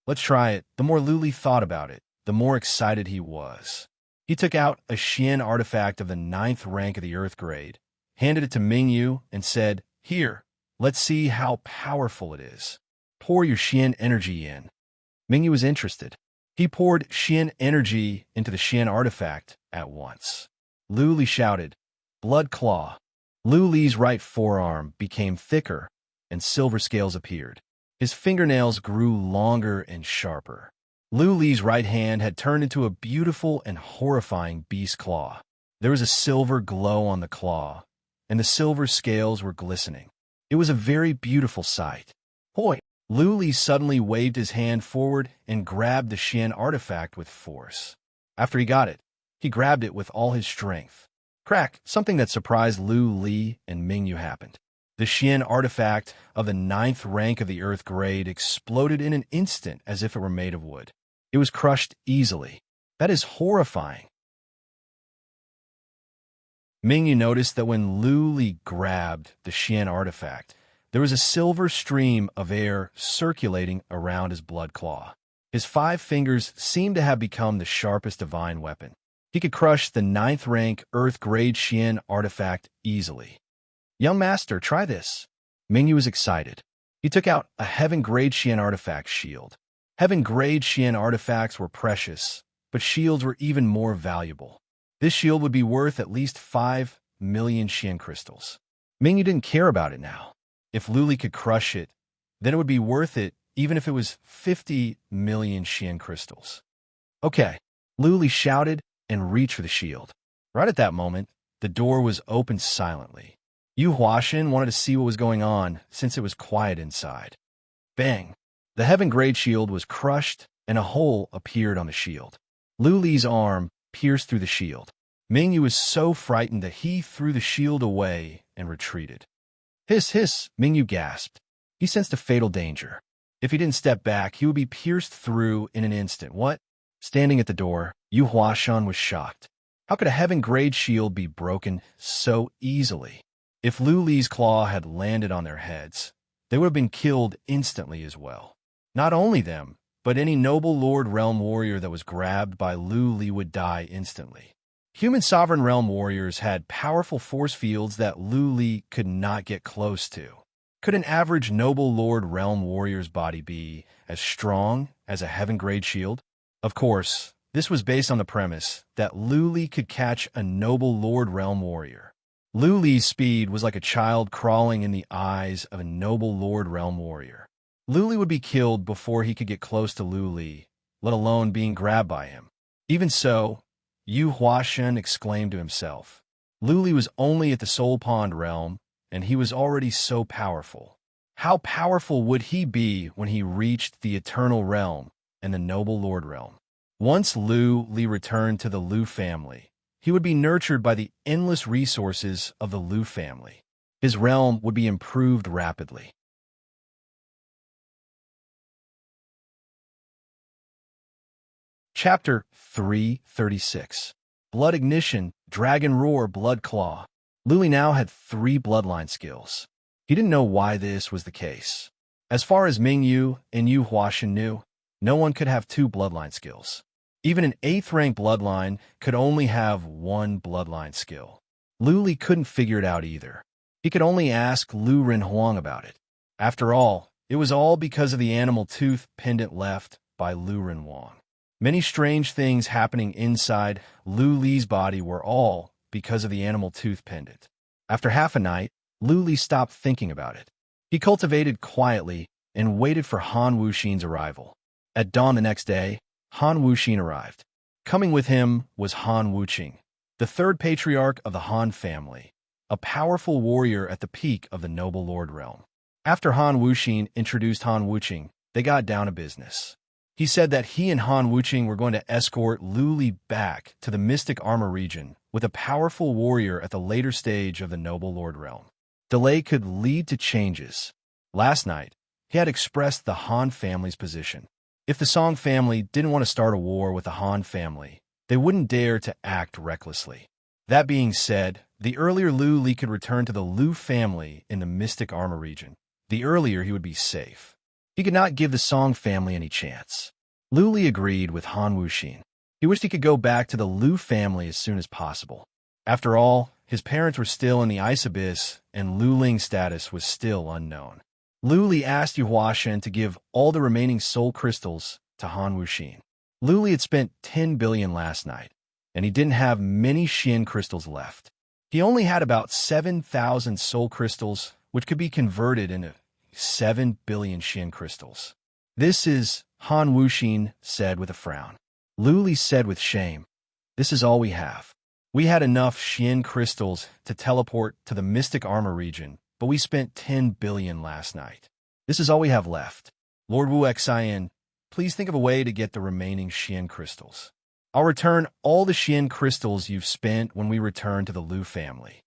Let's try it. The more Lu Li thought about it, the more excited he was. He took out a Xian artifact of the 9th rank of the Earth grade, handed it to Mingyu, and said, "Here, let's see how powerful it is. Pour your Xian energy in." Mingyu was interested. He poured Xian energy into the Xian artifact at once. Lu Li shouted, "Blood Claw." Lu Li's right forearm became thicker, and silver scales appeared. His fingernails grew longer and sharper. Lu Li's right hand had turned into a beautiful and horrifying beast claw. There was a silver glow on the claw, and the silver scales were glistening. It was a very beautiful sight. Hoi! Lu Li suddenly waved his hand forward and grabbed the Xian artifact with force. After he got it, he grabbed it with all his strength. Crack! Something that surprised Lu Li and Mingyu happened. The Xian artifact of the 9th rank of the Earth grade exploded in an instant as if it were made of wood. It was crushed easily. That is horrifying. Mingyu noticed that when Lu Li grabbed the Xian artifact, there was a silver stream of air circulating around his blood claw. His 5 fingers seemed to have become the sharpest divine weapon. He could crush the 9th rank Earth grade Xian artifact easily. "Young master, try this." Mingyu was excited. He took out a Heaven grade Xian artifact shield. Heaven grade Xian artifacts were precious, but shields were even more valuable. This shield would be worth at least 5 million Xian crystals. Mingyu didn't care about it now. If Lu Li could crush it, then it would be worth it even if it was 50 million Xian crystals. "Okay," Lu Li shouted and reached for the shield. Right at that moment, the door was opened silently. Yu Huashan wanted to see what was going on since it was quiet inside. Bang! The Heaven grade shield was crushed and a hole appeared on the shield. Lu Li's arm pierced through the shield. Mingyu was so frightened that he threw the shield away and retreated. "Hiss, hiss," Mingyu gasped. He sensed a fatal danger. If he didn't step back, he would be pierced through in an instant. What? Standing at the door, Yu Huashan was shocked. How could a Heaven grade shield be broken so easily? If Lu Li's claw had landed on their heads, they would have been killed instantly as well. Not only them, but any noble Lord Realm Warrior that was grabbed by Lu Li would die instantly. Human Sovereign Realm Warriors had powerful force fields that Lu Li could not get close to. Could an average noble Lord Realm Warrior's body be as strong as a Heaven grade shield? Of course, this was based on the premise that Lu Li could catch a noble Lord Realm Warrior. Lu Li's speed was like a child crawling in the eyes of a noble Lord Realm Warrior. Lu Li would be killed before he could get close to Lu Li, let alone being grabbed by him. Even so, Yu Huashan exclaimed to himself. Lu Li was only at the Soul Pond realm, and he was already so powerful. How powerful would he be when he reached the Eternal Realm and the Noble Lord Realm? Once Lu Li returned to the Lu family, he would be nurtured by the endless resources of the Lu family. His realm would be improved rapidly. Chapter 336. Blood Ignition, Dragon Roar, Blood Claw. Lu Li now had 3 bloodline skills. He didn't know why this was the case. As far as Mingyu and Yu Huashan knew, no one could have 2 bloodline skills. Even an 8th rank bloodline could only have 1 bloodline skill. Lu Li couldn't figure it out either. He could only ask Lu Renhuang about it. After all, it was all because of the animal tooth pendant left by Lu Renhuang. Many strange things happening inside Lu Li's body were all because of the animal tooth pendant. After half a night, Lu Li stopped thinking about it. He cultivated quietly and waited for Han Wuxin's arrival. At dawn the next day, Han Wuxin arrived. Coming with him was Han Wuqing, the third patriarch of the Han family, a powerful warrior at the peak of the noble lord realm. After Han Wuxin introduced Han Wuqing, they got down to business. He said that he and Han Wuqing were going to escort Lu Li back to the mystic armor region with a powerful warrior at the later stage of the noble lord realm. Delay could lead to changes. Last night, he had expressed the Han family's position. If the Song family didn't want to start a war with the Han family, they wouldn't dare to act recklessly. That being said, the earlier Lu Li could return to the Lu family in the mystic armor region, the earlier he would be safe. He could not give the Song family any chance. Lu Li agreed with Han Wuxin. He wished he could go back to the Lu family as soon as possible. After all, his parents were still in the ice abyss, and Lu Ling's status was still unknown. Lu Li asked Yu Huashen to give all the remaining soul crystals to Han Wuxin. Lu Li had spent 10 billion last night, and he didn't have many Xian crystals left. He only had about 7,000 soul crystals, which could be converted into 7 billion Xian crystals. This is, Han Wuxin said with a frown. Lu Li said with shame, "This is all we have. We had enough Xian crystals to teleport to the mystic armor region, but we spent 10 billion last night. This is all we have left. Lord Wu Xian, please think of a way to get the remaining Xian crystals. I'll return all the Xian crystals you've spent when we return to the Lu family."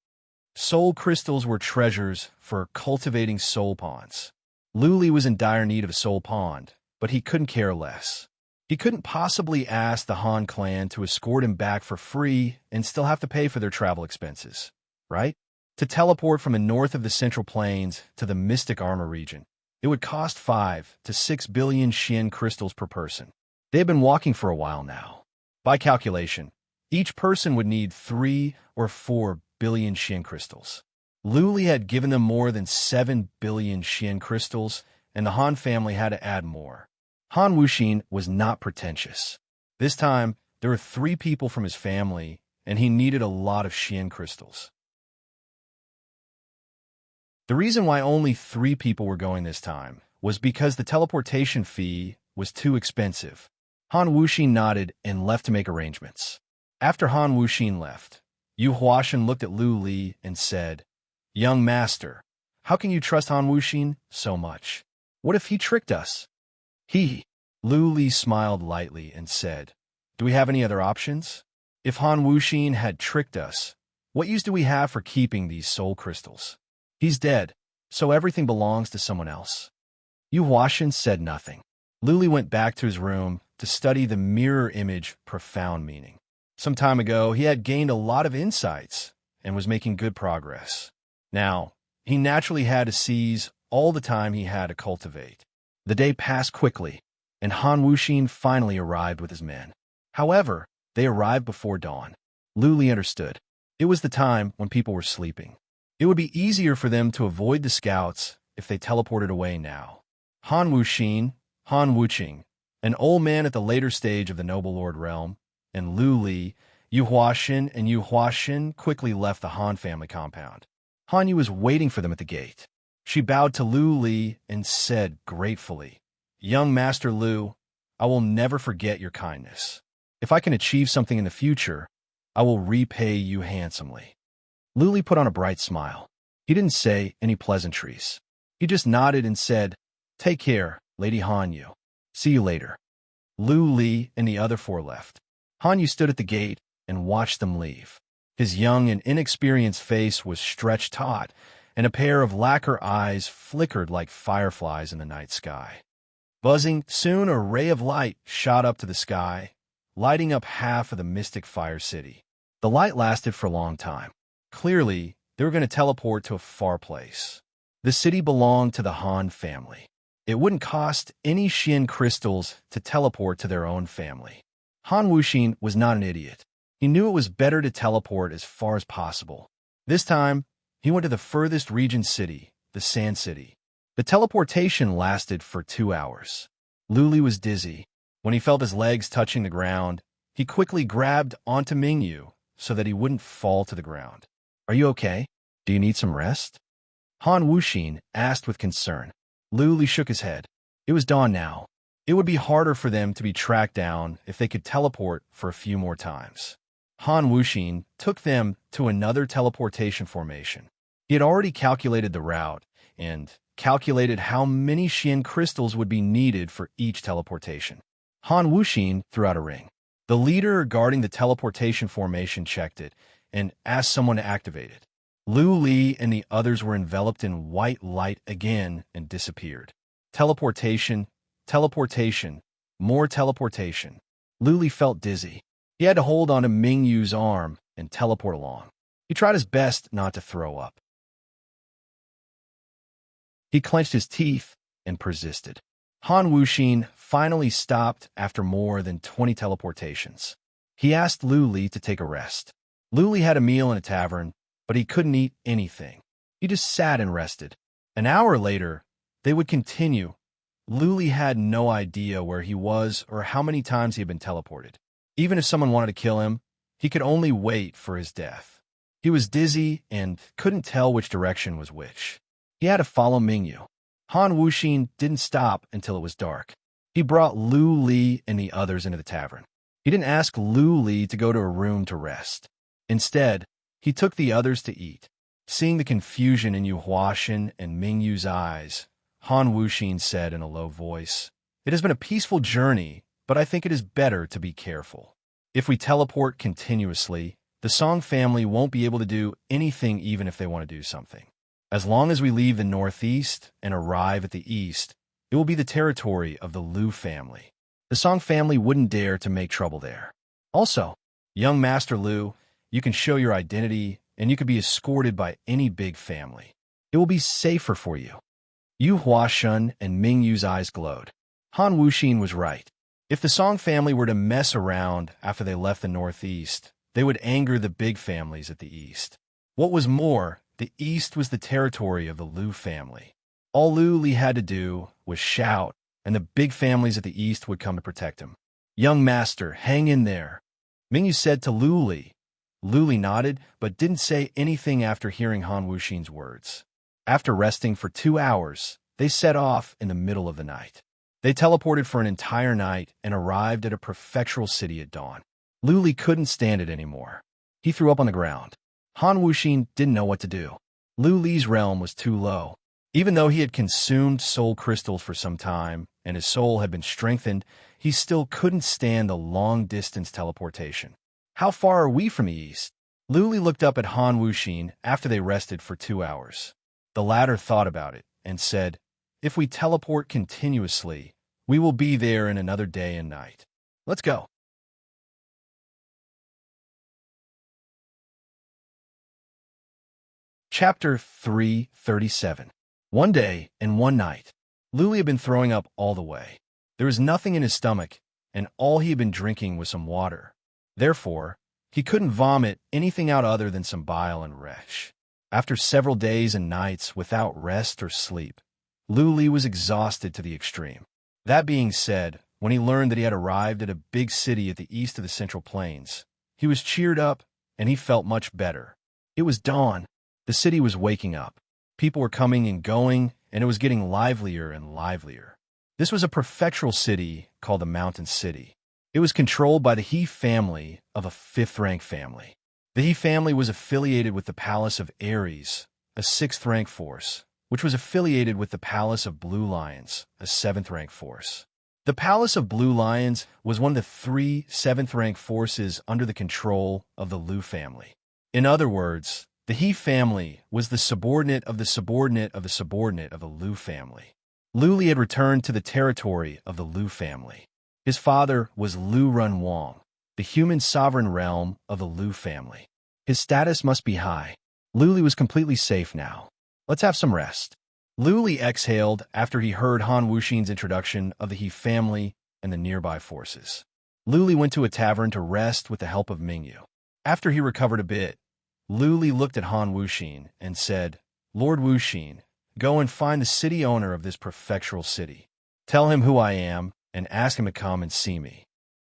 Soul crystals were treasures for cultivating soul ponds. Lu Li was in dire need of a soul pond, but he couldn't care less. He couldn't possibly ask the Han clan to escort him back for free and still have to pay for their travel expenses, right? To teleport from the north of the Central Plains to the mystic armor region, it would cost 5 to 6 billion Xian crystals per person. They had been walking for a while now. By calculation, each person would need 3 or 4 billion Xian crystals. Lu Li had given them more than 7 billion Xian crystals, and the Han family had to add more. Han Wuxin was not pretentious. This time, there were 3 people from his family, and he needed a lot of Xian crystals. The reason why only 3 people were going this time was because the teleportation fee was too expensive. Han Wuxin nodded and left to make arrangements. After Han Wuxin left, Yu Huashen looked at Lu Li and said, "Young master, how can you trust Han Wuxin so much? What if he tricked us?" Lu Li smiled lightly and said, "Do we have any other options? If Han Wuxin had tricked us, what use do we have for keeping these soul crystals? He's dead, so everything belongs to someone else." Yu Huashen said nothing. Lu Li went back to his room to study the mirror image profound meaning. Some time ago, he had gained a lot of insights and was making good progress. Now, he naturally had to seize all the time he had to cultivate. The day passed quickly, and Han Wuxin finally arrived with his men. However, they arrived before dawn. Lu Li understood. It was the time when people were sleeping. It would be easier for them to avoid the scouts if they teleported away now. Han Wuxin, Han Wuqing, an old man at the later stage of the noble lord realm, and Lu Li, Yu Huashen, and Yu Huashen quickly left the Han family compound. Han Yu was waiting for them at the gate. She bowed to Lu Li and said gratefully, "Young Master Lu, I will never forget your kindness. If I can achieve something in the future, I will repay you handsomely." Lu Li put on a bright smile. He didn't say any pleasantries. He just nodded and said, "Take care, Lady Han Yu. See you later." Lu Li and the other 4 left. Han Yu stood at the gate and watched them leave. His young and inexperienced face was stretched taut, and a pair of lacquer eyes flickered like fireflies in the night sky. Buzzing, soon a ray of light shot up to the sky, lighting up half of the mystic fire city. The light lasted for a long time. Clearly, they were going to teleport to a far place. The city belonged to the Han family. It wouldn't cost any Xian crystals to teleport to their own family. Han Wuxin was not an idiot. He knew it was better to teleport as far as possible. This time, he went to the furthest region city, the Sand City. The teleportation lasted for 2 hours. Luli was dizzy. When he felt his legs touching the ground, he quickly grabbed onto Mingyu so that he wouldn't fall to the ground. Are you okay? Do you need some rest? Han Wuxin asked with concern. Luli shook his head. It was dawn now. It would be harder for them to be tracked down if they could teleport for a few more times. Han Wuxin took them to another teleportation formation. He had already calculated the route and calculated how many Xian crystals would be needed for each teleportation. Han Wuxin threw out a ring. The leader guarding the teleportation formation checked it and asked someone to activate it. Lu Li and the others were enveloped in white light again and disappeared. Teleportation, teleportation, more teleportation. Lu Li felt dizzy. He had to hold onto Mingyu's arm and teleport along. He tried his best not to throw up. He clenched his teeth and persisted. Han Wuxin finally stopped after more than 20 teleportations. He asked Lu Li to take a rest. Lu Li had a meal in a tavern, but he couldn't eat anything. He just sat and rested. An hour later, they would continue. Lu Li had no idea where he was or how many times he had been teleported. Even if someone wanted to kill him, he could only wait for his death. He was dizzy and couldn't tell which direction was which. He had to follow Mingyu. Han Wuxin didn't stop until it was dark. He brought Lu Li and the others into the tavern. He didn't ask Lu Li to go to a room to rest. Instead, he took the others to eat. Seeing the confusion in Yu Huaxin and Mingyu's eyes, Han Wuxin said in a low voice, "It has been a peaceful journey, but I think it is better to be careful. If we teleport continuously, the Song family won't be able to do anything even if they want to do something. As long as we leave the northeast and arrive at the east, it will be the territory of the Lu family. The Song family wouldn't dare to make trouble there. Also, young Master Lu, you can show your identity and you could be escorted by any big family. It will be safer for you." Yu Huaxin and Mingyu's eyes glowed. Han Wuxin was right. If the Song family were to mess around after they left the northeast, they would anger the big families at the east. What was more, the east was the territory of the Lu family. All Lu Li had to do was shout, and the big families at the east would come to protect him. "Young master, hang in there," Mingyu said to Lu Li. Lu Li nodded, but didn't say anything after hearing Han Wuxin's words. After resting for 2 hours, they set off in the middle of the night. They teleported for an entire night and arrived at a prefectural city at dawn. Lu Li couldn't stand it anymore. He threw up on the ground. Han Wuxin didn't know what to do. Lu Li's realm was too low. Even though he had consumed soul crystals for some time and his soul had been strengthened, he still couldn't stand the long-distance teleportation. "How far are we from the east?" Lu Li looked up at Han Wuxin after they rested for 2 hours. The latter thought about it and said, "If we teleport continuously, we will be there in another day and night. Let's go." Chapter 337. One day and one night. Lu Li had been throwing up all the way. There was nothing in his stomach, and all he had been drinking was some water. Therefore, he couldn't vomit anything out other than some bile and resh. After several days and nights without rest or sleep, Lu Li was exhausted to the extreme. That being said, when he learned that he had arrived at a big city at the east of the Central Plains, he was cheered up and he felt much better. It was dawn. The city was waking up. People were coming and going, and it was getting livelier and livelier. This was a prefectural city called the Mountain City. It was controlled by the He family of a 5th-rank family. The He family was affiliated with the Palace of Ares, a 6th-rank force, which was affiliated with the Palace of Blue Lions, a 7th-rank force. The Palace of Blue Lions was one of the 3 7th-rank forces under the control of the Lu family. In other words, the He family was the subordinate of the subordinate of the subordinate of the Lu family. Lu Li had returned to the territory of the Lu family. His father was Lu Run Wang, the human sovereign realm of the Lu family. His status must be high. Lu Li was completely safe now. Let's have some rest. Lu Li exhaled after he heard Han Wuxin's introduction of the He family and the nearby forces. Lu Li went to a tavern to rest with the help of Mingyu. After he recovered a bit, Lu Li looked at Han Wuxin and said, Lord Wuxin, go and find the city owner of this prefectural city. Tell him who I am and ask him to come and see me.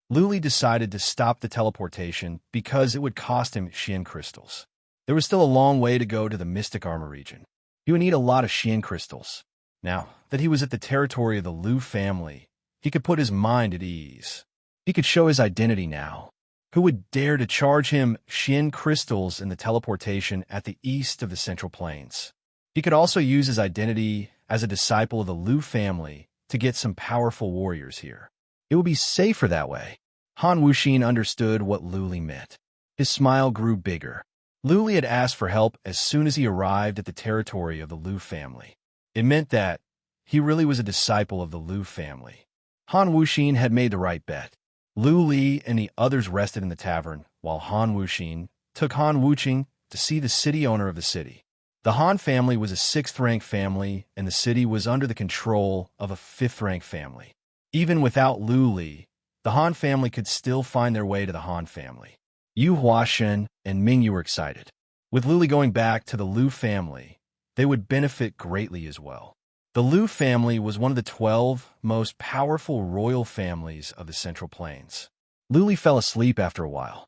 Lu Li decided to stop the teleportation because it would cost him Xian crystals. There was still a long way to go to the mystic armor region. He would need a lot of Xian crystals. Now that he was at the territory of the Lu family, he could put his mind at ease. He could show his identity now. Who would dare to charge him Xian crystals in the teleportation at the east of the Central Plains? He could also use his identity as a disciple of the Lu family to get some powerful warriors here. It would be safer that way. Han Wuxin understood what Lu Li meant. His smile grew bigger. Lu Li had asked for help as soon as he arrived at the territory of the Lu family. It meant that he really was a disciple of the Lu family. Han Wuxin had made the right bet. Lu Li and the others rested in the tavern, while Han Wuxin took Han Wuqing to see the city owner of the city. The Han family was a 6th-rank family, and the city was under the control of a 5th-rank family. Even without Lu Li, the Han family could still find their way to the Han family. Yu Huashen and Ming Yu were excited. With Lu Li going back to the Lu family, they would benefit greatly as well. The Lu family was one of the 12 most powerful royal families of the Central Plains. Lu Li fell asleep after a while.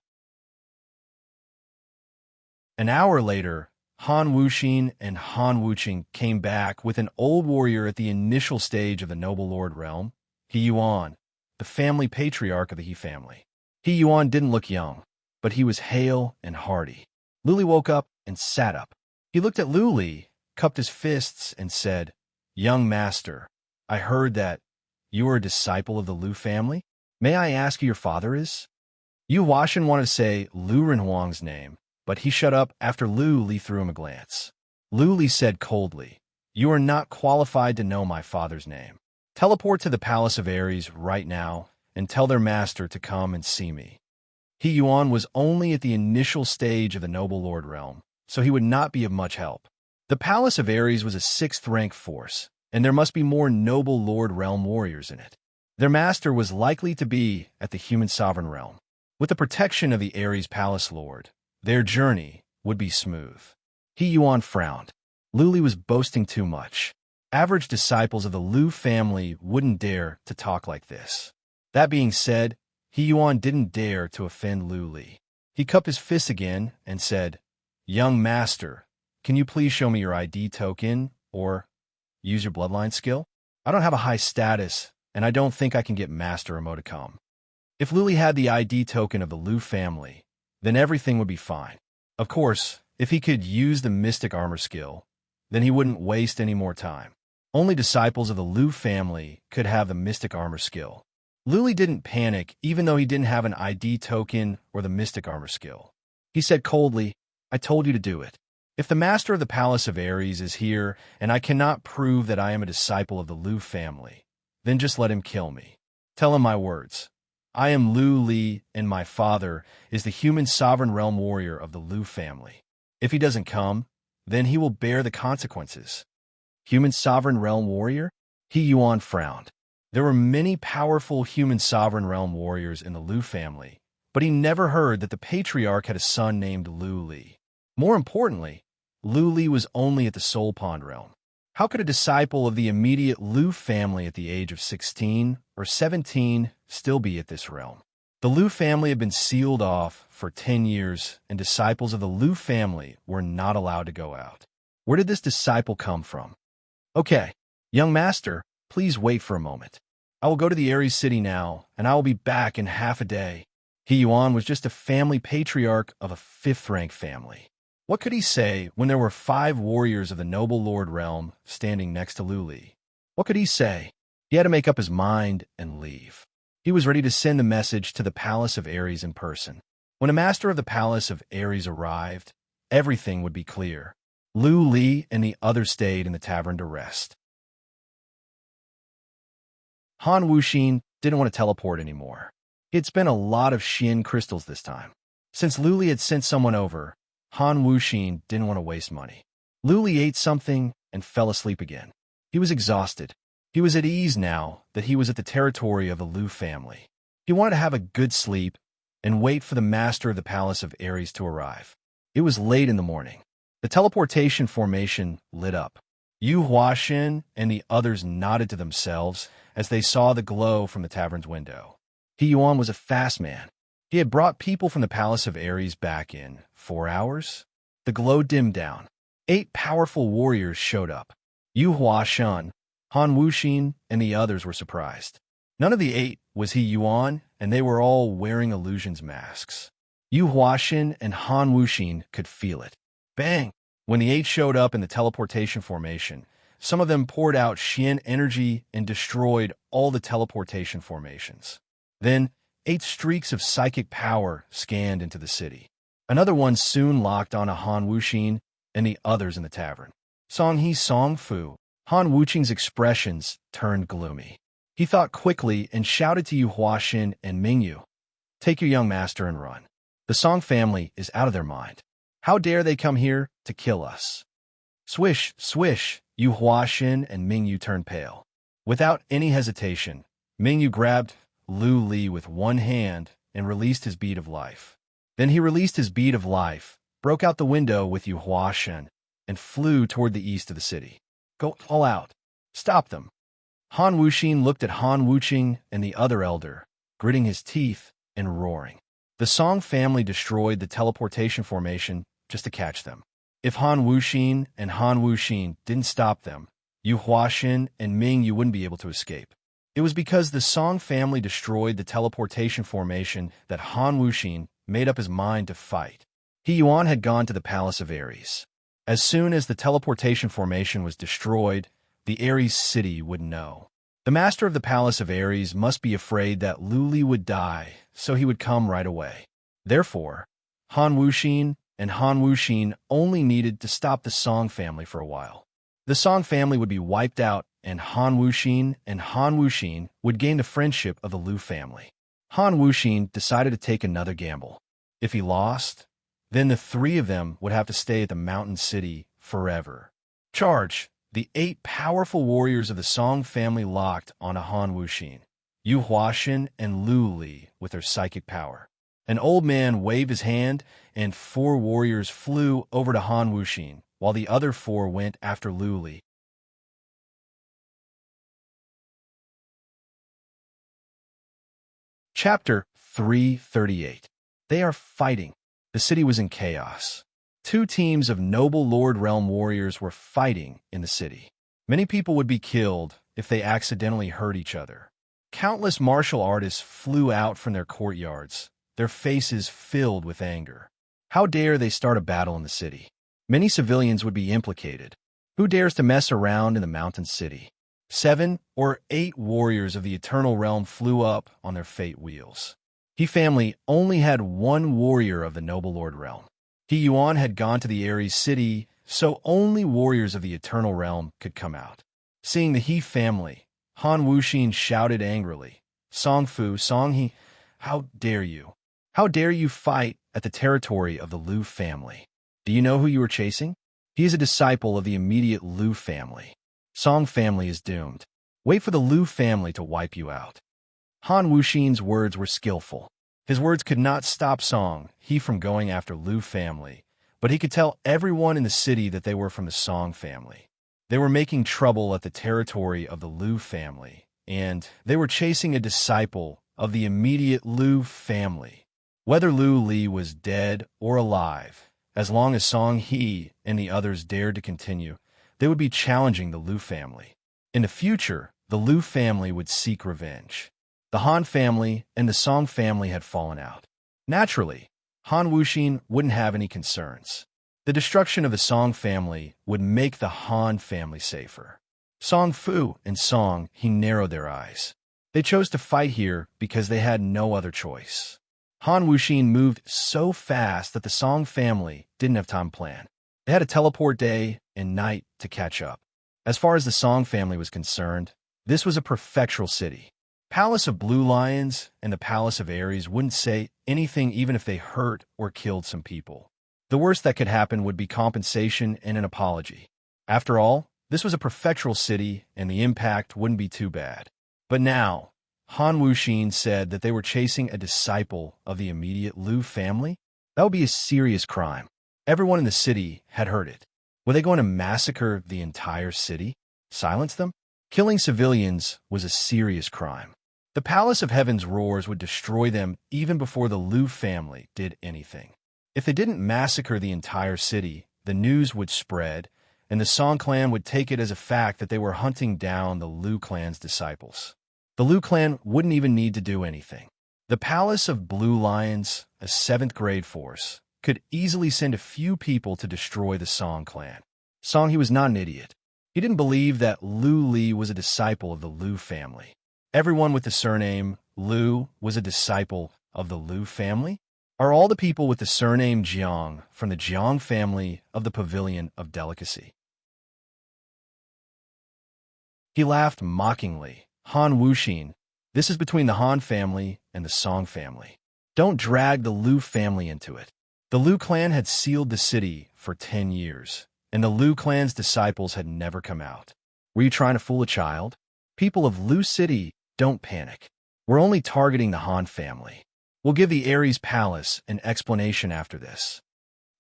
An hour later, Han Wuxin and Han Wuqing came back with an old warrior at the initial stage of the Noble Lord realm, He Yuan, the family patriarch of the He family. He Yuan didn't look young, but he was hale and hearty. Lu Li woke up and sat up. He looked at Lu Li, cupped his fists, and said, Young master, I heard that you are a disciple of the Lu family. May I ask who your father is? Yu Huashen wanted to say Lu Renhuang's name, but he shut up after Lu Li threw him a glance. Lu Li said coldly, You are not qualified to know my father's name. Teleport to the Palace of Ares right now and tell their master to come and see me. He Yuan was only at the initial stage of the Noble Lord realm, so he would not be of much help. The Palace of Ares was a 6th-rank force, and there must be more Noble Lord realm warriors in it. Their master was likely to be at the human sovereign realm. With the protection of the Ares Palace Lord, their journey would be smooth. He Yuan frowned. Lu Li was boasting too much. Average disciples of the Lu family wouldn't dare to talk like this. That being said, He Yuan didn't dare to offend Lu Li. He cupped his fists again and said, Young master, can you please show me your ID token or use your bloodline skill? I don't have a high status, and I don't think I can get master emoticon. If Lu Li had the ID token of the Lu family, then everything would be fine. Of course, if he could use the mystic armor skill, then he wouldn't waste any more time. Only disciples of the Lu family could have the mystic armor skill. Lu Li didn't panic even though he didn't have an ID token or the mystic armor skill. He said coldly, I told you to do it. If the master of the Palace of Ares is here and I cannot prove that I am a disciple of the Lu family, then just let him kill me. Tell him my words. I am Lu Li, and my father is the human sovereign realm warrior of the Lu family. If he doesn't come, then he will bear the consequences. Human sovereign realm warrior? He Yuan frowned. There were many powerful human sovereign realm warriors in the Lu family, but he never heard that the patriarch had a son named Lu Li. More importantly, Lu Li was only at the Soul Pond realm. How could a disciple of the immediate Lu family at the age of 16 or 17 still be at this realm? The Lu family had been sealed off for 10 years, and disciples of the Lu family were not allowed to go out. Where did this disciple come from? Okay, young master, please wait for a moment. I will go to the Ares city now, and I will be back in half a day. He Yuan was just a family patriarch of a 5th-rank family. What could he say when there were 5 warriors of the Noble Lord realm standing next to Lu Li? What could he say? He had to make up his mind and leave. He was ready to send the message to the Palace of Ares in person. When a master of the Palace of Ares arrived, everything would be clear. Lu Li and the others stayed in the tavern to rest. Han Wuxin didn't want to teleport anymore. He had spent a lot of Xian crystals this time. Since Lu Li had sent someone over, Han Wuxin didn't want to waste money. Lu Li ate something and fell asleep again. He was exhausted. He was at ease now that he was at the territory of the Lu family. He wanted to have a good sleep and wait for the master of the Palace of Ares to arrive. It was late in the morning. The teleportation formation lit up. Yu Huaxin and the others nodded to themselves as they saw the glow from the tavern's window. He Yuan was a fast man. He had brought people from the Palace of Ares back in 4 hours. The glow dimmed down. 8 powerful warriors showed up. Yu Huaxin, Han Wuxin, and the others were surprised. None of the 8 was He Yuan, and they were all wearing illusions masks. Yu Huaxin and Han Wuxin could feel it. Bang! When the 8 showed up in the teleportation formation, some of them poured out Xian energy and destroyed all the teleportation formations. Then, 8 streaks of psychic power scanned into the city. Another one soon locked onto Han Wuxin and the others in the tavern. Song He Song Fu. Han Wuxing's expressions turned gloomy. He thought quickly and shouted to Yu Huaxin and Mingyu, "Take your young master and run. The Song family is out of their mind. How dare they come here to kill us?" Swish, swish, Yu Huaxin and Mingyu turned pale. Without any hesitation, Mingyu grabbed Lu Li with one hand and released his bead of life. Then he released his bead of life, broke out the window with Yu Huaxin, and flew toward the east of the city. "Go all out. Stop them." Han Wuxin looked at Han Wuxing and the other elder, gritting his teeth and roaring. The Song family destroyed the teleportation formation just to catch them. If Han Wuxin and Han Wuxin didn't stop them, Yu Huaxin and Ming Yu wouldn't be able to escape. It was because the Song family destroyed the teleportation formation that Han Wuxin made up his mind to fight. He Yuan had gone to the Palace of Ares. As soon as the teleportation formation was destroyed, the Ares city would know. The master of the Palace of Ares must be afraid that Lu Li would die, so he would come right away. Therefore, Han Wuxin and Han Wuxin only needed to stop the Song family for a while. The Song family would be wiped out, and Han Wuxin would gain the friendship of the Lu family. Han Wuxin decided to take another gamble. If he lost, then the 3 of them would have to stay at the mountain city forever. Charge! The 8 powerful warriors of the Song family locked onto Han Wuxin, Yu Huaxin, and Lu Li with their psychic power. An old man waved his hand, and 4 warriors flew over to Han Wuxin, while the other 4 went after Lu Li. Chapter 338. They are fighting. The city was in chaos. 2 teams of noble Lord Realm warriors were fighting in the city. Many people would be killed if they accidentally hurt each other. Countless martial artists flew out from their courtyards, their faces filled with anger. How dare they start a battle in the city? Many civilians would be implicated. Who dares to mess around in the mountain city? 7 or 8 warriors of the Eternal Realm flew up on their fate wheels. He family only had 1 warrior of the noble Lord Realm. He Yuan had gone to the Ares city, so only warriors of the Eternal Realm could come out. Seeing the He family, Han Wuxin shouted angrily, "Song Fu, Song He, how dare you? How dare you fight at the territory of the Lu family? Do you know who you are chasing? He is a disciple of the immediate Lu family. Song family is doomed. Wait for the Lu family to wipe you out." Han Wuxin's words were skillful. His words could not stop Song He from going after Lu family, but he could tell everyone in the city that they were from the Song family. They were making trouble at the territory of the Lu family, and they were chasing a disciple of the immediate Lu family. Whether Lu Li was dead or alive, as long as Song He and the others dared to continue, they would be challenging the Lu family. In the future, the Lu family would seek revenge. The Han family and the Song family had fallen out. Naturally, Han Wuxin wouldn't have any concerns. The destruction of the Song family would make the Han family safer. Song Fu and Song He narrowed their eyes. They chose to fight here because they had no other choice. Han Wuxin moved so fast that the Song family didn't have time to plan. They had to teleport day and night to catch up. As far as the Song family was concerned, this was a prefectural city. Palace of Blue Lions and the Palace of Ares wouldn't say anything even if they hurt or killed some people. The worst that could happen would be compensation and an apology. After all, this was a prefectural city and the impact wouldn't be too bad. But now, Han Wuxin said that they were chasing a disciple of the immediate Lu family? That would be a serious crime. Everyone in the city had heard it. Were they going to massacre the entire city? Silence them? Killing civilians was a serious crime. The Palace of Heaven's roars would destroy them even before the Liu family did anything. If they didn't massacre the entire city, the news would spread, and the Song clan would take it as a fact that they were hunting down the Liu clan's disciples. The Liu clan wouldn't even need to do anything. The Palace of Blue Lions, a 7th grade force, could easily send a few people to destroy the Song clan. Song, he was not an idiot. He didn't believe that Liu Li was a disciple of the Liu family. Everyone with the surname Liu was a disciple of the Liu family? Are all the people with the surname Jiang from the Jiang family of the Pavilion of Delicacy? He laughed mockingly. Han Wuxin, this is between the Han family and the Song family. Don't drag the Liu family into it. The Liu clan had sealed the city for 10 years, and the Liu clan's disciples had never come out. Were you trying to fool a child? People of Liu City, don't panic. We're only targeting the Han family. We'll give the Ares Palace an explanation after this.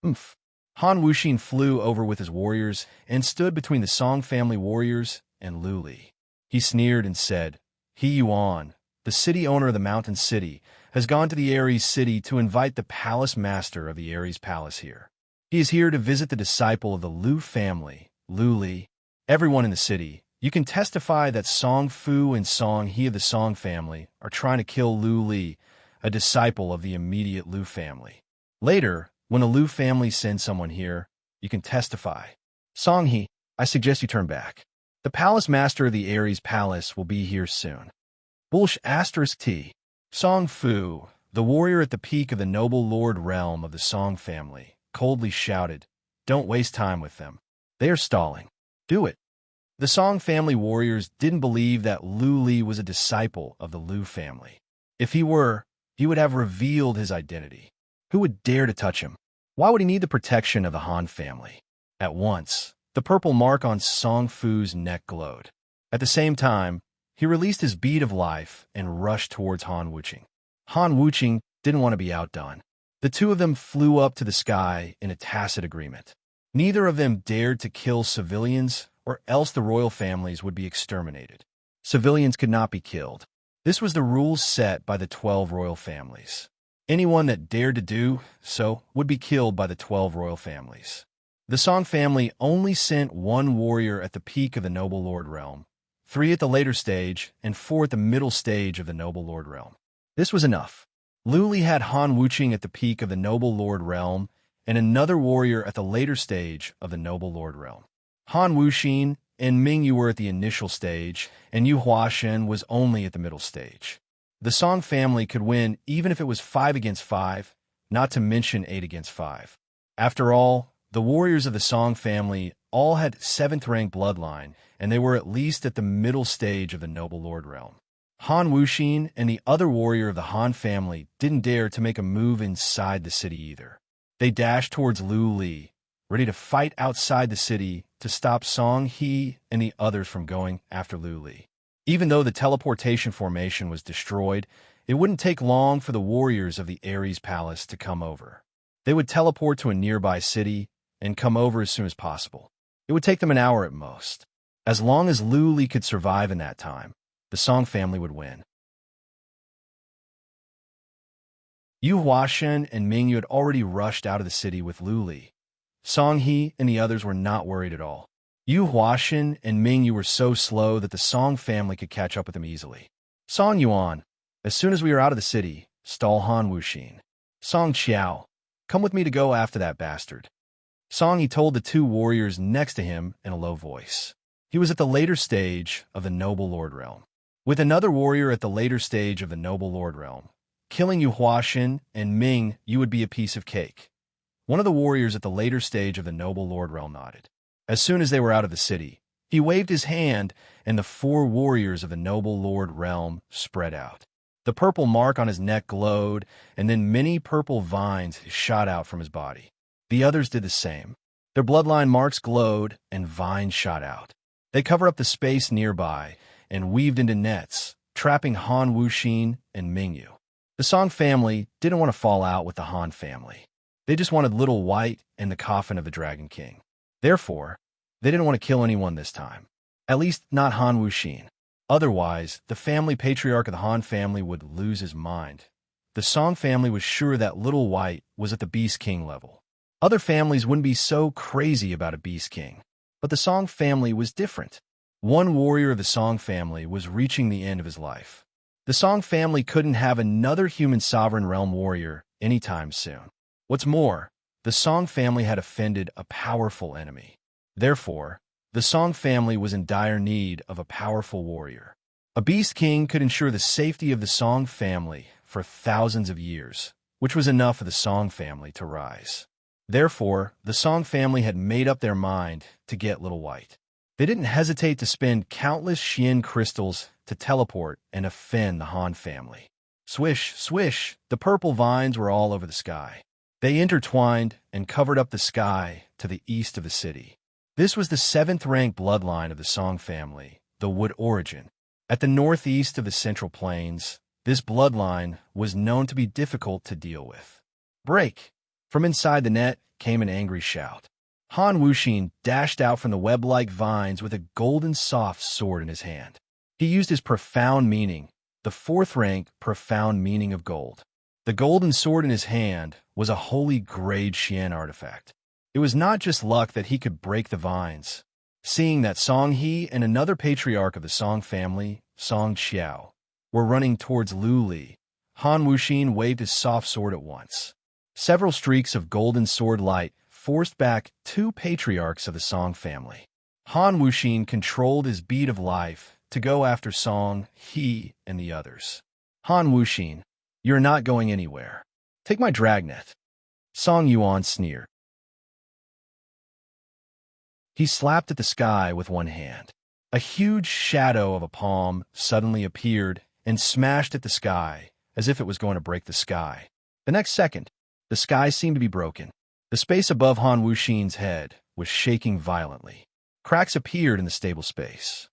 Oomph. Han Wuxin flew over with his warriors and stood between the Song family warriors and Liu Li. He sneered and said, He Yuan, the city owner of the mountain city, has gone to the Ares city to invite the palace master of the Ares palace here. He is here to visit the disciple of the Liu family, Liu Li. Everyone in the city, you can testify that Song Fu and Song He of the Song family are trying to kill Liu Li, a disciple of the immediate Liu family. Later, when the Liu family sends someone here, you can testify. Song He, I suggest you turn back. The palace master of the Ares palace will be here soon. Bullsh *T. Song Fu, the warrior at the peak of the noble lord realm of the Song family, coldly shouted, Don't waste time with them. They are stalling. Do it. The Song family warriors didn't believe that Liu Li was a disciple of the Liu family. If he were, he would have revealed his identity. Who would dare to touch him? Why would he need the protection of the Han family? At once, the purple mark on Song Fu's neck glowed. At the same time, he released his bead of life and rushed towards Han Wuxing. Han Wuxing didn't want to be outdone. The two of them flew up to the sky in a tacit agreement. Neither of them dared to kill civilians, or else the royal families would be exterminated. Civilians could not be killed. This was the rules set by the 12 royal families. Anyone that dared to do so would be killed by the 12 royal families. The Song family only sent 1 warrior at the peak of the noble lord realm, 3 at the later stage, and 4 at the middle stage of the noble lord realm. This was enough. Liu Li had Han Wuxing at the peak of the noble lord realm, and another warrior at the later stage of the noble lord realm. Han Wuxing and Ming Yu were at the initial stage, and Yu Huashen was only at the middle stage. The Song family could win even if it was 5 against 5, not to mention 8 against 5. After all, the warriors of the Song family all had 7th-rank bloodline, and they were at least at the middle stage of the noble lord realm. Han Wuxing and the other warrior of the Han family didn't dare to make a move inside the city either. They dashed towards Liu Li, ready to fight outside the city to stop Song He and the others from going after Liu Li. Even though the teleportation formation was destroyed, it wouldn't take long for the warriors of the Ares Palace to come over. They would teleport to a nearby city and come over as soon as possible. It would take them an hour at most. As long as Liu Li could survive in that time, the Song family would win. Yu Huashen and Ming Yu had already rushed out of the city with Liu Li. Song He and the others were not worried at all. Yu Huashen and Ming Yu were so slow that the Song family could catch up with them easily. Song Yuan, as soon as we are out of the city, stall Han Wuxing. Song Qiao, come with me to go after that bastard. Song He told the 2 warriors next to him in a low voice. He was at the later stage of the noble lord realm. With another warrior at the later stage of the noble lord realm, killing Yu Huashen and Ming Yu would be a piece of cake. One of the warriors at the later stage of the noble lord realm nodded. As soon as they were out of the city, he waved his hand, and the 4 warriors of the noble lord realm spread out. The purple mark on his neck glowed, and then many purple vines shot out from his body. The others did the same. Their bloodline marks glowed, and vines shot out. They covered up the space nearby and weaved into nets, trapping Han Wuxing and Ming Yu. The Song family didn't want to fall out with the Han family. They just wanted Little White and the coffin of the Dragon King. Therefore, they didn't want to kill anyone this time. At least not Han Wuxin. Otherwise, the family patriarch of the Han family would lose his mind. The Song family was sure that Little White was at the Beast King level. Other families wouldn't be so crazy about a Beast King. But the Song family was different. One warrior of the Song family was reaching the end of his life. The Song family couldn't have another human sovereign realm warrior anytime soon. What's more, the Song family had offended a powerful enemy. Therefore, the Song family was in dire need of a powerful warrior. A Beast King could ensure the safety of the Song family for thousands of years, which was enough for the Song family to rise. Therefore, the Song family had made up their mind to get Little White. They didn't hesitate to spend countless Xian crystals to teleport and offend the Han family. Swish, swish, the purple vines were all over the sky. They intertwined and covered up the sky to the east of the city. This was the 7th-rank bloodline of the Song family, the Wood Origin. At the northeast of the Central Plains, this bloodline was known to be difficult to deal with. Break! From inside the net came an angry shout. Han Wuxin dashed out from the web-like vines with a golden soft sword in his hand. He used his profound meaning, the 4th-rank profound meaning of gold. The golden sword in his hand was a holy grade Xian artifact. It was not just luck that he could break the vines. Seeing that Song He and another patriarch of the Song family, Song Qiao, were running towards Lu Li, Han Wuxin waved his soft sword at once. Several streaks of golden sword light forced back 2 patriarchs of the Song family. Han Wuxin controlled his bead of life to go after Song He and the others. Han Wuxin, you're not going anywhere. Take my dragnet. Song Yuan sneered. He slapped at the sky with one hand. A huge shadow of a palm suddenly appeared and smashed at the sky as if it was going to break the sky. The next second, the sky seemed to be broken. The space above Han Wuxin's head was shaking violently. Cracks appeared in the stable space.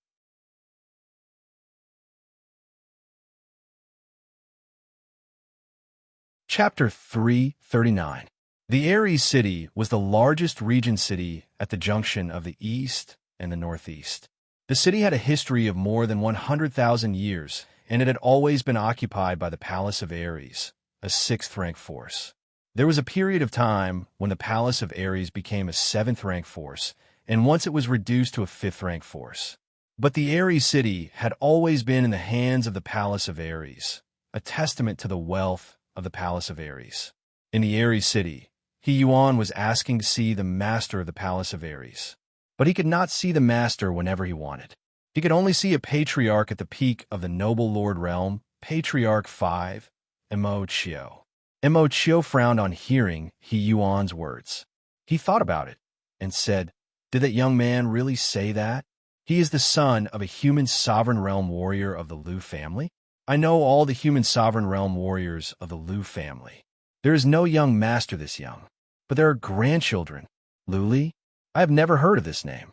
Chapter 339. The Ares city was the largest region city at the junction of the east and the northeast. The city had a history of more than 100,000 years, and it had always been occupied by the Palace of Ares, a 6th-rank force. There was a period of time when the Palace of Ares became a 7th-rank force, and once it was reduced to a 5th-rank force. But the Ares city had always been in the hands of the Palace of Ares, a testament to the wealth of the Palace of Ares. In the Ares city, He Yuan was asking to see the master of the Palace of Ares. But he could not see the master whenever he wanted. He could only see a patriarch at the peak of the noble lord realm, Patriarch 5, Mo Chio. Mo Chio frowned on hearing He Yuan's words. He thought about it and said, "Did that young man really say that? He is the son of a human sovereign realm warrior of the Lu family? I know all the human sovereign realm warriors of the Lu family. There is no young master this young, but there are grandchildren. Lu Li? I have never heard of this name."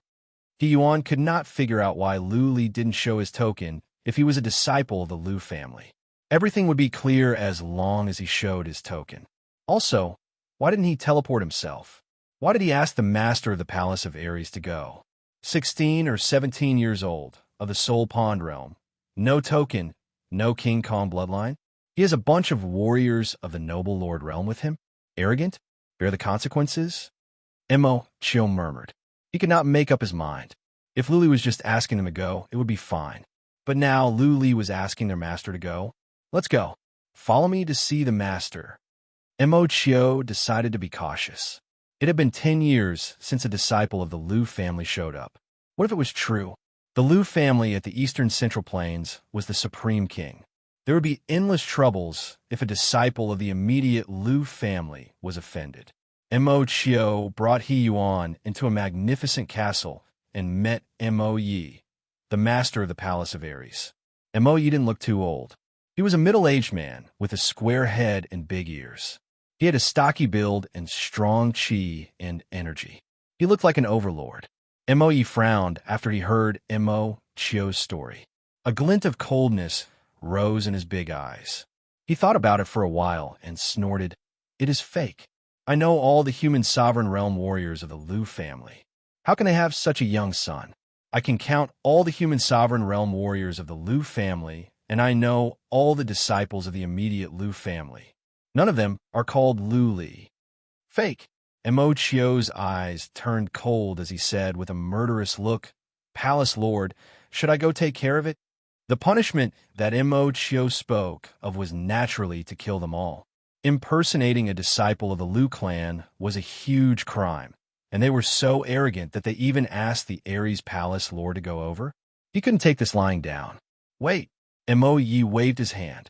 He Yuan could not figure out why Lu Li didn't show his token if he was a disciple of the Lu family. Everything would be clear as long as he showed his token. Also, why didn't he teleport himself? Why did he ask the master of the Palace of Ares to go? 16 or 17 years old, of the Soul Pond realm. No token, no King Kong bloodline. He has a bunch of warriors of the noble lord realm with him. Arrogant? Bear the consequences? Mo Chio murmured. He could not make up his mind. If Lu Li was just asking them to go, it would be fine. But now Lu Li was asking their master to go. Let's go. Follow me to see the master. Mo Chio decided to be cautious. It had been 10 years since a disciple of the Lu family showed up. What if it was true? The Lu family at the eastern Central Plains was the supreme king. There would be endless troubles if a disciple of the immediate Lu family was offended. Mo Chio brought He Yuan into a magnificent castle and met Mo Yi, the master of the Palace of Ares. Mo Yi didn't look too old. He was a middle-aged man with a square head and big ears. He had a stocky build and strong chi and energy. He looked like an overlord. Mo Yi frowned after he heard Mo Chio's story. A glint of coldness rose in his big eyes. He thought about it for a while and snorted, "It is fake." I know all the human sovereign realm warriors of the Lu family. How can they have such a young son? I can count all the human sovereign realm warriors of the Lu family, and I know all the disciples of the immediate Lu family. None of them are called Lu Li. Fake. Mo Chio's eyes turned cold as he said with a murderous look, Palace Lord, should I go take care of it? The punishment that Mo Chio spoke of was naturally to kill them all. Impersonating a disciple of the Lu clan was a huge crime, and they were so arrogant that they even asked the Ares Palace Lord to go over. He couldn't take this lying down. Wait, Mo Yi waved his hand.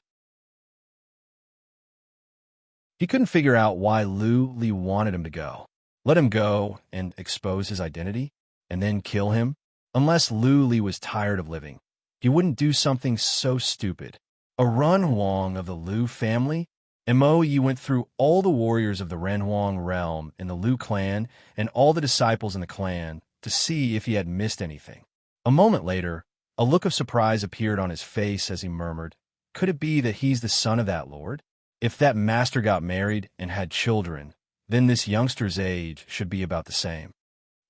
He couldn't figure out why Lu Li wanted him to go. Let him go and expose his identity, and then kill him? Unless Lu Li was tired of living, he wouldn't do something so stupid. A Renhuang of the Lu family? Mo Yi went through all the warriors of the Renhuang realm in the Lu clan and all the disciples in the clan to see if he had missed anything. A moment later, a look of surprise appeared on his face as he murmured, could it be that he's the son of that lord? If that master got married and had children, then this youngster's age should be about the same.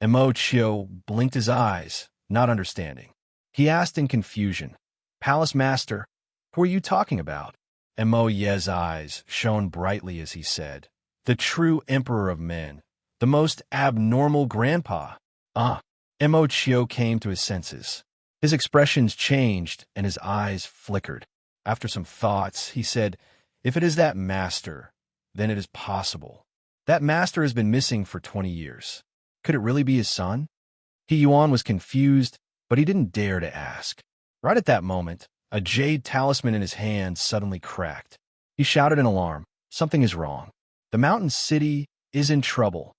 Mo Chio blinked his eyes, not understanding. He asked in confusion, Palace Master, who are you talking about? Mo Ye's eyes shone brightly as he said, the true emperor of men, the most abnormal grandpa. Mo Chio came to his senses. His expressions changed and his eyes flickered. After some thoughts, he said, if it is that master, then it is possible. That master has been missing for 20 years. Could it really be his son? He Yuan was confused, but he didn't dare to ask. Right at that moment, a jade talisman in his hand suddenly cracked. He shouted in alarm, something is wrong. The mountain city is in trouble.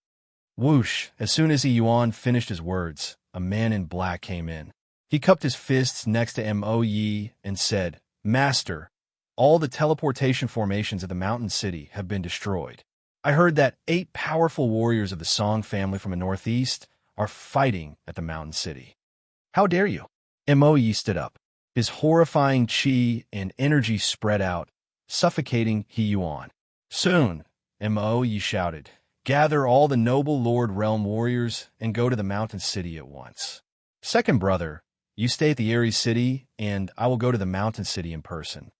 Whoosh! As soon as Yuan finished his words, a man in black came in. He cupped his fists next to Mo Yi and said, Master, all the teleportation formations of the mountain city have been destroyed. I heard that 8 powerful warriors of the Song family from the northeast are fighting at the mountain city. How dare you? Mo Yi stood up. His horrifying chi and energy spread out, suffocating He Yuan. Soon, Mo Yi shouted, gather all the noble Lord Realm warriors and go to the mountain city at once. Second brother, you stay at the Ares city, and I will go to the mountain city in person.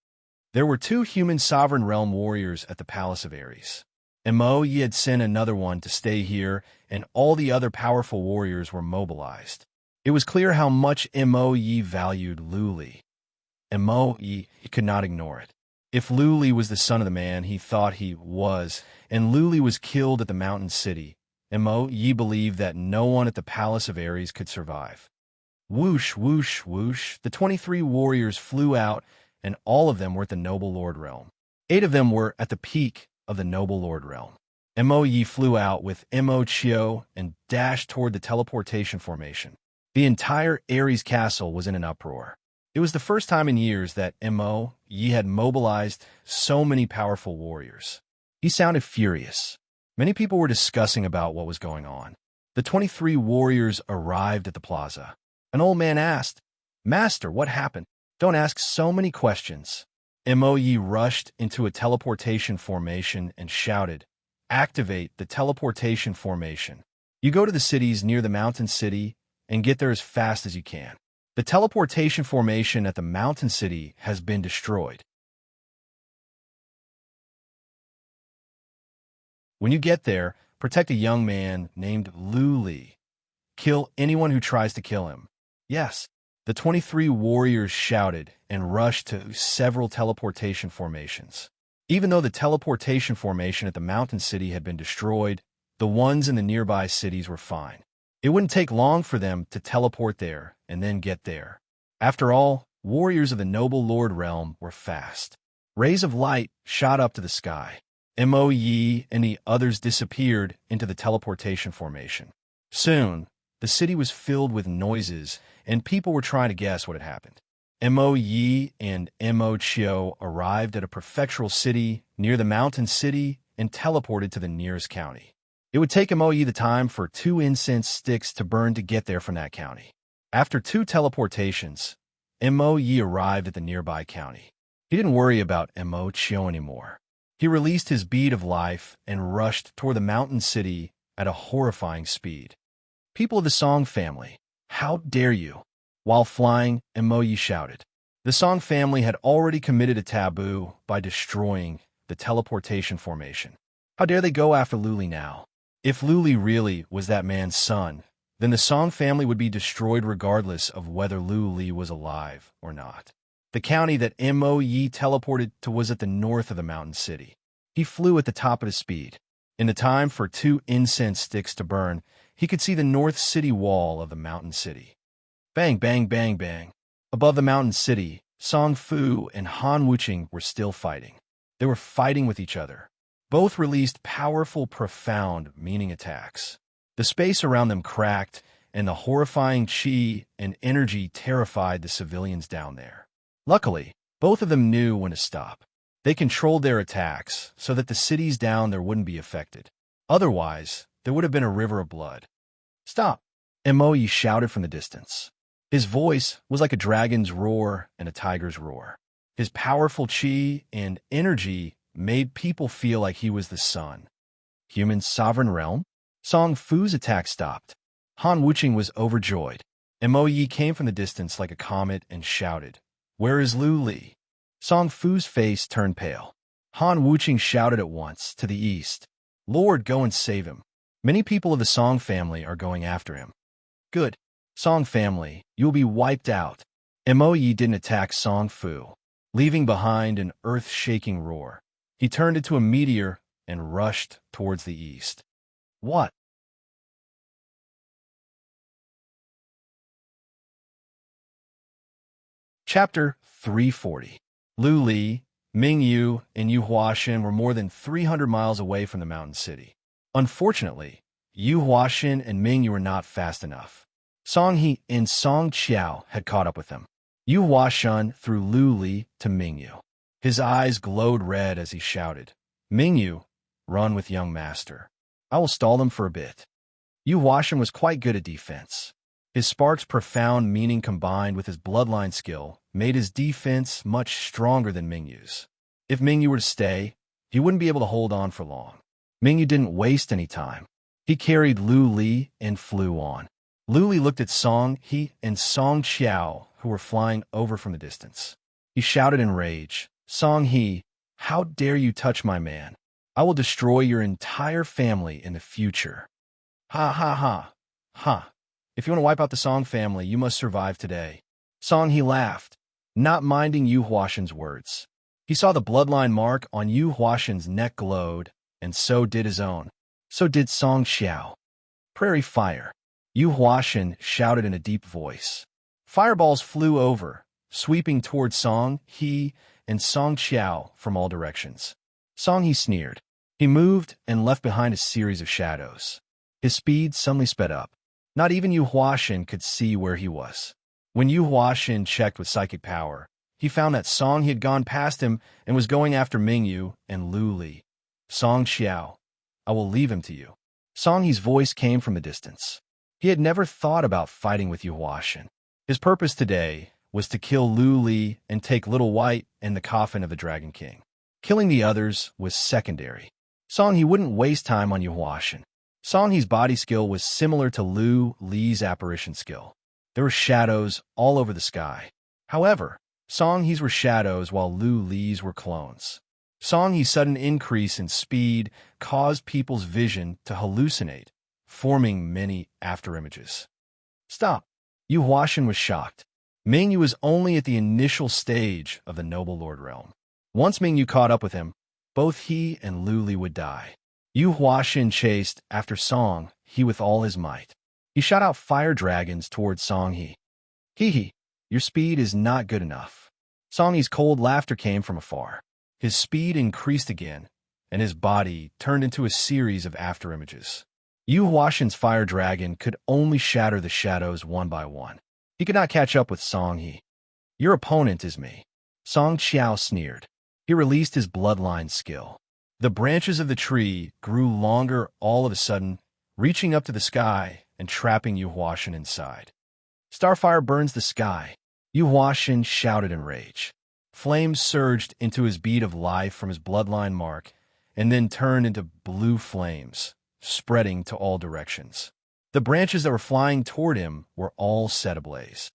There were 2 human sovereign realm warriors at the palace of Ares. Mo Yi had sent another one to stay here, and all the other powerful warriors were mobilized. It was clear how much Mo Yi valued Lu Li. Mo Yi could not ignore it. If Lu Li was the son of the man he thought he was, and Lu Li was killed at the mountain city, Mo Yi believed that no one at the palace of Ares could survive. Whoosh, whoosh, whoosh, the 23 warriors flew out, and all of them were at the noble lord realm. 8 of them were at the peak of the noble lord realm. Mo Yi flew out with Mo Chio and dashed toward the teleportation formation. The entire Ares castle was in an uproar. It was the first time in years that Mo Yi had mobilized so many powerful warriors. He sounded furious. Many people were discussing about what was going on. The 23 warriors arrived at the plaza. An old man asked, Master, what happened? Don't ask so many questions. Mo Yi rushed into a teleportation formation and shouted, activate the teleportation formation. You go to the cities near the mountain city and get there as fast as you can. The teleportation formation at the mountain city has been destroyed. When you get there, protect a young man named Lu Li. Kill anyone who tries to kill him. Yes, the 23 warriors shouted and rushed to several teleportation formations. Even though the teleportation formation at the mountain city had been destroyed, the ones in the nearby cities were fine. It wouldn't take long for them to teleport there and then get there. After all, warriors of the noble lord realm were fast. Rays of light shot up to the sky. Mo Yi and the others disappeared into the teleportation formation. Soon, the city was filled with noises, and people were trying to guess what had happened. Mo Yi and Mo Chio arrived at a prefectural city near the mountain city and teleported to the nearest county. It would take Mo Yi the time for 2 incense sticks to burn to get there from that county. After 2 teleportations, Mo Yi arrived at the nearby county. He didn't worry about Mo Chio anymore. He released his bead of life and rushed toward the mountain city at a horrifying speed. People of the Song family, how dare you? While flying, Emoyi shouted. The Song family had already committed a taboo by destroying the teleportation formation. How dare they go after Luli now? If Luli really was that man's son, then the Song family would be destroyed regardless of whether Luli was alive or not. The county that Emoyi teleported to was at the north of the mountain city. He flew at the top of his speed. In the time for 2 incense sticks to burn, he could see the north city wall of the mountain city. Bang, bang, bang, bang. Above the mountain city, Song Fu and Han Wuqing were still fighting. They were fighting with each other. Both released powerful, profound, meaning attacks. The space around them cracked, and the horrifying chi and energy terrified the civilians down there. Luckily, both of them knew when to stop. They controlled their attacks so that the cities down there wouldn't be affected. Otherwise, there would have been a river of blood. Stop! Emoyi shouted from the distance. His voice was like a dragon's roar and a tiger's roar. His powerful chi and energy made people feel like he was the sun. Human sovereign realm? Song Fu's attack stopped. Han Wuqing was overjoyed. Emoyi came from the distance like a comet and shouted, "Where is Lu Li?" Song Fu's face turned pale. Han Wuqing shouted at once, to the east, "Lord, go and save him. Many people of the Song family are going after him." Good. Song family, you'll be wiped out. Emoyi didn't attack Song Fu, leaving behind an earth-shaking roar. He turned into a meteor and rushed towards the east. What? Chapter 340. Lu Li, Ming Yu, and Yu Huashan were more than 300 miles away from the mountain city. Unfortunately, Yu Huashan and Ming Yu were not fast enough. Song He and Song Qiao had caught up with them. Yu Huashan threw Lu Li to Ming Yu. His eyes glowed red as he shouted, "Ming Yu, run with young master. I will stall them for a bit." Yu Huashan was quite good at defense. His spark's profound meaning combined with his bloodline skill made his defense much stronger than Ming Yu's. If Ming Yu were to stay, he wouldn't be able to hold on for long. Ming Yu didn't waste any time. He carried Lu Li and flew on. Lu Li looked at Song He and Song Qiao, who were flying over from the distance. He shouted in rage, "Song He, how dare you touch my man? I will destroy your entire family in the future." Ha ha ha. Ha. If you want to wipe out the Song family, you must survive today. Song He laughed, not minding Yu Huashan's words. He saw the bloodline mark on Yu Huashan's neck glowed, and so did his own. So did Song Qiao. Prairie fire. Yu Huashan shouted in a deep voice. Fireballs flew over, sweeping toward Song He and Song Qiao from all directions. Song He sneered. He moved and left behind a series of shadows. His speed suddenly sped up. Not even Yu Huashan could see where he was. When Yu Huashan checked with psychic power, he found that Song He had gone past him and was going after Ming Yu and Lu Li. Song Qiao, I will leave him to you. Song He's voice came from a distance. He had never thought about fighting with Yu Huashan. His purpose today was to kill Lu Li and take Little White and the coffin of the Dragon King. Killing the others was secondary. Song He wouldn't waste time on Yu Huashan. Song He's body skill was similar to Lu Li's apparition skill. There were shadows all over the sky. However, Song He's were shadows while Lu Li's were clones. Song He's sudden increase in speed caused people's vision to hallucinate, forming many afterimages. Stop! Yu Huashan was shocked. Ming Yu was only at the initial stage of the Noble Lord realm. Once Ming Yu caught up with him, both he and Lu Li would die. Yu Huashan chased after Song He with all his might. He shot out fire dragons towards Song He. Hee, your speed is not good enough. Song He's cold laughter came from afar. His speed increased again, and his body turned into a series of afterimages. Yu Huashan's fire dragon could only shatter the shadows one by one. He could not catch up with Song He. Your opponent is me. Song Qiao sneered. He released his bloodline skill. The branches of the tree grew longer all of a sudden, reaching up to the sky and trapping Yu Huashan inside. Starfire burns the sky. Yu Huashan shouted in rage. Flames surged into his bead of life from his bloodline mark, and then turned into blue flames, spreading to all directions. The branches that were flying toward him were all set ablaze.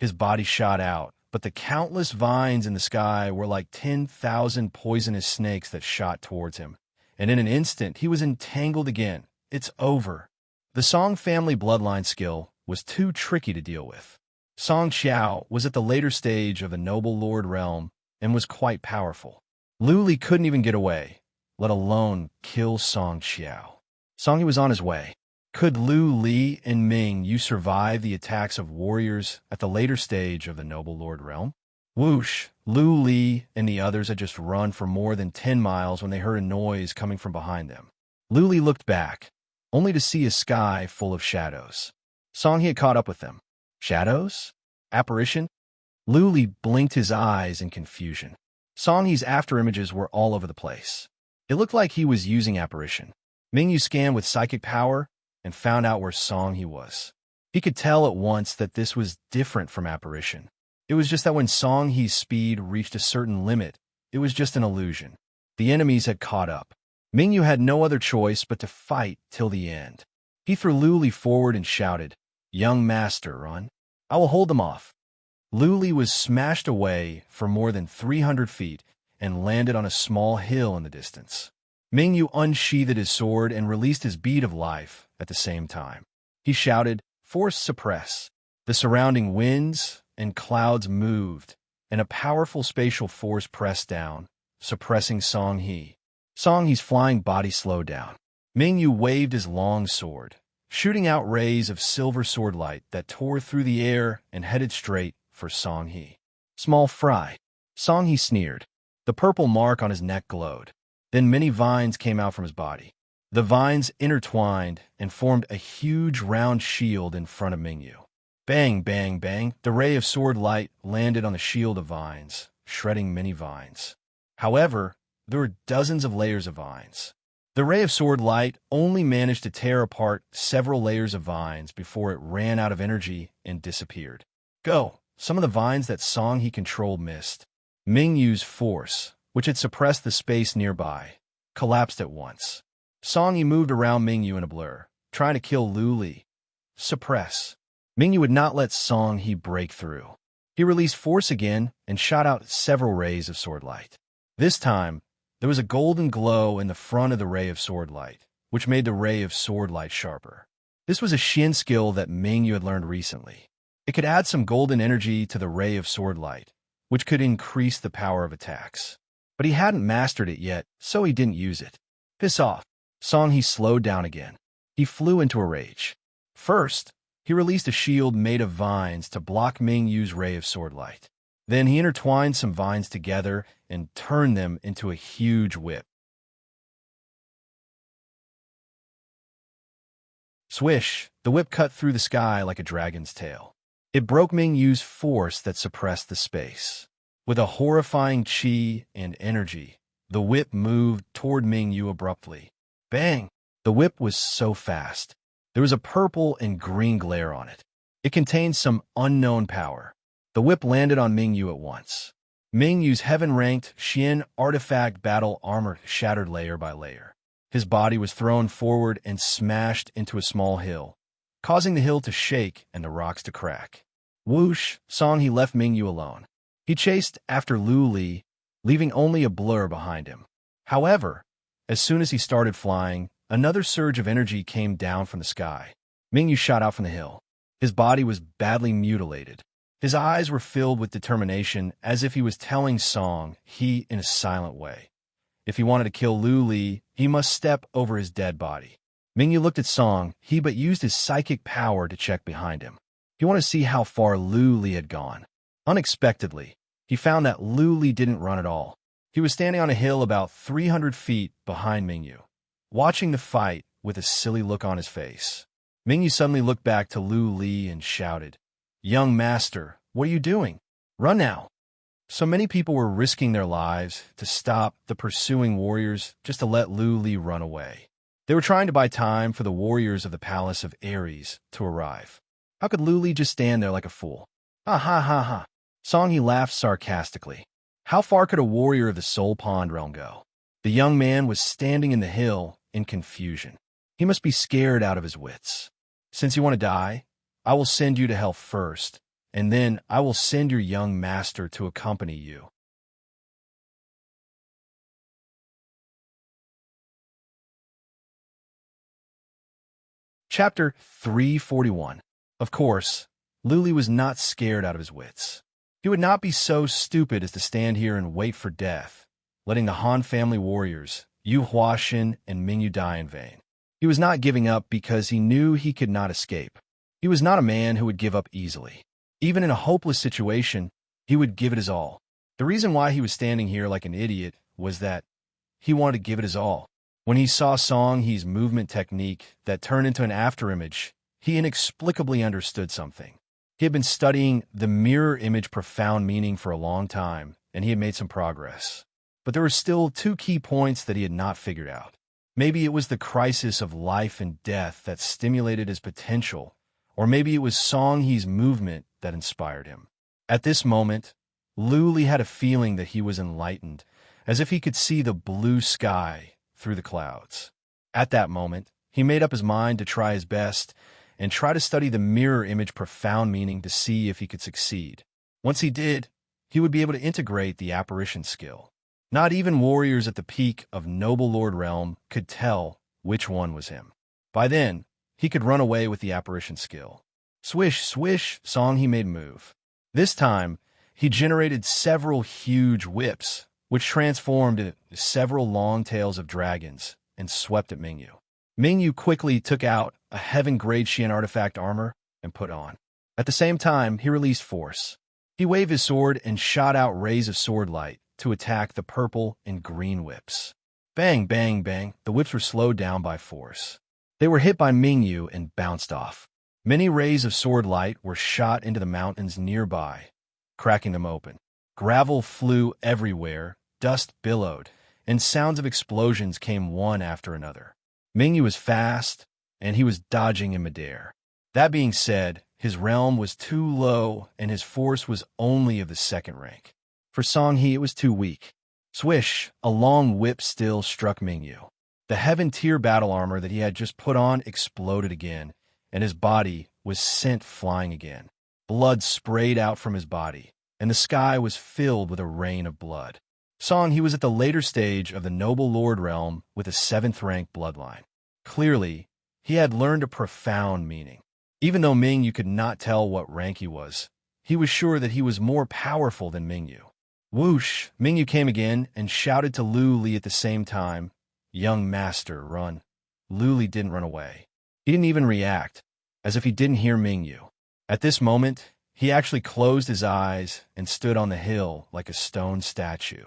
His body shot out, but the countless vines in the sky were like 10,000 poisonous snakes that shot towards him. And in an instant, he was entangled again. It's over. The Song family bloodline skill was too tricky to deal with. Song Xiao was at the later stage of the Noble Lord realm and was quite powerful. Lu Li couldn't even get away, let alone kill Song Xiao. Song He was on his way. Could Lu Li and Ming Yu survive the attacks of warriors at the later stage of the Noble Lord realm? Whoosh! Lu Li and the others had just run for more than 10 miles when they heard a noise coming from behind them. Lu Li looked back, only to see a sky full of shadows. Song He had caught up with them. Shadows? Apparition? Lu Li blinked his eyes in confusion. Song He's afterimages were all over the place. It looked like he was using apparition. Ming Yu scanned with psychic power and found out where Song He was. He could tell at once that this was different from apparition. It was just that when Song He's speed reached a certain limit, it was just an illusion. The enemies had caught up. Ming Yu had no other choice but to fight till the end. He threw Lu Li forward and shouted, "Young master, run. I will hold them off." Lu Li was smashed away for more than 300 feet and landed on a small hill in the distance. Ming Yu unsheathed his sword and released his bead of life at the same time. He shouted, "Force suppress." The surrounding winds and clouds moved, and a powerful spatial force pressed down, suppressing Song He. Song He's flying body slowed down. Ming Yu waved his long sword, shooting out rays of silver sword light that tore through the air and headed straight for Song He. "Small fry." Song He sneered. The purple mark on his neck glowed. Then many vines came out from his body. The vines intertwined and formed a huge round shield in front of Ming Yu. Bang, bang, bang, the ray of sword light landed on the shield of vines, shredding many vines. However, there were dozens of layers of vines. The ray of sword light only managed to tear apart several layers of vines before it ran out of energy and disappeared. Go! Some of the vines that Song He controlled missed. Ming Yu's force, which had suppressed the space nearby, collapsed at once. Song He moved around Ming Yu in a blur, trying to kill Lu Li. Suppress. Ming Yu would not let Song He break through. He released force again and shot out several rays of sword light. This time, there was a golden glow in the front of the ray of sword light, which made the ray of sword light sharper. This was a Xin skill that Ming Yu had learned recently. It could add some golden energy to the ray of sword light, which could increase the power of attacks. But he hadn't mastered it yet, so he didn't use it. Piss off. Song He slowed down again. He flew into a rage. First, he released a shield made of vines to block Ming Yu's ray of sword light. Then he intertwined some vines together and turned them into a huge whip. Swish! The whip cut through the sky like a dragon's tail. It broke Ming Yu's force that suppressed the space. With a horrifying chi and energy, the whip moved toward Ming Yu abruptly. Bang! The whip was so fast. There was a purple and green glare on it. It contained some unknown power. The whip landed on Ming Yu at once. Ming Yu's heaven-ranked Xian artifact battle armor shattered layer by layer. His body was thrown forward and smashed into a small hill, causing the hill to shake and the rocks to crack. Whoosh! Song He left Ming Yu alone. He chased after Lu Li, leaving only a blur behind him. However, as soon as he started flying, another surge of energy came down from the sky. Ming Yu shot out from the hill. His body was badly mutilated. His eyes were filled with determination, as if he was telling Song He in a silent way. If he wanted to kill Lu Li, he must step over his dead body. Ming Yu looked at Song He but used his psychic power to check behind him. He wanted to see how far Lu Li had gone. Unexpectedly, he found that Lu Li didn't run at all. He was standing on a hill about 300 feet behind Ming Yu, watching the fight with a silly look on his face. Ming Yu suddenly looked back to Lu Li and shouted, "Young master, what are you doing? Run now." So many people were risking their lives to stop the pursuing warriors just to let Lu Li run away. They were trying to buy time for the warriors of the palace of Ares to arrive. How could Lu Li just stand there like a fool? Ha ha ha ha. Song He laughed sarcastically. How far could a warrior of the Soul Pond realm go? The young man was standing in the hill in confusion. He must be scared out of his wits. Since you want to die, I will send you to hell first, and then I will send your young master to accompany you. Chapter 341. Of course, Luli was not scared out of his wits. He would not be so stupid as to stand here and wait for death, letting the Han family warriors, Yu Huashin and Mingyu, die in vain. He was not giving up because he knew he could not escape. He was not a man who would give up easily. Even in a hopeless situation, he would give it his all. The reason why he was standing here like an idiot was that he wanted to give it his all. When he saw Song He's movement technique that turned into an afterimage, he inexplicably understood something. He had been studying the mirror image profound meaning for a long time, and he had made some progress. But there were still two key points that he had not figured out. Maybe it was the crisis of life and death that stimulated his potential, or maybe it was Song He's movement that inspired him. At this moment, Luli had a feeling that he was enlightened, as if he could see the blue sky through the clouds. At that moment, he made up his mind to try his best and try to study the mirror image profound meaning to see if he could succeed. Once he did, he would be able to integrate the apparition skill. Not even warriors at the peak of Noble Lord Realm could tell which one was him. By then, he could run away with the apparition skill. Swish, swish, Song He made move. This time, he generated several huge whips, which transformed into several long tails of dragons and swept at Mingyu. Mingyu quickly took out a heaven-grade Xian artifact armor and put on. At the same time, he released force. He waved his sword and shot out rays of sword light to attack the purple and green whips. Bang, bang, bang, the whips were slowed down by force. They were hit by Mingyu and bounced off. Many rays of sword light were shot into the mountains nearby, cracking them open. Gravel flew everywhere, dust billowed, and sounds of explosions came one after another. Mingyu was fast, and he was dodging in midair. That being said, his realm was too low, and his force was only of the second rank. For Song He, it was too weak. Swish, a long whip still struck Mingyu. The heaven tier battle armor that he had just put on exploded again, and his body was sent flying again. Blood sprayed out from his body, and the sky was filled with a rain of blood. Song He was at the later stage of the Noble Lord realm with a 7th rank bloodline. Clearly, he had learned a profound meaning. Even though Mingyu could not tell what rank he was sure that he was more powerful than Mingyu. Whoosh! Mingyu came again and shouted to Lu Li at the same time, "Young master, run." Lu Li didn't run away. He didn't even react, as if he didn't hear Mingyu. At this moment, he actually closed his eyes and stood on the hill like a stone statue.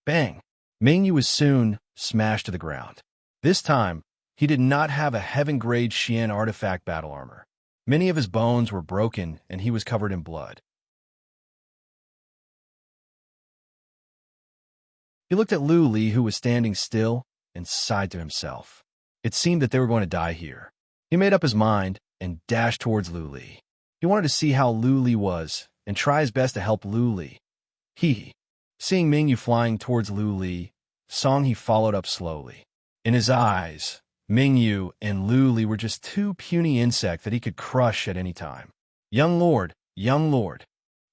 Bang! Mingyu was soon smashed to the ground. This time, he did not have a heaven-grade Xian artifact battle armor. Many of his bones were broken, and he was covered in blood. He looked at Lu Li, who was standing still, and sighed to himself. It seemed that they were going to die here. He made up his mind and dashed towards Lu Li. He wanted to see how Lu Li was and try his best to help Lu Li. Seeing Mingyu flying towards Lu Li, Song He followed up slowly. In his eyes, Mingyu and Lu Li were just two puny insects that he could crush at any time. Young Lord, young Lord.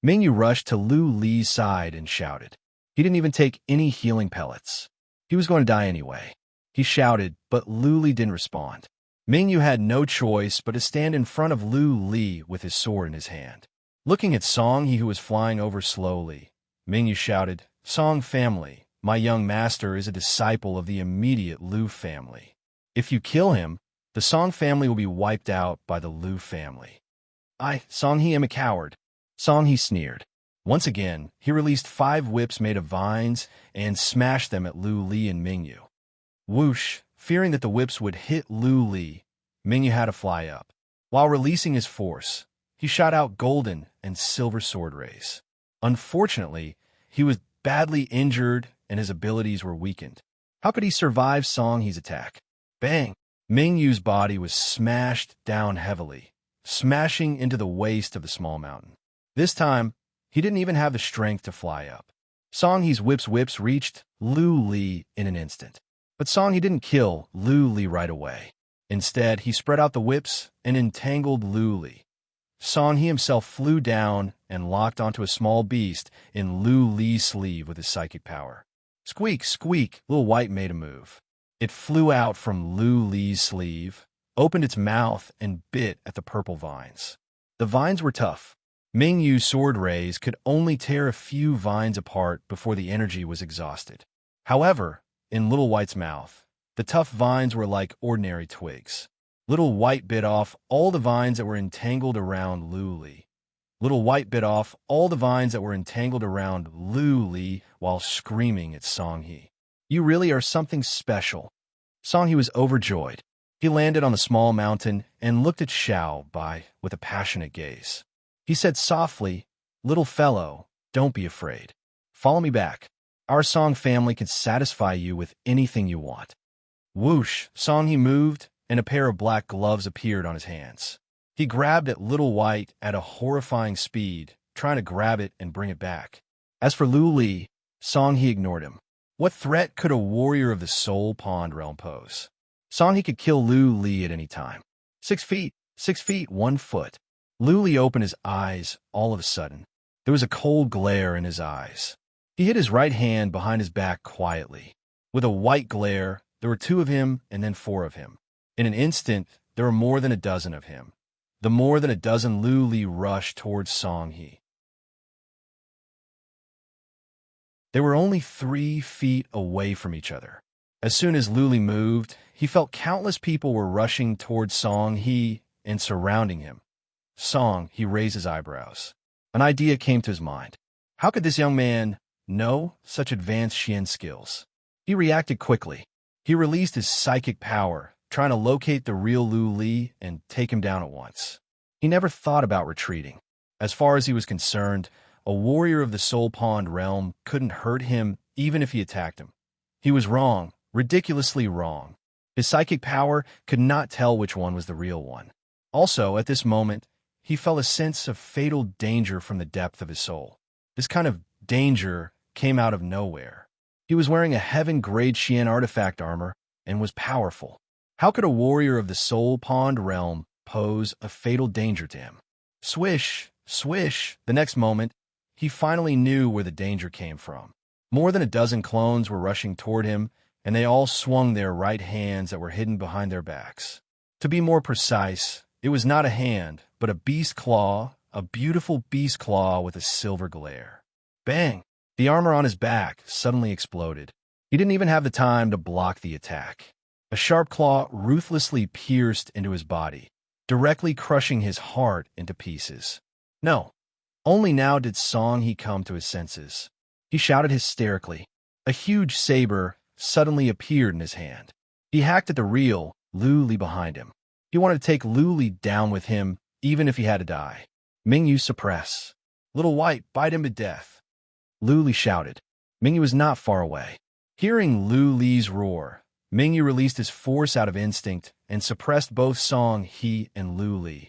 Mingyu rushed to Lu Li's side and shouted. He didn't even take any healing pellets. He was going to die anyway. He shouted, but Lu Li didn't respond. Mingyu had no choice but to stand in front of Lu Li with his sword in his hand. Looking at Song He, who was flying over slowly, Mingyu shouted, "Song family, my young master is a disciple of the immediate Lu family. If you kill him, the Song family will be wiped out by the Lu family." Song He, am a coward. Song He sneered. Once again, he released 5 whips made of vines and smashed them at Lu Li and Mingyu. Whoosh! Fearing that the whips would hit Lu Li, Mingyu had to fly up. While releasing his force, he shot out golden and silver sword rays. Unfortunately, he was badly injured and his abilities were weakened. How could he survive Song He's attack? Bang! Mingyu's body was smashed down heavily, smashing into the waist of the small mountain. This time, he didn't even have the strength to fly up. Song-hee's whips reached Lu-li in an instant. But Song-hee didn't kill Lu-li right away. Instead, he spread out the whips and entangled Lu-li. Song-hee himself flew down and locked onto a small beast in Lu-li's sleeve with his psychic power. Squeak, squeak, Little White made a move. It flew out from Lu-li's sleeve, opened its mouth, and bit at the purple vines. The vines were tough. Ming-yu's sword rays could only tear a few vines apart before the energy was exhausted. However, in Little White's mouth, the tough vines were like ordinary twigs. Little White bit off all the vines that were entangled around Lu-li. Little White bit off all the vines that were entangled around Lu-li while screaming at Song-hee. You really are something special. Song-hee was overjoyed. He landed on the small mountain and looked at Xiao Bai with a passionate gaze. He said softly, "Little fellow, don't be afraid. Follow me back. Our Song family can satisfy you with anything you want." Whoosh, Song-hee moved, and a pair of black gloves appeared on his hands. He grabbed at Little White at a horrifying speed, trying to grab it and bring it back. As for Lu-li, Song-hee ignored him. What threat could a warrior of the Soul Pond realm pose? Song-hee could kill Lu-li at any time. 6 feet, 6 feet, 1 foot. Lu-li opened his eyes all of a sudden. There was a cold glare in his eyes. He hid his right hand behind his back quietly. With a white glare, there were 2 of him and then 4 of him. In an instant, there were more than a dozen of him. The more than a dozen Lu-li rushed towards Song-hee. They were only 3 feet away from each other. As soon as Lu-li moved, he felt countless people were rushing towards Song-hee and surrounding him. Song-hee raised his eyebrows. An idea came to his mind. How could this young man know such advanced Xian skills? He reacted quickly. He released his psychic power, trying to locate the real Lu-li and take him down at once. He never thought about retreating. As far as he was concerned, a warrior of the Soul Pond realm couldn't hurt him even if he attacked him. He was wrong, ridiculously wrong. His psychic power could not tell which one was the real one. Also, at this moment, he felt a sense of fatal danger from the depth of his soul. This kind of danger came out of nowhere. He was wearing a heaven-grade Xian artifact armor and was powerful. How could a warrior of the Soul Pond realm pose a fatal danger to him? Swish, swish. The next moment, he finally knew where the danger came from. More than a dozen clones were rushing toward him, and they all swung their right hands that were hidden behind their backs. To be more precise, it was not a hand, but a beast claw, a beautiful beast claw with a silver glare. Bang! The armor on his back suddenly exploded. He didn't even have the time to block the attack. A sharp claw ruthlessly pierced into his body, directly crushing his heart into pieces. No. Only now did Song-hee come to his senses. He shouted hysterically. A huge saber suddenly appeared in his hand. He hacked at the real Lu-li behind him. He wanted to take Lu-li down with him, even if he had to die. Ming-yu suppress. Little White, bite him to death. Lu-li shouted. Ming-yu was not far away. Hearing Lu-li's roar, Ming-yu released his force out of instinct and suppressed both Song-hee and Lu-li.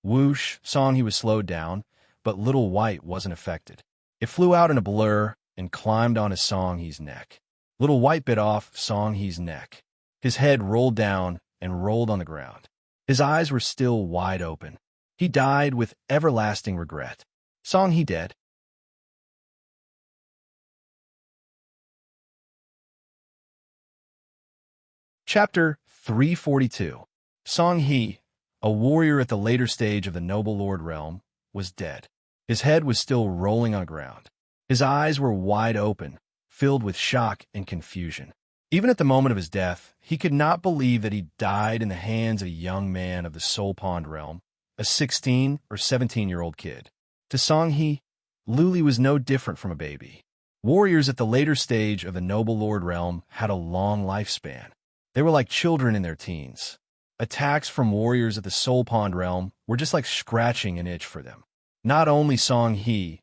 Whoosh, Song-hee was slowed down, but Little White wasn't affected. It flew out in a blur and climbed onto Song-hee's neck. Little White bit off Song-hee's neck. His head rolled down and rolled on the ground. His eyes were still wide open. He died with everlasting regret. Song-hee dead. Chapter 342. Song-hee, a warrior at the later stage of the Noble Lord realm, was dead. His head was still rolling on the ground. His eyes were wide open, filled with shock and confusion. Even at the moment of his death, he could not believe that he died in the hands of a young man of the Soul Pond realm, a 16 or 17-year-old kid. To Song-hee, Lu-li was no different from a baby. Warriors at the later stage of the Noble Lord realm had a long lifespan. They were like children in their teens. Attacks from warriors at the Soul Pond realm were just like scratching an itch for them. Not only Song-hee,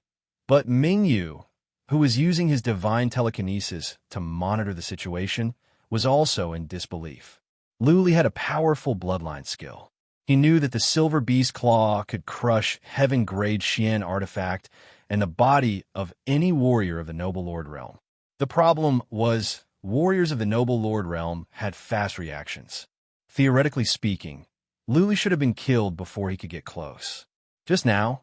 but Ming-yu, who was using his divine telekinesis to monitor the situation, was also in disbelief. Lu-li had a powerful bloodline skill. He knew that the silver beast claw could crush heaven-grade Xian artifact and the body of any warrior of the Noble Lord realm. The problem was, warriors of the Noble Lord realm had fast reactions. Theoretically speaking, Luli should have been killed before he could get close. Just now,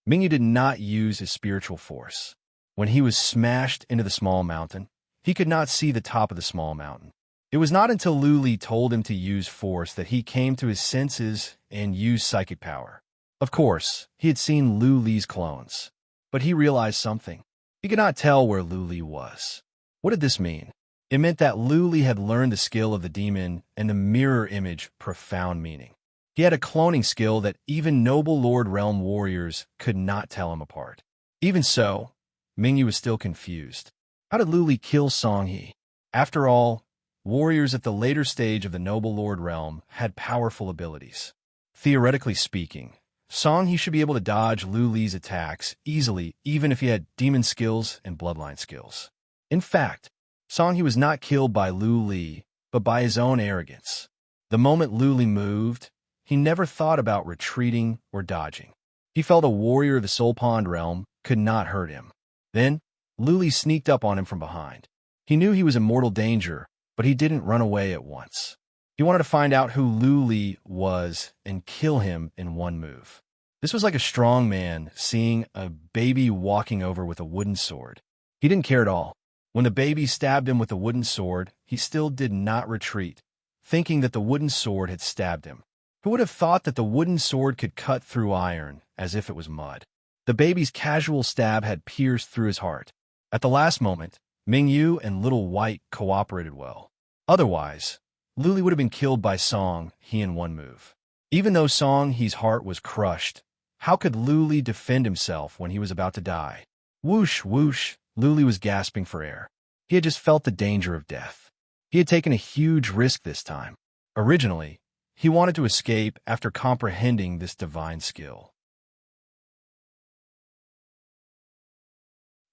Mingyu did not use his spiritual force. When he was smashed into the small mountain, he could not see the top of the small mountain. It was not until Luli told him to use force that he came to his senses and used psychic power. Of course, he had seen Luli's clones, but he realized something. He could not tell where Luli was. What did this mean? It meant that Luli had learned the skill of the demon and the mirror image profound meaning. He had a cloning skill that even Noble Lord Realm warriors could not tell him apart. Even so, Mingyu was still confused. How did Luli kill Songhe? After all, warriors at the later stage of the Noble Lord Realm had powerful abilities. Theoretically speaking, Songhe should be able to dodge Luli's attacks easily even if he had demon skills and bloodline skills. In fact, Songhe was not killed by Luli, but by his own arrogance. The moment Luli moved, he never thought about retreating or dodging. He felt a warrior of the Soul Pond realm could not hurt him. Then, Luli sneaked up on him from behind. He knew he was in mortal danger, but he didn't run away at once. He wanted to find out who Luli was and kill him in one move. This was like a strong man seeing a baby walking over with a wooden sword. He didn't care at all. When the baby stabbed him with a wooden sword, he still did not retreat, thinking that the wooden sword had stabbed him. Who would have thought that the wooden sword could cut through iron as if it was mud? The baby's casual stab had pierced through his heart. At the last moment, Mingyu and Little White cooperated well. Otherwise, Luli would have been killed by Songhe in one move. Even though Songhe's heart was crushed, how could Luli defend himself when he was about to die? Whoosh, whoosh, Luli was gasping for air. He had just felt the danger of death. He had taken a huge risk this time. Originally, he wanted to escape after comprehending this divine skill.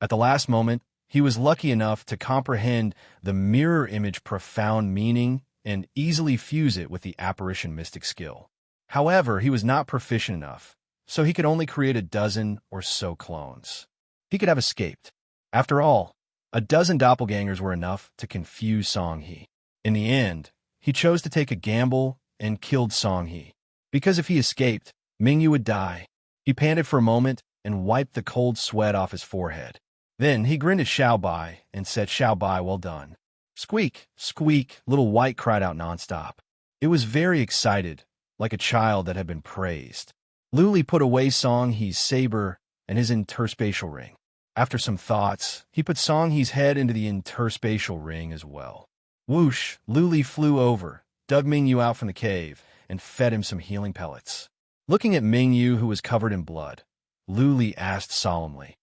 At the last moment, he was lucky enough to comprehend the mirror image profound meaning and easily fuse it with the apparition mystic skill. However, he was not proficient enough, so he could only create a dozen or so clones. He could have escaped. After all, a dozen doppelgangers were enough to confuse Songhe. In the end, he chose to take a gamble and killed Songhe. Because if he escaped, Mingyu would die. He panted for a moment and wiped the cold sweat off his forehead. Then he grinned at Xiaobai and said, "Xiaobai, well done." Squeak, squeak, Little White cried out nonstop. It was very excited, like a child that had been praised. Luli put away Songhe's saber and his interspatial ring. After some thoughts, he put Songhe's head into the interspatial ring as well. Whoosh, Luli flew over, dug Mingyu out from the cave, and fed him some healing pellets. Looking at Mingyu, who was covered in blood, Luli asked solemnly,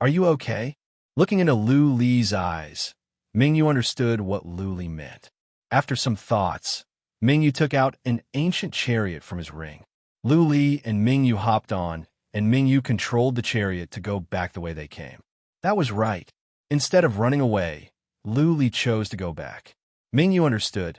"Are you okay?" Looking into Luli's eyes, Mingyu understood what Luli meant. After some thoughts, Mingyu took out an ancient chariot from his ring. Luli and Mingyu hopped on, and Mingyu controlled the chariot to go back the way they came. That was right. Instead of running away, Luli chose to go back. Mingyu understood.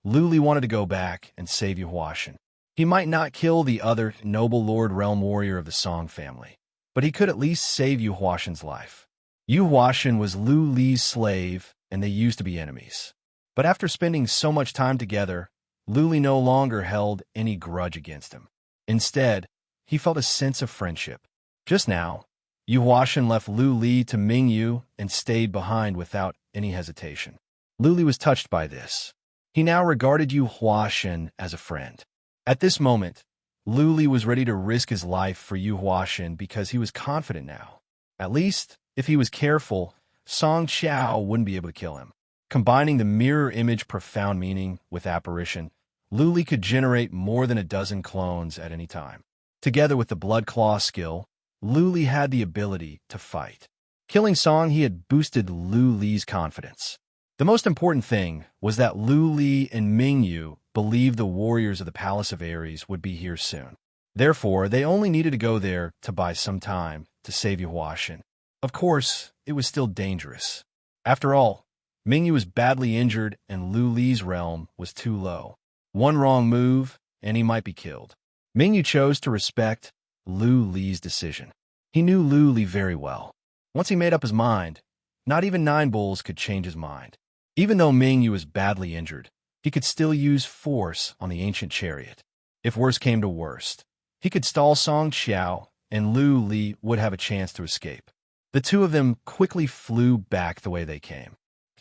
Luli wanted to go back and save Yuhuashan. He might not kill the other Noble Lord Realm warrior of the Song family, but he could at least save Yuhuashan's life. Yuhuashan was Luli's slave, and they used to be enemies. But after spending so much time together, Luli no longer held any grudge against him. Instead, he felt a sense of friendship. Just now, Yuhuashan left Luli to Mingyu and stayed behind without any hesitation. Luli was touched by this. He now regarded Yuhuashan as a friend. At this moment, Luli was ready to risk his life for Yuhuashan because he was confident now. At least, if he was careful, Song Qiao wouldn't be able to kill him. Combining the mirror image profound meaning with apparition, Luli could generate more than a dozen clones at any time. Together with the Blood Claw skill, Luli had the ability to fight. Killing Songhe had boosted Luli's confidence. The most important thing was that Luli and Mingyu believed the warriors of the Palace of Ares would be here soon. Therefore, they only needed to go there to buy some time to save Yuhuashan. Of course, it was still dangerous. After all, Mingyu was badly injured and Luli's realm was too low. One wrong move, and he might be killed. Mingyu chose to respect Lu Li's decision. He knew Lu Li very well. Once he made up his mind, not even 9 bulls could change his mind. Even though Mingyu was badly injured, he could still use force on the ancient chariot. If worse came to worst, he could stall Song Qiao and Lu Li would have a chance to escape. The two of them quickly flew back the way they came.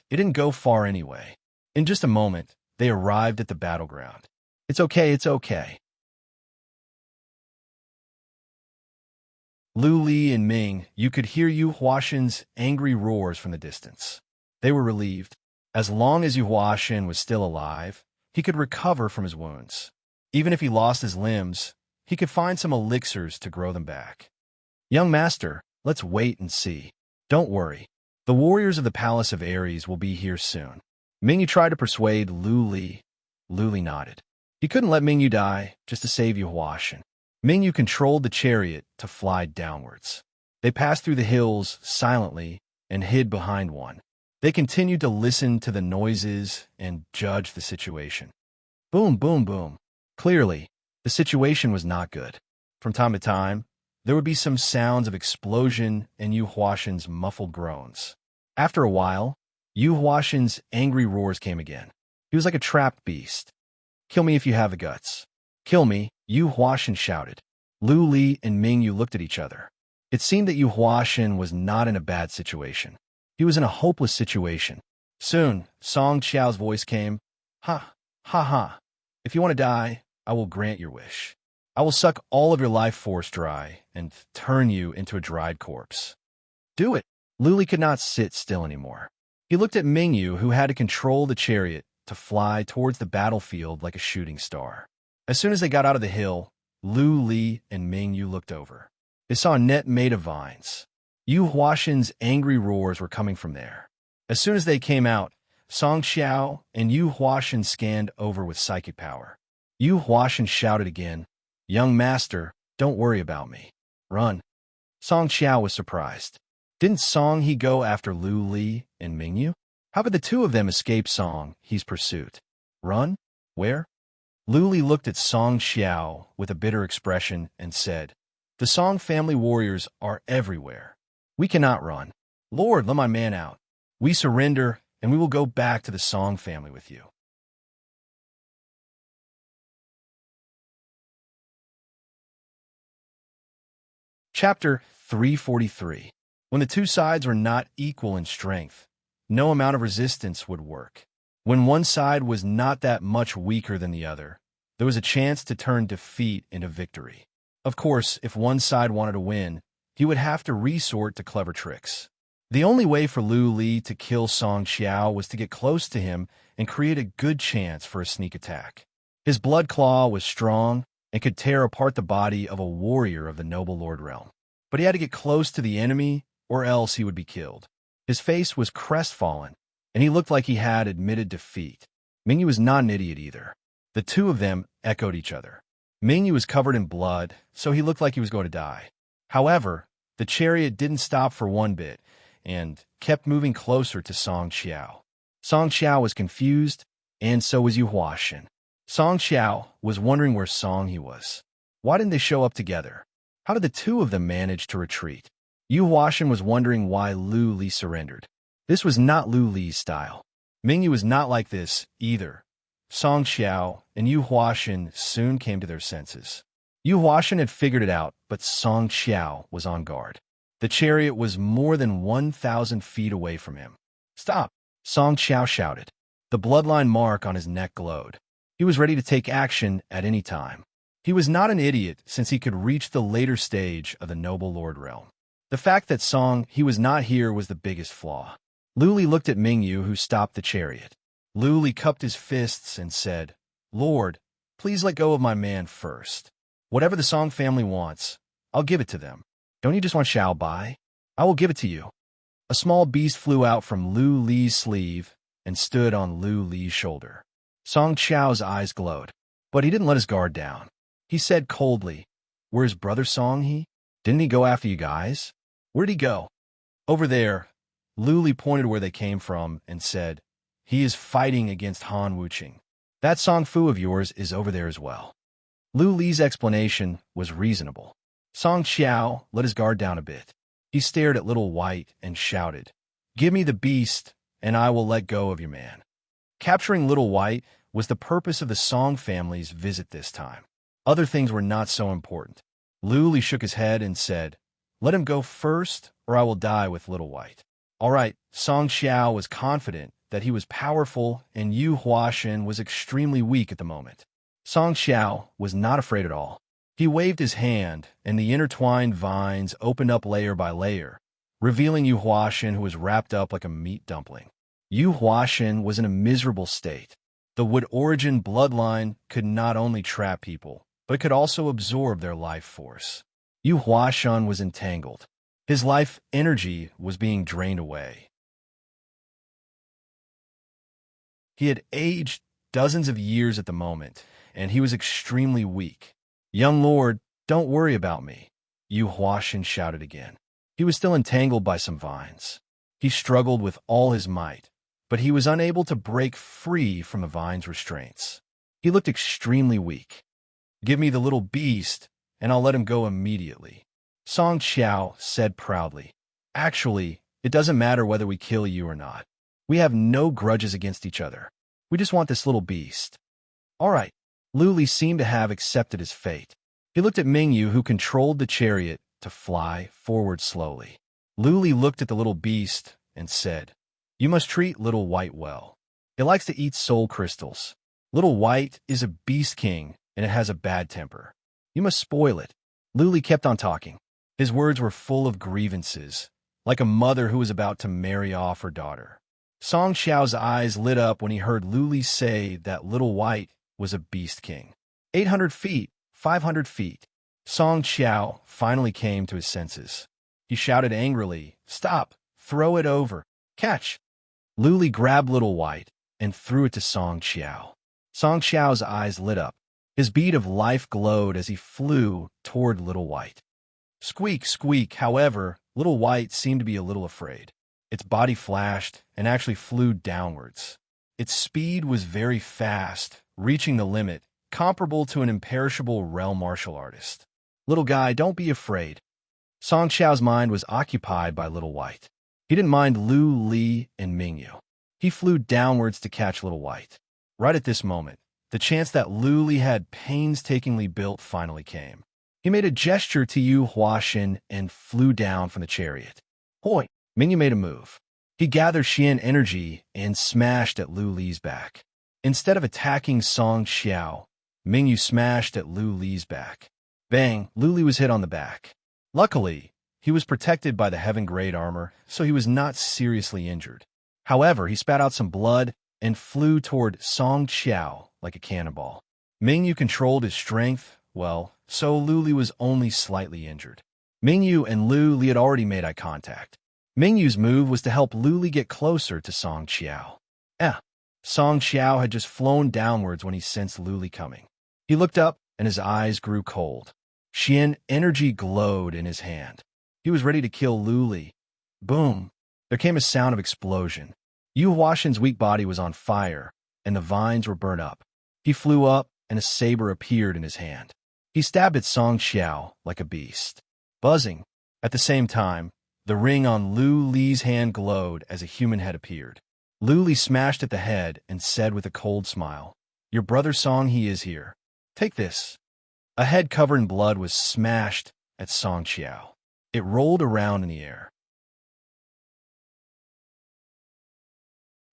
It didn't go far anyway. In just a moment, they arrived at the battleground. It's okay, it's okay. Lu Li and Ming, you could hear Yu Huashan's angry roars from the distance. They were relieved. As long as Yu Huashan was still alive, he could recover from his wounds. Even if he lost his limbs, he could find some elixirs to grow them back. Young master, let's wait and see. Don't worry. The warriors of the Palace of Ares will be here soon. Mingyu tried to persuade Lu Li. Lu Li nodded. He couldn't let Mingyu die just to save Yu Huashan. Mingyu controlled the chariot to fly downwards. They passed through the hills silently and hid behind one. They continued to listen to the noises and judge the situation. Boom, boom, boom. Clearly, the situation was not good. From time to time, there would be some sounds of explosion and Yu Huashan's muffled groans. After a while, Yu Huashan's angry roars came again. He was like a trapped beast. Kill me if you have the guts. Kill me, Yu Huashan shouted. Lu Li and Mingyu looked at each other. It seemed that Yu Huashan was not in a bad situation. He was in a hopeless situation. Soon, Song Qiao's voice came. Ha, ha, ha. If you want to die, I will grant your wish. I will suck all of your life force dry and turn you into a dried corpse. Do it. Lu Li could not sit still anymore. He looked at Mingyu, who had to control the chariot to fly towards the battlefield like a shooting star. As soon as they got out of the hill, Lu Li and Mingyu looked over. They saw a net made of vines. Yu Huashan's angry roars were coming from there. As soon as they came out, Song Qiao and Yu Huashan scanned over with psychic power. Yu Huashan shouted again, Young master, don't worry about me. Run. Song Qiao was surprised. Didn't Song He go after Lu Li and Mingyu? How could the two of them escape Song He's pursuit? Run? Where? Lu Li looked at Song Qiao with a bitter expression and said, The Song family warriors are everywhere. We cannot run. Lord, let my man out. We surrender, and we will go back to the Song family with you. Chapter 343. When the two sides were not equal in strength, no amount of resistance would work. When one side was not that much weaker than the other, there was a chance to turn defeat into victory. Of course, if one side wanted to win, he would have to resort to clever tricks. The only way for Lu Li to kill Song Qiao was to get close to him and create a good chance for a sneak attack. His blood claw was strong and could tear apart the body of a warrior of the noble lord realm. But he had to get close to the enemy, or else he would be killed. His face was crestfallen, and he looked like he had admitted defeat. Mingyu was not an idiot either. The two of them echoed each other. Mingyu was covered in blood, so he looked like he was going to die. However, the chariot didn't stop for one bit, and kept moving closer to Song Qiao. Song Qiao was confused, and so was Yu Huashan. Song Qiao was wondering where Song He was. Why didn't they show up together? How did the two of them manage to retreat? Yu Huashan was wondering why Lu Li surrendered. This was not Lu Li's style. Mingyu was not like this either. Song Qiao and Yu Huashan soon came to their senses. Yu Huashan had figured it out, but Song Qiao was on guard. The chariot was more than 1,000 feet away from him. Stop! Song Qiao shouted. The bloodline mark on his neck glowed. He was ready to take action at any time. He was not an idiot since he could reach the later stage of the noble lord realm. The fact that Song He was not here was the biggest flaw. Lu Li looked at Mingyu, who stopped the chariot. Lu Li cupped his fists and said, Lord, please let go of my man first. Whatever the Song family wants, I'll give it to them. Don't you just want Xiao Bai? I will give it to you. A small beast flew out from Lu Li's sleeve and stood on Lu Li's shoulder. Song Qiao's eyes glowed, but he didn't let his guard down. He said coldly, Where's brother Song He? Didn't he go after you guys? Where'd he go? Over there. Lu Li pointed where they came from and said, He is fighting against Han Wuqing. That Song Fu of yours is over there as well. Lu Li's explanation was reasonable. Song Xiao let his guard down a bit. He stared at Little White and shouted, "Give me the beast, and I will let go of your man." Capturing Little White was the purpose of the Song family's visit this time. Other things were not so important. Lu Li shook his head and said, "Let him go first, or I will die with Little White." All right, Song Xiao was confident that he was powerful and Yu Huashen was extremely weak at the moment. Song Xiao was not afraid at all. He waved his hand, and the intertwined vines opened up layer by layer, revealing Yu Huashen, who was wrapped up like a meat dumpling. Yu Huashen was in a miserable state. The Wood Origin bloodline could not only trap people, but it could also absorb their life force. Yu Huashen was entangled. His life energy was being drained away. He had aged dozens of years at the moment, and he was extremely weak. "Young lord, don't worry about me," Yu Huashen shouted again. He was still entangled by some vines. He struggled with all his might, but he was unable to break free from the vine's restraints. He looked extremely weak. "Give me the little beast, and I'll let him go immediately," Song Xiao said proudly. "Actually, it doesn't matter whether we kill you or not. We have no grudges against each other. We just want this little beast." All right. Lu Li seemed to have accepted his fate. He looked at Mingyu, who controlled the chariot to fly forward slowly. Lu Li looked at the little beast and said, "You must treat Little White well. It likes to eat soul crystals. Little White is a beast king, and it has a bad temper. You must spoil it." Lu Li kept on talking. His words were full of grievances, like a mother who was about to marry off her daughter. Song Xiao's eyes lit up when he heard Lu Li say that Little White was a beast king. 800 feet, 500 feet. Song Xiao finally came to his senses. He shouted angrily, "Stop! Throw it over! Catch!" Lu Li grabbed Little White and threw it to Song Xiao. Song Xiao's eyes lit up. His bead of life glowed as he flew toward Little White. Squeak, squeak. However, Little White seemed to be a little afraid. Its body flashed and actually flew downwards. Its speed was very fast, reaching the limit, comparable to an imperishable realm martial artist. "Little guy, don't be afraid." Song Xiao's mind was occupied by Little White. He didn't mind Lu Li and Mingyu. He flew downwards to catch Little White. Right at this moment, the chance that Lu Li had painstakingly built finally came. He made a gesture to Yu Huashen and flew down from the chariot. "Hoi!" Mingyu made a move. He gathered Xian energy and smashed at Lu Li's back. Instead of attacking Song Xiao, Mingyu smashed at Lu Li's back. Bang! Lu Li was hit on the back. Luckily, he was protected by the Heaven Grade armor, so he was not seriously injured. However, he spat out some blood and flew toward Song Xiao like a cannonball. Mingyu controlled his strength well, so Lu Li was only slightly injured. Mingyu and Lu Li had already made eye contact. Mingyu's move was to help Lu Li get closer to Song Xiao. Song Xiao had just flown downwards when he sensed Lu Li coming. He looked up, and his eyes grew cold. Xian energy glowed in his hand. He was ready to kill Lu Li. Boom! There came a sound of explosion. Yu Huashen's weak body was on fire, and the vines were burnt up. He flew up, and a saber appeared in his hand. He stabbed at Song Xiao like a beast. Buzzing. At the same time, the ring on Lu Li's hand glowed as a human head appeared. Lu Li smashed at the head and said with a cold smile, "Your brother Song, he is here. Take this." A head covered in blood was smashed at Song Xiao. It rolled around in the air.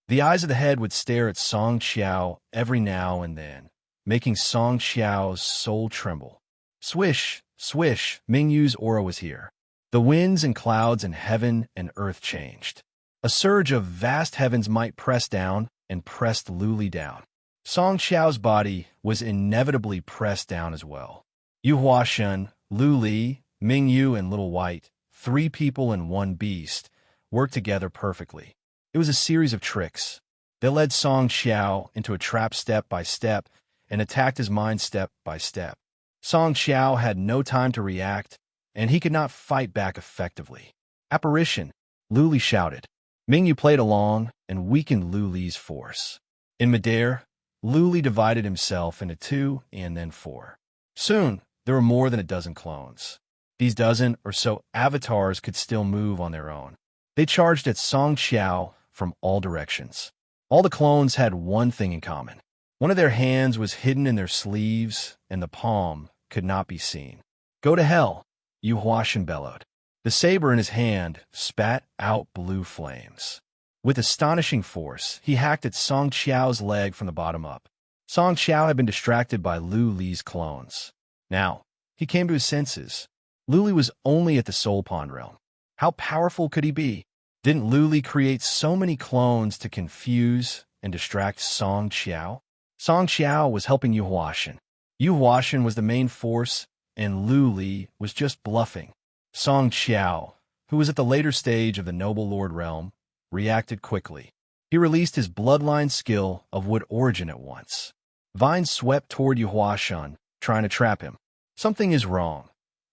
The eyes of the head would stare at Song Xiao every now and then, making Song Xiao's soul tremble. Swish, swish, Mingyu's aura was here. The winds and clouds and heaven and earth changed. A surge of vast heaven's might pressed down and pressed Lu Li down. Song Xiao's body was inevitably pressed down as well. Yu Huashen, Lu Li, Mingyu, and Little White, 3 people and 1 beast, worked together perfectly. It was a series of tricks. They led Song Xiao into a trap step by step and attacked his mind step by step. Song Xiao had no time to react, and he could not fight back effectively. Apparition, Lu Li shouted. Mingyu played along and weakened Lu Li's force. In midair, Lu Li divided himself into 2 and then 4. Soon, there were more than a dozen clones. These dozen or so avatars could still move on their own. They charged at Song Qiao from all directions. All the clones had one thing in common. One of their hands was hidden in their sleeves, and the palm could not be seen. "Go to hell," Yu Huashan bellowed. The saber in his hand spat out blue flames. With astonishing force, he hacked at Song Qiao's leg from the bottom up. Song Qiao had been distracted by Lu Li's clones. Now, he came to his senses. Lu Li was only at the Soul Pond realm. How powerful could he be? Didn't Lu Li create so many clones to confuse and distract Song Qiao? Song Qiao was helping Yu Huashan. Yu Huashan was the main force, and Lu Li was just bluffing. Song Qiao, who was at the later stage of the Noble Lord realm, reacted quickly. He released his bloodline skill of wood origin at once. Vines swept toward Yu Huashan, trying to trap him. Something is wrong.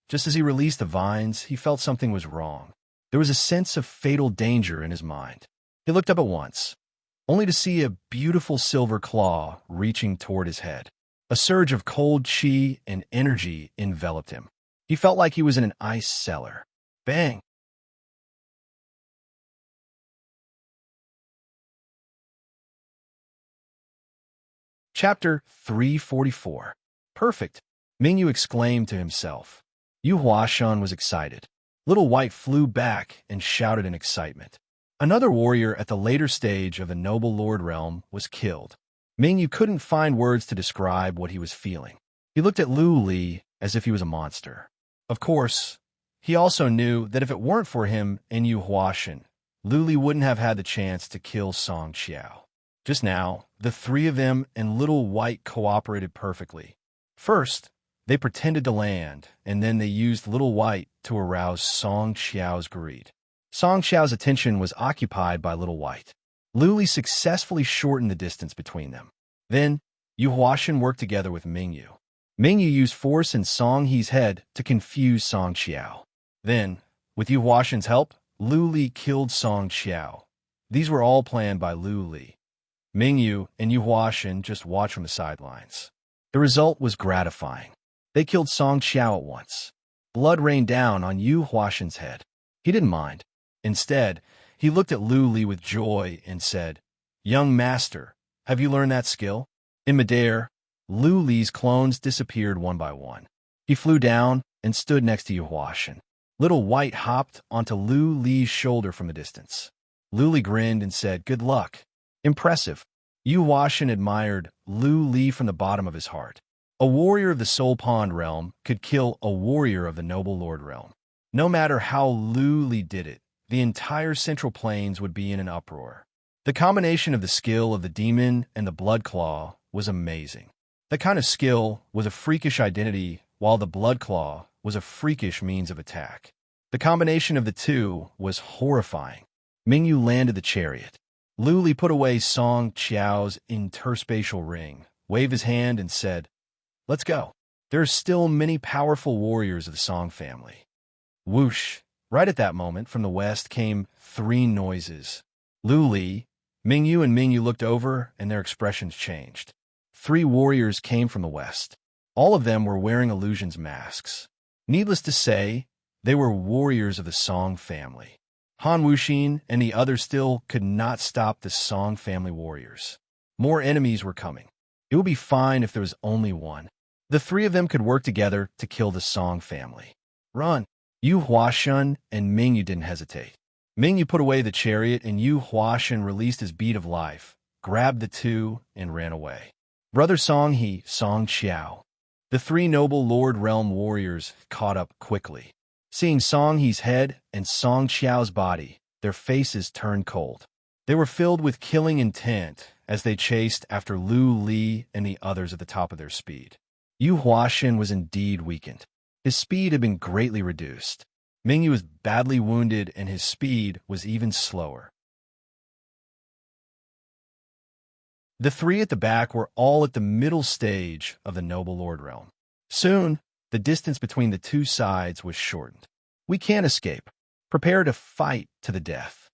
Just as he released the vines, he felt something was wrong. There was a sense of fatal danger in his mind. He looked up at once, only to see a beautiful silver claw reaching toward his head. A surge of cold qi and energy enveloped him. He felt like he was in an ice cellar. Bang! Chapter 344. Perfect, Mingyu exclaimed to himself. Yu Huashan was excited. Little White flew back and shouted in excitement. Another warrior at the later stage of the Noble Lord realm was killed. Mingyu couldn't find words to describe what he was feeling. He looked at Lu Li as if he was a monster. Of course, he also knew that if it weren't for him and Yu Huashan, Lu Li wouldn't have had the chance to kill Song Qiao. Just now, the three of them and Little White cooperated perfectly. First, they pretended to land, and then they used Little White to arouse Song Qiao's greed. Song Qiao's attention was occupied by Little White. Lu Li successfully shortened the distance between them. Then, Yu Huashan worked together with Mingyu. Mingyu used force in Song He's head to confuse Song Qiao. Then, with Yu Huashan's help, Lu Li killed Song Qiao. These were all planned by Lu Li. Mingyu and Yu Huashan just watched from the sidelines. The result was gratifying. They killed Song Qiao at once. Blood rained down on Yu Huashan's head. He didn't mind. Instead, he looked at Lu Li with joy and said, "Young master, have you learned that skill?" In midair, Lu Li's clones disappeared one by one. He flew down and stood next to Yu Huashan. Little White hopped onto Lu Li's shoulder from a distance. Lu Li grinned and said, "Good luck." Impressive. Yu Huashan admired Lu Li from the bottom of his heart. A warrior of the Soul Pond realm could kill a warrior of the Noble Lord realm. No matter how Lu Li did it, the entire Central Plains would be in an uproar. The combination of the skill of the demon and the blood claw was amazing. The kind of skill was a freakish identity, while the blood claw was a freakish means of attack. The combination of the two was horrifying. Mingyu landed the chariot. Lu Li put away Song Qiao's interspatial ring, waved his hand, and said, "Let's go." There are still many powerful warriors of the Song family. Whoosh! Right at that moment, from the west came three noises. Lu Li, Mingyu, and Mingyu looked over, and their expressions changed. Three warriors came from the west. All of them were wearing illusions masks. Needless to say, they were warriors of the Song family. Han Wuxin and the others still could not stop the Song family warriors. More enemies were coming. It would be fine if there was only one. The three of them could work together to kill the Song family. Run! Yu Huashan and Mingyu didn't hesitate. Mingyu put away the chariot, and Yu Huashan released his bead of life, grabbed the two, and ran away. Brother Song He, Song Qiao. The three Noble Lord Realm warriors caught up quickly. Seeing Song He's head and Song Qiao's body, their faces turned cold. They were filled with killing intent as they chased after Lu Li and the others at the top of their speed. Yu Huashan was indeed weakened. His speed had been greatly reduced. Mingyu was badly wounded, and his speed was even slower. The three at the back were all at the middle stage of the Noble Lord realm. Soon, the distance between the two sides was shortened. "We can't escape. Prepare to fight to the death."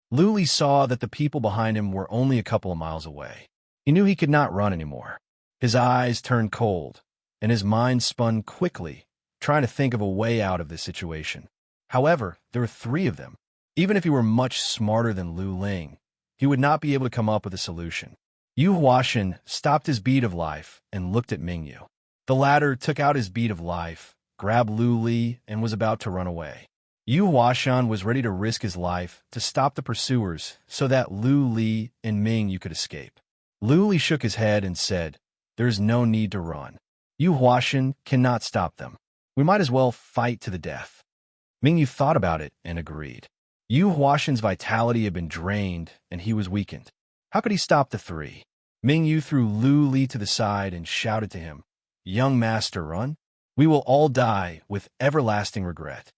Lu Li saw that the people behind him were only a couple of miles away. He knew he could not run anymore. His eyes turned cold. and his mind spun quickly, trying to think of a way out of this situation. However, there were three of them. Even if he were much smarter than Lu Ling, he would not be able to come up with a solution. Yu Huashan stopped his bead of life and looked at Mingyu. The latter took out his bead of life, grabbed Lu Li, and was about to run away. Yu Huashan was ready to risk his life to stop the pursuers so that Lu Li and Mingyu could escape. Lu Li shook his head and said, "There is no need to run. Yu Huashan cannot stop them. We might as well fight to the death." Mingyu thought about it and agreed. Yu Huashan's vitality had been drained and he was weakened. How could he stop the three? Mingyu threw Lu Li to the side and shouted to him, "Young master, run. We will all die with everlasting regret."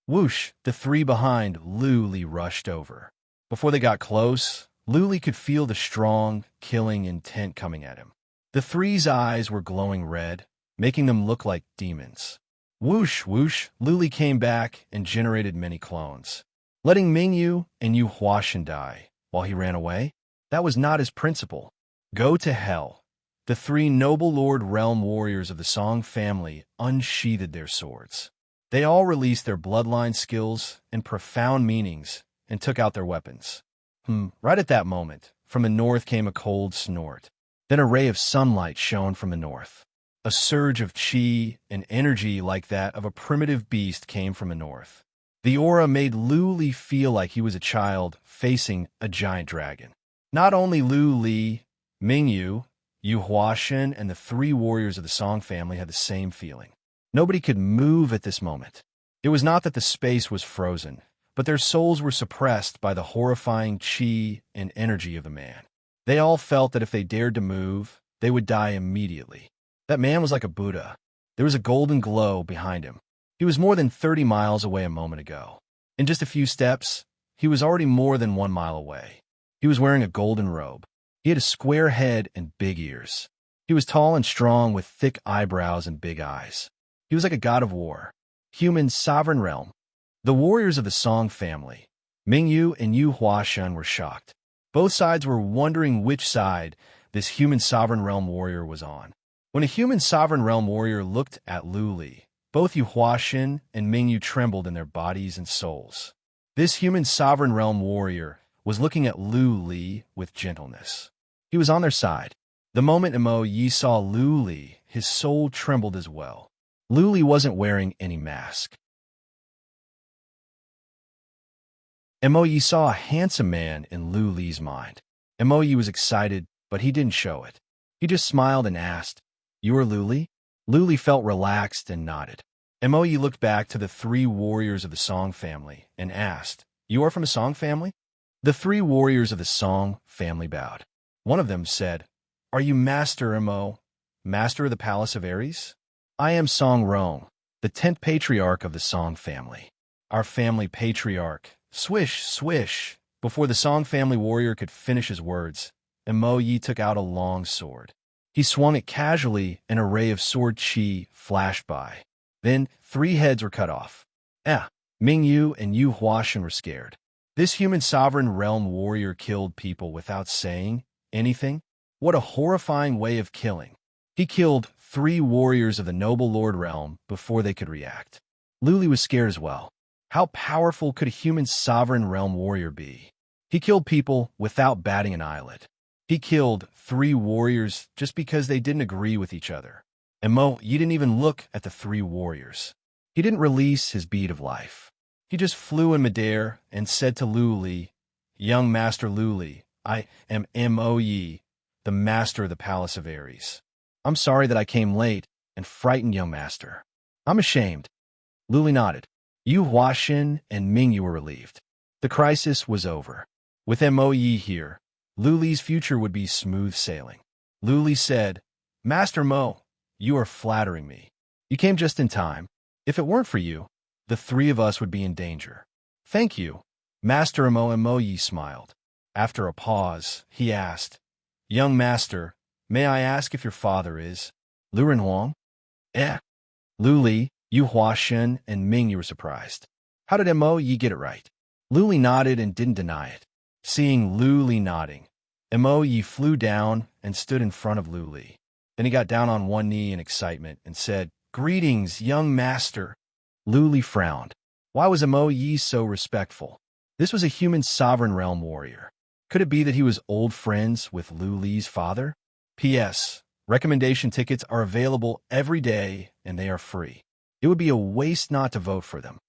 Whoosh, the three behind Lu Li rushed over. Before they got close, Lu Li could feel the strong, killing intent coming at him. The three's eyes were glowing red, making them look like demons. Whoosh, whoosh, Lu Li came back and generated many clones. Letting Mingyu and Yu Huashan die while he ran away? That was not his principle. Go to hell. The three noble Lord Realm warriors of the Song family unsheathed their swords. They all released their bloodline skills and profound meanings and took out their weapons. Right at that moment, from the north came a cold snort. Then a ray of sunlight shone from the north. A surge of chi and energy like that of a primitive beast came from the north. The aura made Lu Li feel like he was a child facing a giant dragon. Not only Lu Li, Mingyu, Yu Huashan, and the three warriors of the Song family had the same feeling. Nobody could move at this moment. It was not that the space was frozen, but their souls were suppressed by the horrifying chi and energy of the man. They all felt that if they dared to move, they would die immediately. That man was like a Buddha. There was a golden glow behind him. He was more than 30 miles away a moment ago. In just a few steps, he was already more than 1 mile away. He was wearing a golden robe. He had a square head and big ears. He was tall and strong with thick eyebrows and big eyes. He was like a god of war. Human sovereign realm. The warriors of the Song family, Mingyu and Yu Huashan, were shocked. Both sides were wondering which side this human sovereign realm warrior was on. When a human sovereign realm warrior looked at Lu Li, both Yu Huashan and Mingyu trembled in their bodies and souls. This human sovereign realm warrior was looking at Lu Li with gentleness. He was on their side. The moment Mo Yi saw Lu Li, his soul trembled as well. Lu Li wasn't wearing any mask. Mo Yi saw a handsome man in Lu Li's mind. Mo Yi was excited, but he didn't show it. He just smiled and asked, "You are Lu Li?" Lu Li felt relaxed and nodded. Mo Yi looked back to the three warriors of the Song family and asked, "You are from the Song family?" The three warriors of the Song family bowed. One of them said, "Are you Master Mo, Master of the Palace of Ares?" "I am Song Rong, the 10th patriarch of the Song family." "Our family patriarch." Swish, swish. Before the Song family warrior could finish his words, Mo Yi took out a long sword. He swung it casually, and a ray of sword chi flashed by. Then 3 heads were cut off. Mingyu and Yu Huashan were scared. This human sovereign realm warrior killed people without saying anything? What a horrifying way of killing. He killed 3 warriors of the noble Lord Realm before they could react. Lu Li was scared as well. How powerful could a human sovereign realm warrior be? He killed people without batting an eyelid. He killed 3 warriors just because they didn't agree with each other. And Mo Yi didn't even look at the 3 warriors. He didn't release his bead of life. He just flew in midair and said to Lu Li, "Young Master Lu Li, I am Mo Yi, the Master of the Palace of Ares. I'm sorry that I came late and frightened young Master. I'm ashamed." Lu Li nodded. Yu Huashan and Mingyu were relieved. The crisis was over. With Mo Yi here, Lu Li's future would be smooth sailing. Lu Li said, "Master Mo, you are flattering me. You came just in time. If it weren't for you, the 3 of us would be in danger." "Thank you." Master Mo Yi smiled. After a pause, he asked, "Young Master, may I ask if your father is Lu Renhuang?" Lu Li, Yu Huashan, and Mingyu were surprised. How did Mo Yi get it right? Lu Li nodded and didn't deny it. Seeing Lu Li nodding, Mo Yi flew down and stood in front of Lu Li. Then he got down on one knee in excitement and said, "Greetings, young master." Lu Li frowned. Why was Emo Yi so respectful? This was a human sovereign realm warrior. Could it be that he was old friends with Lu Li's father? P.S. Recommendation tickets are available every day and they are free. It would be a waste not to vote for them.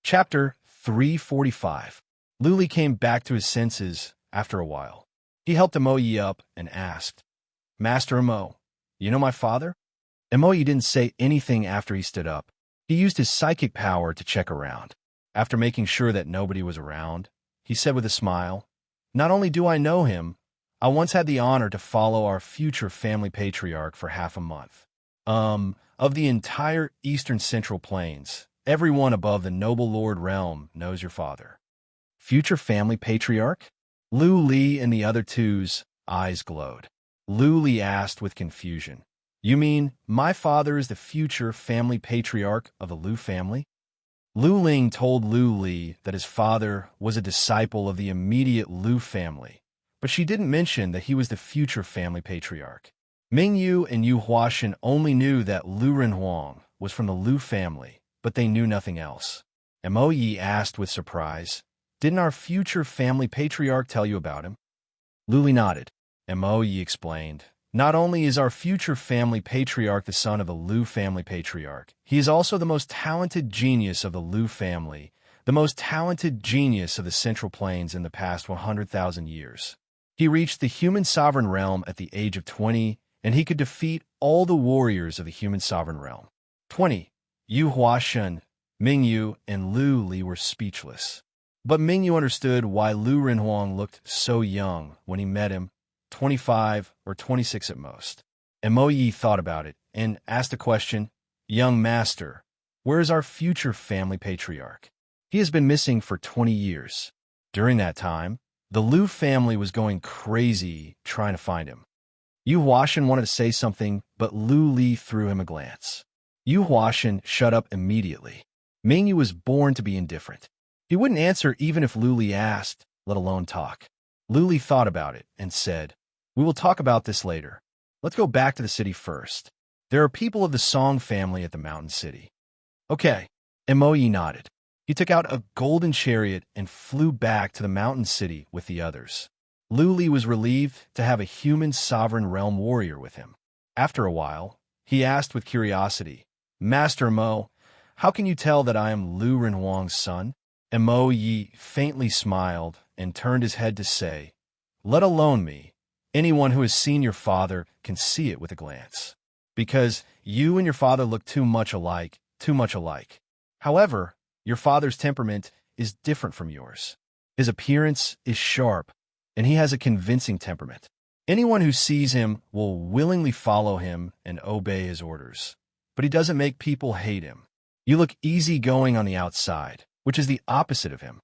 Chapter 345. Lu Li came back to his senses after a while. He helped Emo Yi up and asked, "Master Emo, you know my father?" Emo Yi didn't say anything after he stood up. He used his psychic power to check around. After making sure that nobody was around, he said with a smile, "Not only do I know him, I once had the honor to follow our future family patriarch for half a month. Of the entire eastern central plains, everyone above the noble lord realm knows your father." Future family patriarch? Lu Li and the other two's eyes glowed. Lu Li asked with confusion, "You mean my father is the future family patriarch of the Lu family?" Lu Ling told Lu Li that his father was a disciple of the immediate Lu family, but she didn't mention that he was the future family patriarch. Ming Yu and Yu Huashan only knew that Lu Renhuang was from the Lu family, but they knew nothing else. Mo Yi asked with surprise, "Didn't our future family patriarch tell you about him?" Lu Li nodded. Mo Yi explained, "Not only is our future family patriarch the son of the Lu family patriarch, he is also the most talented genius of the Lu family, the most talented genius of the Central Plains in the past 100,000 years. He reached the human sovereign realm at the age of 20, and he could defeat all the warriors of the human sovereign realm." 20. Yu Huashan, Ming Yu, and Lu Li were speechless. But Ming Yu understood why Lu Renhuang looked so young when he met him, 25 or 26 at most. And Mo Yi thought about it and asked a question, "Young master, where is our future family patriarch? He has been missing for 20 years. During that time, the Lu family was going crazy trying to find him." Yu Huashan wanted to say something, but Lu Li threw him a glance. Yu Huashan shut up immediately. Ming Yu was born to be indifferent. He wouldn't answer even if Lu Li asked, let alone talk. Lu Li thought about it and said, "We will talk about this later. Let's go back to the city first. There are people of the Song family at the mountain city." "Okay." Mo Yi nodded. He took out a golden chariot and flew back to the mountain city with the others. Lu Li was relieved to have a human sovereign realm warrior with him. After a while, he asked with curiosity, "Master Mo, how can you tell that I am Lu Renhuang's son?" Mo Yi faintly smiled and turned his head to say, "Let alone me. Anyone who has seen your father can see it with a glance. Because you and your father look too much alike, too much alike. However, your father's temperament is different from yours. His appearance is sharp, and he has a convincing temperament. Anyone who sees him will willingly follow him and obey his orders. But he doesn't make people hate him. You look easygoing on the outside, which is the opposite of him."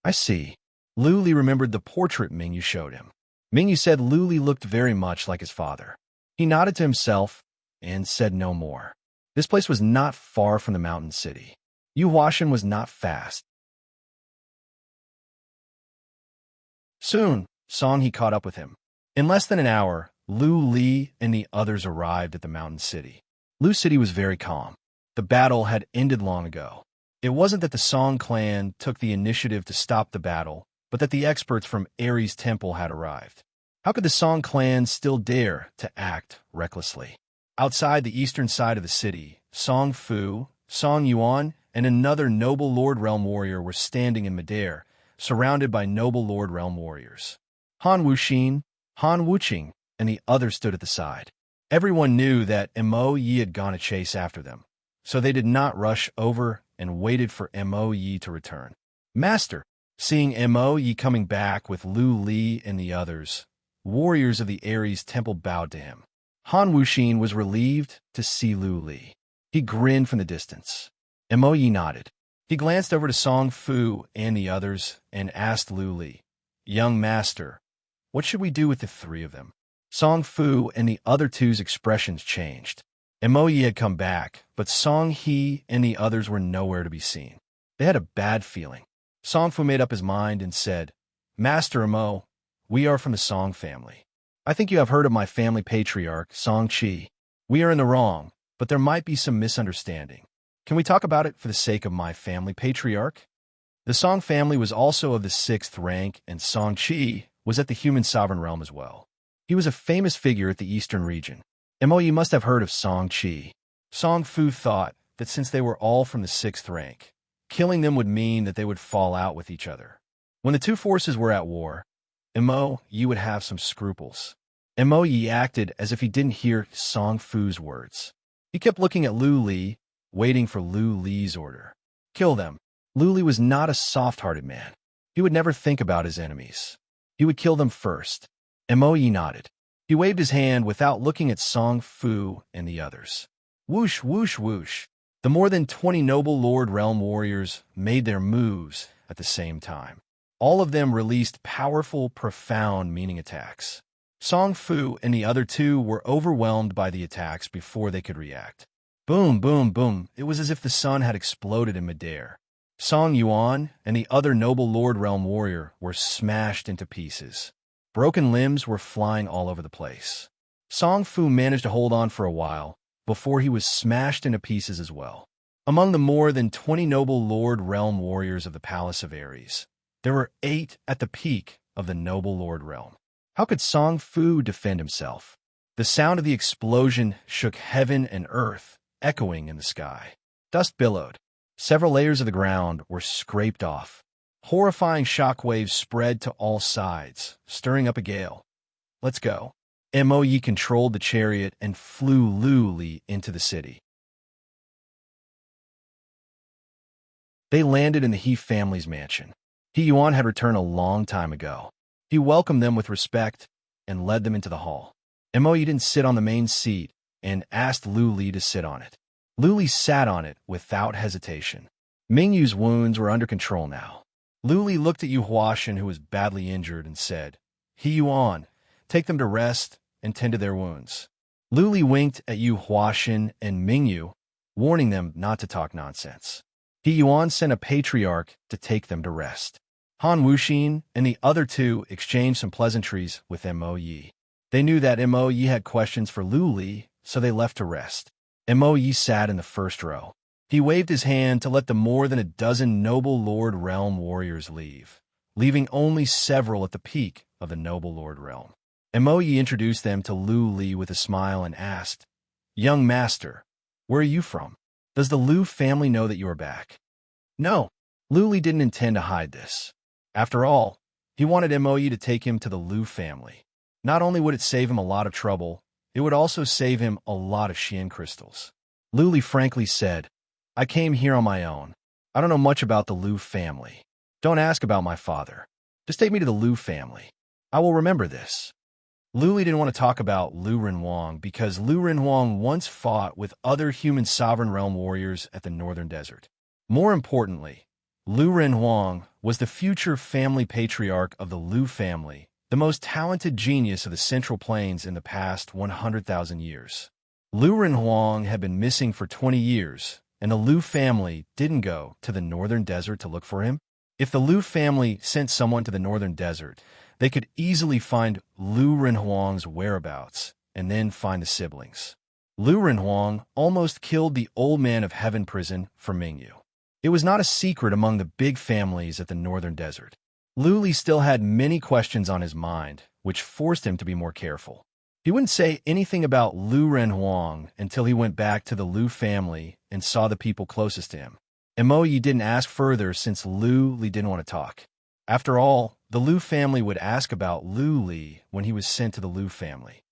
"I see." Lu Li remembered the portrait Ming Yu showed him. Ming Yu said Lu Li looked very much like his father. He nodded to himself and said no more. This place was not far from the mountain city. Yu Huashan was not fast. Soon, Song He caught up with him. In less than an hour, Lu Li and the others arrived at the mountain city. Lu City was very calm. The battle had ended long ago. It wasn't that the Song clan took the initiative to stop the battle, but that the experts from Ares Temple had arrived. How could the Song clan still dare to act recklessly? Outside the eastern side of the city, Song Fu, Song Yuan, and another noble Lord Realm warrior were standing in midair, surrounded by noble Lord Realm warriors. Han Wuxin, Han Wuqing, and the others stood at the side. Everyone knew that Mo Yi had gone to chase after them, so they did not rush over and waited for Mo Yi to return. "Master," seeing Mo Yi coming back with Lu Li and the others, warriors of the Ares Temple bowed to him. Han Wuxin was relieved to see Lu Li. He grinned from the distance. Mo Yi nodded. He glanced over to Song Fu and the others and asked Lu Li, "Young master, what should we do with the three of them?" Song Fu and the other two's expressions changed. Mo Yi had come back, but Song He and the others were nowhere to be seen. They had a bad feeling. Song Fu made up his mind and said, Master Mo, we are from the Song family. I think you have heard of my family patriarch, Song Chi. We are in the wrong, but there might be some misunderstanding. Can we talk about it for the sake of my family patriarch? The Song family was also of the 6th rank, and Song Chi was at the human sovereign realm as well. He was a famous figure at the eastern region. Mo, you must have heard of Song Chi. Song Fu thought that since they were all from the 6th rank, killing them would mean that they would fall out with each other. When the two forces were at war, Mo Yi would have some scruples. Mo Yi acted as if he didn't hear Song Fu's words. He kept looking at Lu Li, waiting for Lu Li's order. Kill them. Lu Li was not a soft-hearted man. He would never think about his enemies. He would kill them first. Mo Yi nodded. He waved his hand without looking at Song Fu and the others. Whoosh, whoosh, whoosh. The more than 20 noble Lord Realm warriors made their moves at the same time. All of them released powerful, profound meaning attacks. Song Fu and the other two were overwhelmed by the attacks before they could react. Boom, boom, boom. It was as if the sun had exploded in midair. Song Yuan and the other noble Lord Realm warrior were smashed into pieces. Broken limbs were flying all over the place. Song Fu managed to hold on for a while before he was smashed into pieces as well. Among the more than 20 noble Lord Realm warriors of the Palace of Ares, there were 8 at the peak of the noble Lord Realm. How could Song Fu defend himself? The sound of the explosion shook heaven and earth, echoing in the sky. Dust billowed. Several layers of the ground were scraped off. Horrifying shockwaves spread to all sides, stirring up a gale. Let's go. Mo Yi controlled the chariot and flew Lu Li into the city. They landed in the He family's mansion. He Yuan had returned a long time ago. He welcomed them with respect and led them into the hall. Mo Yi didn't sit on the main seat and asked Lu Li to sit on it. Lu Li sat on it without hesitation. Ming Yu's wounds were under control now. Lu Li looked at Yu Huashan, who was badly injured, and said, He Yuan, take them to rest and tend to their wounds. Lu Li winked at Yu Huashan and Ming Yu, warning them not to talk nonsense. He Yuan sent a patriarch to take them to rest. Han Wuxin and the other two exchanged some pleasantries with Mo Yi. They knew that Mo Yi had questions for Lu Li, so they left to rest. Mo Yi sat in the first row. He waved his hand to let the more than a dozen noble Lord Realm warriors leave, leaving only several at the peak of the noble Lord Realm. Mo Yi introduced them to Lu Li with a smile and asked, Young master, where are you from? Does the Lu family know that you are back? No, Lu Li didn't intend to hide this. After all, he wanted Mo Yi to take him to the Lu family. Not only would it save him a lot of trouble, it would also save him a lot of Xian crystals. Lu Li frankly said, I came here on my own. I don't know much about the Lu family. Don't ask about my father. Just take me to the Lu family. I will remember this. Lu Li didn't want to talk about Lu Renhuang because Lu Renhuang once fought with other human sovereign realm warriors at the northern desert. More importantly, Lu Renhuang was the future family patriarch of the Lu family, the most talented genius of the Central Plains in the past 100,000 years. Lu Renhuang had been missing for 20 years, and the Lu family didn't go to the northern desert to look for him. If the Lu family sent someone to the northern desert, they could easily find Lu Renhuang's whereabouts and then find the siblings. Lu Renhuang almost killed the old man of heaven prison for Mingyu. It was not a secret among the big families at the northern desert. Lu Li still had many questions on his mind, which forced him to be more careful. He wouldn't say anything about Lu Renhuang until he went back to the Lu family and saw the people closest to him. Mo Yi didn't ask further since Lu Li didn't want to talk. After all, the Lu family would ask about Lu Li when he was sent to the Lu family.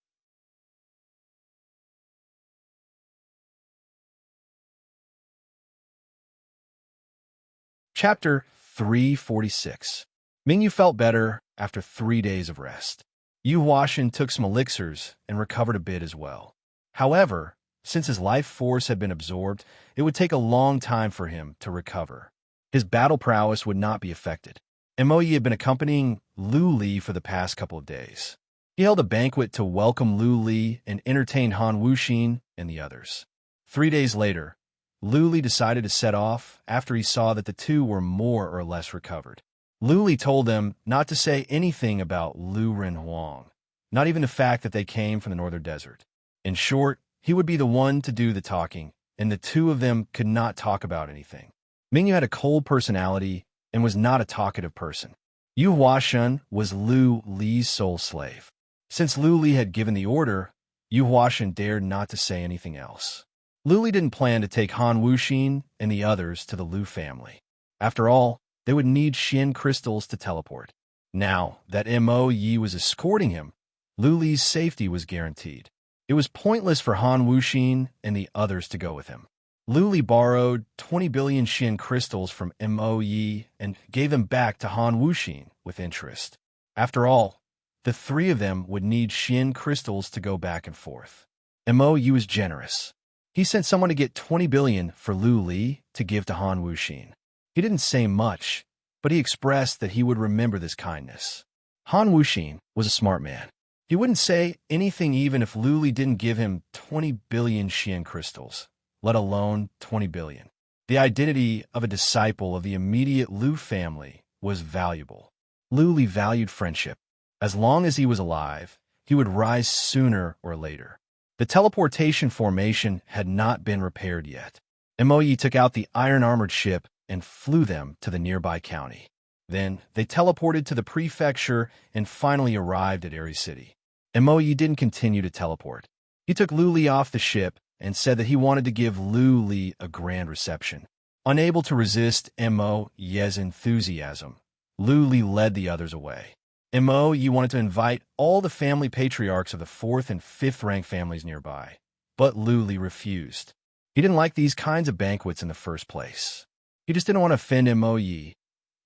Chapter 346. Mingyu felt better after 3 days of rest. Yu Huashan took some elixirs and recovered a bit as well. However, since his life force had been absorbed, it would take a long time for him to recover. His battle prowess would not be affected. Mo Yi had been accompanying Lu Li for the past couple of days. He held a banquet to welcome Lu Li and entertained Han Wuxin and the others. 3 days later, Luli decided to set off after he saw that the two were more or less recovered. Luli told them not to say anything about Lu Ren Huang, not even the fact that they came from the northern desert. In short, he would be the one to do the talking, and the two of them could not talk about anything. Mingyu had a cold personality and was not a talkative person. Yu Huashan was Lu Li's sole slave. Since Lu Li had given the order, Yu Huashan dared not to say anything else. Lu Li didn't plan to take Han Wuxin and the others to the Lu family. After all, they would need Xin crystals to teleport. Now that Mo Yi was escorting him, Lu Li's safety was guaranteed. It was pointless for Han Wuxin and the others to go with him. Lu Li borrowed 20 billion Xin crystals from Mo Yi and gave them back to Han Wuxin with interest. After all, the three of them would need Xin crystals to go back and forth. Mo Yi was generous. He sent someone to get 20 billion for Lu Li to give to Han Wuxin. He didn't say much, but he expressed that he would remember this kindness. Han Wuxin was a smart man. He wouldn't say anything even if Lu Li didn't give him 20 billion Xian crystals, let alone 20 billion. The identity of a disciple of the immediate Lu family was valuable. Lu Li valued friendship. As long as he was alive, he would rise sooner or later. The teleportation formation had not been repaired yet. Mo Yi took out the iron-armored ship and flew them to the nearby county. Then they teleported to the prefecture and finally arrived at Aerie City. Mo Yi didn't continue to teleport. He took Lu Li off the ship and said that he wanted to give Lu Li a grand reception. Unable to resist Mo Yi's enthusiasm, Lu Li led the others away. Mo Yi wanted to invite all the family patriarchs of the 4th and 5th rank families nearby, but Lu Li refused. He didn't like these kinds of banquets in the first place. He just didn't want to offend Mo Yi,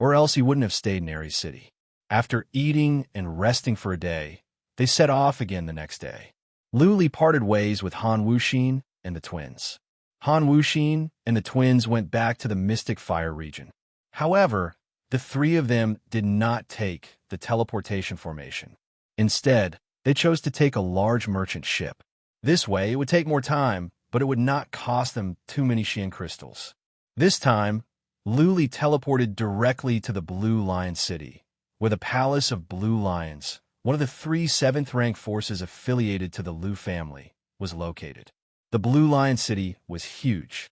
or else he wouldn't have stayed in Aerie City. After eating and resting for a day, they set off again the next day. Lu Li parted ways with Han Wuxin and the twins. Han Wuxin and the twins went back to the Mystic Fire region. However, the three of them did not take the teleportation formation. Instead, they chose to take a large merchant ship. This way, it would take more time, but it would not cost them too many Xian crystals. This time, Lu Li teleported directly to the Blue Lion City, where the Palace of Blue Lions, one of the 3 7th-rank forces affiliated to the Lu family, was located. The Blue Lion City was huge.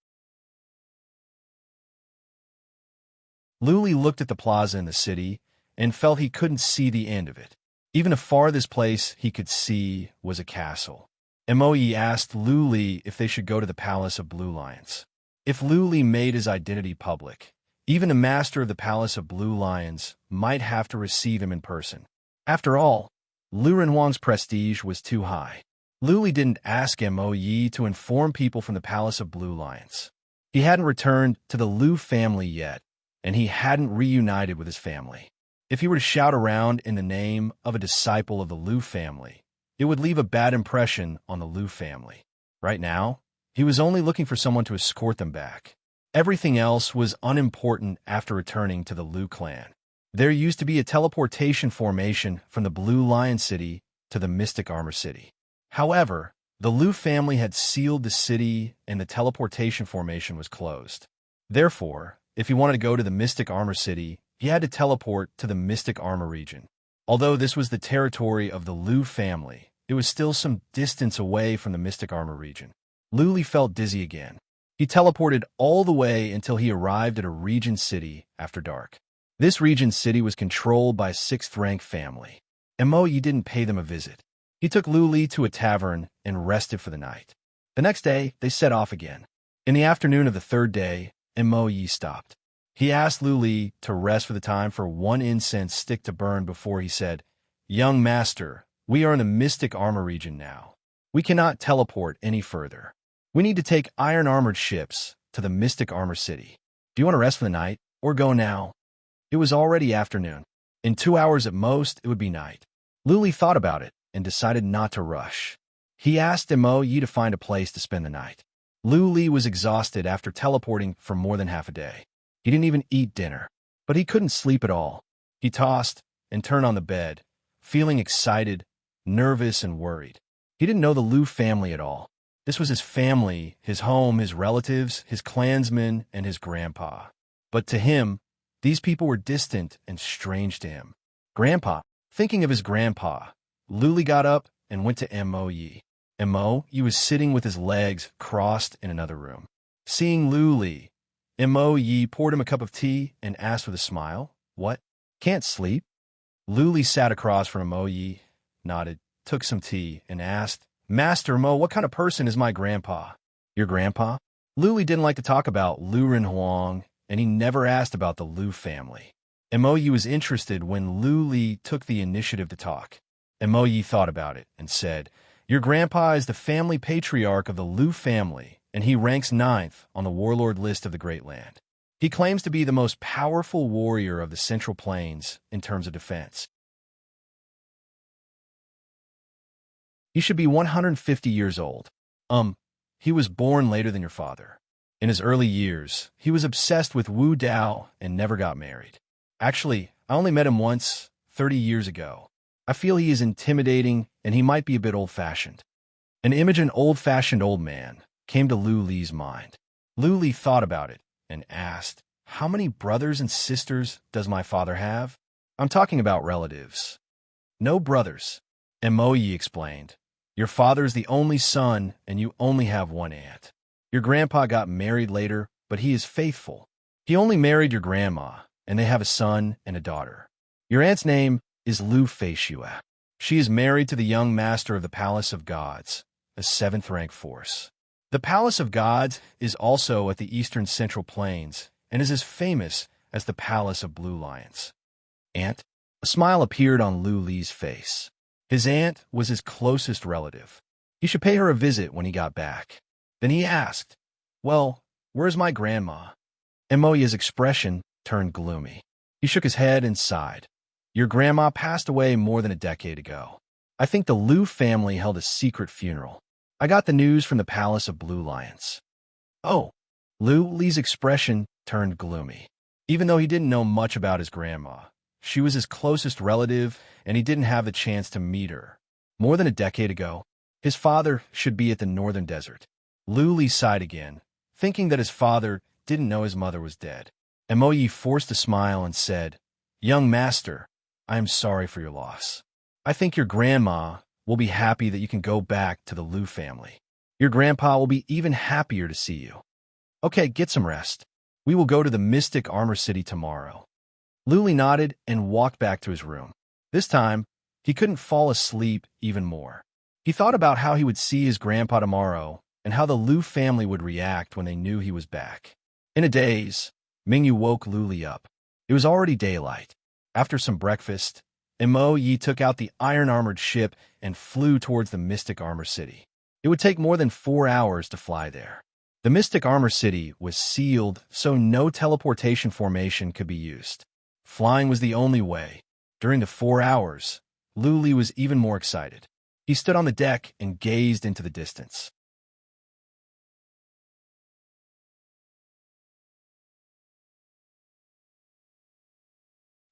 Lu Li looked at the plaza in the city and felt he couldn't see the end of it. Even the farthest place he could see was a castle. Mo Yi asked Lu Li if they should go to the Palace of Blue Lions. If Lu Li made his identity public, even the master of the Palace of Blue Lions might have to receive him in person. After all, Lu Renhuang's prestige was too high. Lu Li didn't ask Mo Yi to inform people from the Palace of Blue Lions. He hadn't returned to the Lu family yet, and he hadn't reunited with his family. If he were to shout around in the name of a disciple of the Lu family, it would leave a bad impression on the Lu family. Right now, he was only looking for someone to escort them back. Everything else was unimportant after returning to the Lu clan. There used to be a teleportation formation from the Blue Lion City to the Mystic Armor City. However, the Lu family had sealed the city and the teleportation formation was closed. Therefore, if he wanted to go to the Mystic Armor City, he had to teleport to the Mystic Armor region. Although this was the territory of the Lu family, it was still some distance away from the Mystic Armor region. Lu Li felt dizzy again. He teleported all the way until he arrived at a region city after dark. This region city was controlled by a 6th-rank family. Mo Yi didn't pay them a visit. He took Lu Li to a tavern and rested for the night. The next day, they set off again. In the afternoon of the 3rd day, Mo Yi stopped. He asked Lu Li to rest for the time for 1 incense stick to burn before he said, "Young master, we are in the Mystic Armor region now. We cannot teleport any further. We need to take iron-armored ships to the Mystic Armor City. Do you want to rest for the night, or go now?" It was already afternoon. In 2 hours at most, it would be night. Lu Li thought about it and decided not to rush. He asked Mo Yi to find a place to spend the night. Lu Li was exhausted after teleporting for more than half a day. He didn't even eat dinner, but he couldn't sleep at all. He tossed and turned on the bed, feeling excited, nervous, and worried. He didn't know the Lu family at all. This was his family, his home, his relatives, his clansmen, and his grandpa. But to him, these people were distant and strange to him. Grandpa, thinking of his grandpa, Luli got up and went to Mo Yi. Mo Yi was sitting with his legs crossed in another room. Seeing Luli, Mo Yi poured him a cup of tea and asked with a smile, "What? Can't sleep?" Luli sat across from Mo Yi, nodded, took some tea, and asked, "Master Mo, what kind of person is my grandpa?" "Your grandpa?" Luli didn't like to talk about Lu Ren Huang, and he never asked about the Lu family. Mo Yi was interested when Luli took the initiative to talk. Mo Yi thought about it and said, "Your grandpa is the family patriarch of the Lu family, and he ranks 9th on the warlord list of the Great Land. He claims to be the most powerful warrior of the Central Plains in terms of defense. He should be 150 years old. He was born later than your father. In his early years, he was obsessed with Wu Dao and never got married. Actually, I only met him once, 30 years ago. I feel he is intimidating and he might be a bit old-fashioned." An image of an old-fashioned old man came to Lu Li's mind. Lu Li thought about it and asked, "How many brothers and sisters does my father have?" "I'm talking about relatives." "No brothers." Mo Yi explained, "Your father is the only son and you only have one aunt. Your grandpa got married later, but he is faithful. He only married your grandma, and they have a son and a daughter. Your aunt's name is Lu Feishua. She is married to the young master of the Palace of Gods, a 7th-rank force. The Palace of Gods is also at the eastern Central Plains and is as famous as the Palace of Blue Lions." "Aunt?" A smile appeared on Lu Li's face. His aunt was his closest relative. He should pay her a visit when he got back. Then he asked, "Well, where's my grandma?" Mo Yi's expression turned gloomy. He shook his head and sighed. "Your grandma passed away more than a decade ago. I think the Lu family held a secret funeral. I got the news from the Palace of Blue Lions." "Oh." Lu Li's expression turned gloomy. Even though he didn't know much about his grandma, she was his closest relative, and he didn't have the chance to meet her. More than a decade ago, his father should be at the northern desert. Lu Li sighed again, thinking that his father didn't know his mother was dead. Mo Yi forced a smile and said, "Young master, I am sorry for your loss. I think your grandma will be happy that you can go back to the Lu family. Your grandpa will be even happier to see you. Okay, get some rest. We will go to the Mystic Armor City tomorrow." Lu Li nodded and walked back to his room. This time, he couldn't fall asleep even more. He thought about how he would see his grandpa tomorrow and how the Lu family would react when they knew he was back. In a daze, Mingyu woke Lu Li up. It was already daylight. After some breakfast, Mo Yi took out the iron-armored ship and flew towards the Mystic Armor City. It would take more than 4 hours to fly there. The Mystic Armor City was sealed, so no teleportation formation could be used. Flying was the only way. During the 4 hours, Lu Li was even more excited. He stood on the deck and gazed into the distance.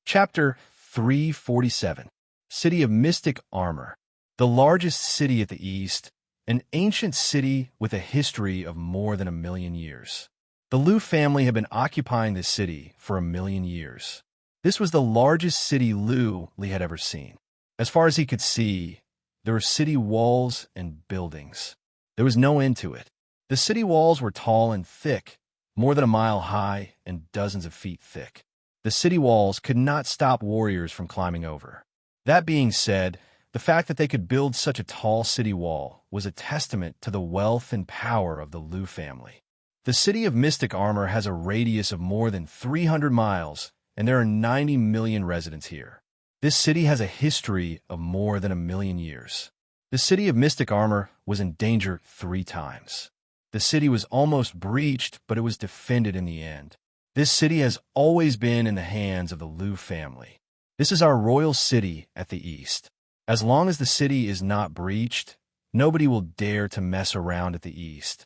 Chapter 347. City of Mystic Armor. The largest city at the east, an ancient city with a history of more than 1,000,000 years. The Lu family had been occupying this city for 1,000,000 years. This was the largest city Lu Li had ever seen. As far as he could see, there were city walls and buildings. There was no end to it. The city walls were tall and thick, more than a mile high and dozens of feet thick. The city walls could not stop warriors from climbing over. That being said, the fact that they could build such a tall city wall was a testament to the wealth and power of the Lu family. The city of Mystic Armor has a radius of more than 300 miles, and there are 90 million residents here. This city has a history of more than 1,000,000 years. The city of Mystic Armor was in danger 3 times. The city was almost breached, but it was defended in the end. This city has always been in the hands of the Lu family. This is our royal city at the east. As long as the city is not breached, nobody will dare to mess around at the east.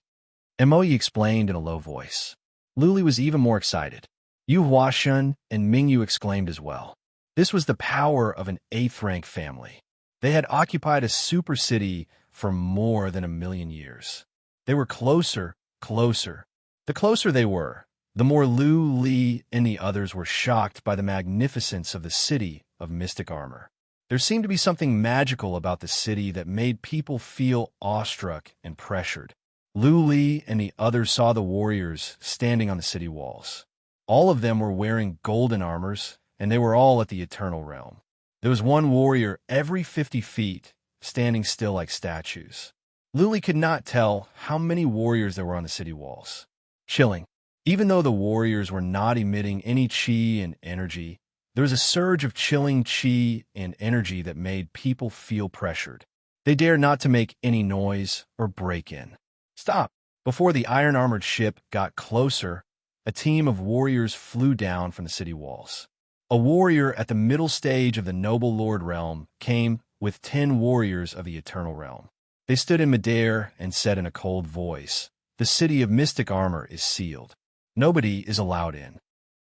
Mo Yi explained in a low voice. Lu Li was even more excited. Yu Huashun and Mingyu exclaimed as well. This was the power of an 8th-rank family. They had occupied a super city for more than 1,000,000 years. They were closer, closer. The closer they were, the more Lu Li and the others were shocked by the magnificence of the city of mystic armor. There seemed to be something magical about the city that made people feel awestruck and pressured. Lu Li and the others saw the warriors standing on the city walls. All of them were wearing golden armors, and they were all at the eternal realm. There was one warrior every 50 feet, standing still like statues. Lu Li could not tell how many warriors there were on the city walls. Chilling. Even though the warriors were not emitting any chi and energy, there was a surge of chilling chi and energy that made people feel pressured. They dared not to make any noise or break in. Stop! Before the iron-armored ship got closer, a team of warriors flew down from the city walls. A warrior at the middle stage of the noble lord realm came with 10 warriors of the eternal realm. They stood in midair and said in a cold voice, "The city of mystic armor is sealed. Nobody is allowed in."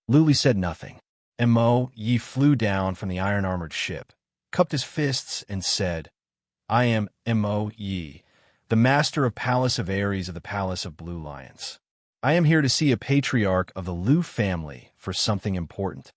Lu Li said nothing. Mo Yi flew down from the iron-armored ship, cupped his fists, and said, "I am Mo Yi, the master of Palace of Aries of the Palace of Blue Lions. I am here to see a patriarch of the Lu family for something important."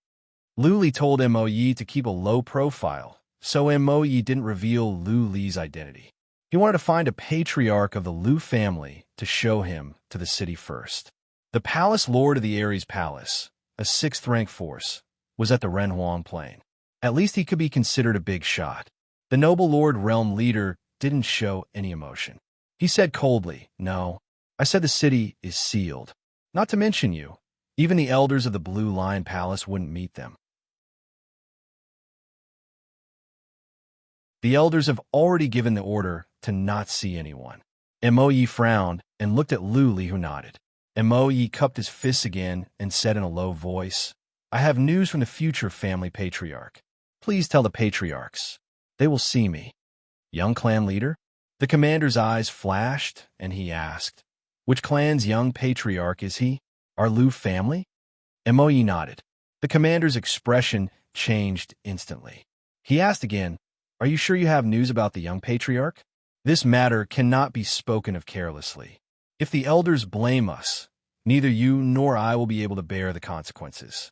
Lu Li told Mo Yi to keep a low profile, so Mo Yi didn't reveal Lu Li's identity. He wanted to find a patriarch of the Lu family to show him to the city first. The palace lord of the Aries Palace, a 6th-rank force, was at the Renhuang Plain. At least he could be considered a big shot. The noble lord realm leader didn't show any emotion. He said coldly, "No, I said the city is sealed. Not to mention you. Even the elders of the Blue Lion Palace wouldn't meet them. The elders have already given the order to not see anyone." Mo Yi frowned and looked at Lu Li, who nodded. Mo Yi cupped his fists again and said in a low voice, "I have news from the future family patriarch. Please tell the patriarchs. They will see me." "Young clan leader?" The commander's eyes flashed, and he asked, "Which clan's young patriarch is he? Our Lu family?" Mo Yi nodded. The commander's expression changed instantly. He asked again, "Are you sure you have news about the young patriarch? This matter cannot be spoken of carelessly. If the elders blame us, neither you nor I will be able to bear the consequences."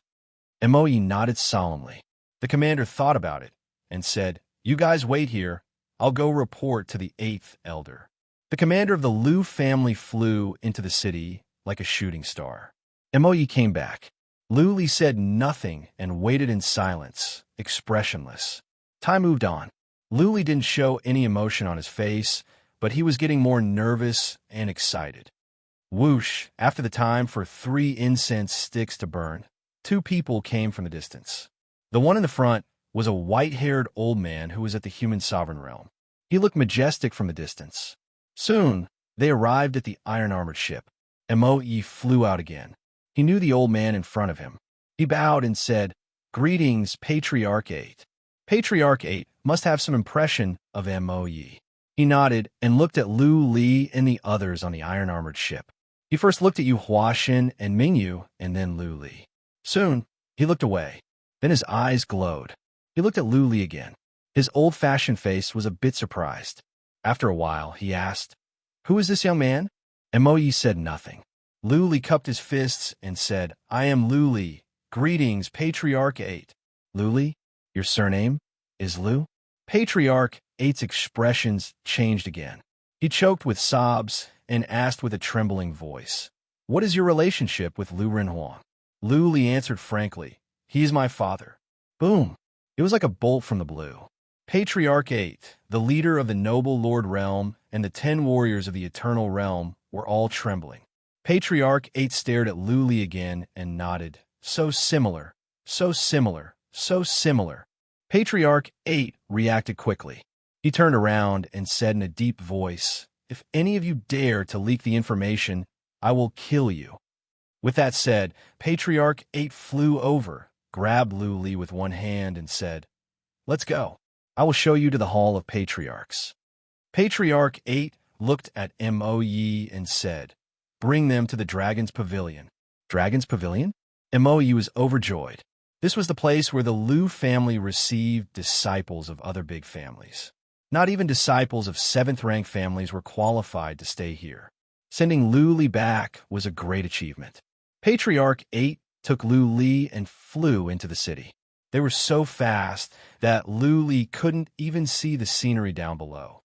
Mo Yi nodded solemnly. The commander thought about it and said, "You guys wait here. I'll go report to the 8th elder." The commander of the Lu family flew into the city like a shooting star. Mo Yi came back. Lu Li said nothing and waited in silence, expressionless. Time moved on. Lu Li didn't show any emotion on his face, but he was getting more nervous and excited. Whoosh! After the time for 3 incense sticks to burn, 2 people came from the distance. The one in the front was a white-haired old man who was at the human sovereign realm. He looked majestic from the distance. Soon, they arrived at the iron-armored ship. Mo Yi flew out again. He knew the old man in front of him. He bowed and said, "Greetings, Patriarch 8. Patriarch 8 must have some impression of Mo Yi." He nodded and looked at Lu Li and the others on the iron-armored ship. He first looked at Yu Huaxin and Mingyu, and then Lu Li. Soon, he looked away. Then his eyes glowed. He looked at Lu Li again. His old-fashioned face was a bit surprised. After a while, he asked, "Who is this young man?" Mo Yi said nothing. Lu Li cupped his fists and said, "I am Lu Li. Greetings, Patriarch 8. Lu Li, your surname is Lu?" Patriarch 8's expressions changed again. He choked with sobs and asked with a trembling voice, "What is your relationship with Lu Renhuang?" Lu Li answered frankly, "He is my father." Boom! It was like a bolt from the blue. Patriarch 8, the leader of the noble lord realm, and the 10 warriors of the eternal realm were all trembling. Patriarch 8 stared at Lu Li again and nodded. So similar, so similar, so similar. Patriarch 8 reacted quickly. He turned around and said in a deep voice, "If any of you dare to leak the information, I will kill you." With that said, Patriarch 8 flew over, grabbed Lu Li with one hand and said, "Let's go. I will show you to the Hall of Patriarchs." Patriarch 8 looked at Mo Yi and said, "Bring them to the Dragon's Pavilion." Dragon's Pavilion? Mo Yi was overjoyed. This was the place where the Lu family received disciples of other big families. Not even disciples of 7th-rank families were qualified to stay here. Sending Lu Li back was a great achievement. Patriarch 8 took Lu Li and flew into the city. They were so fast that Lu Li couldn't even see the scenery down below.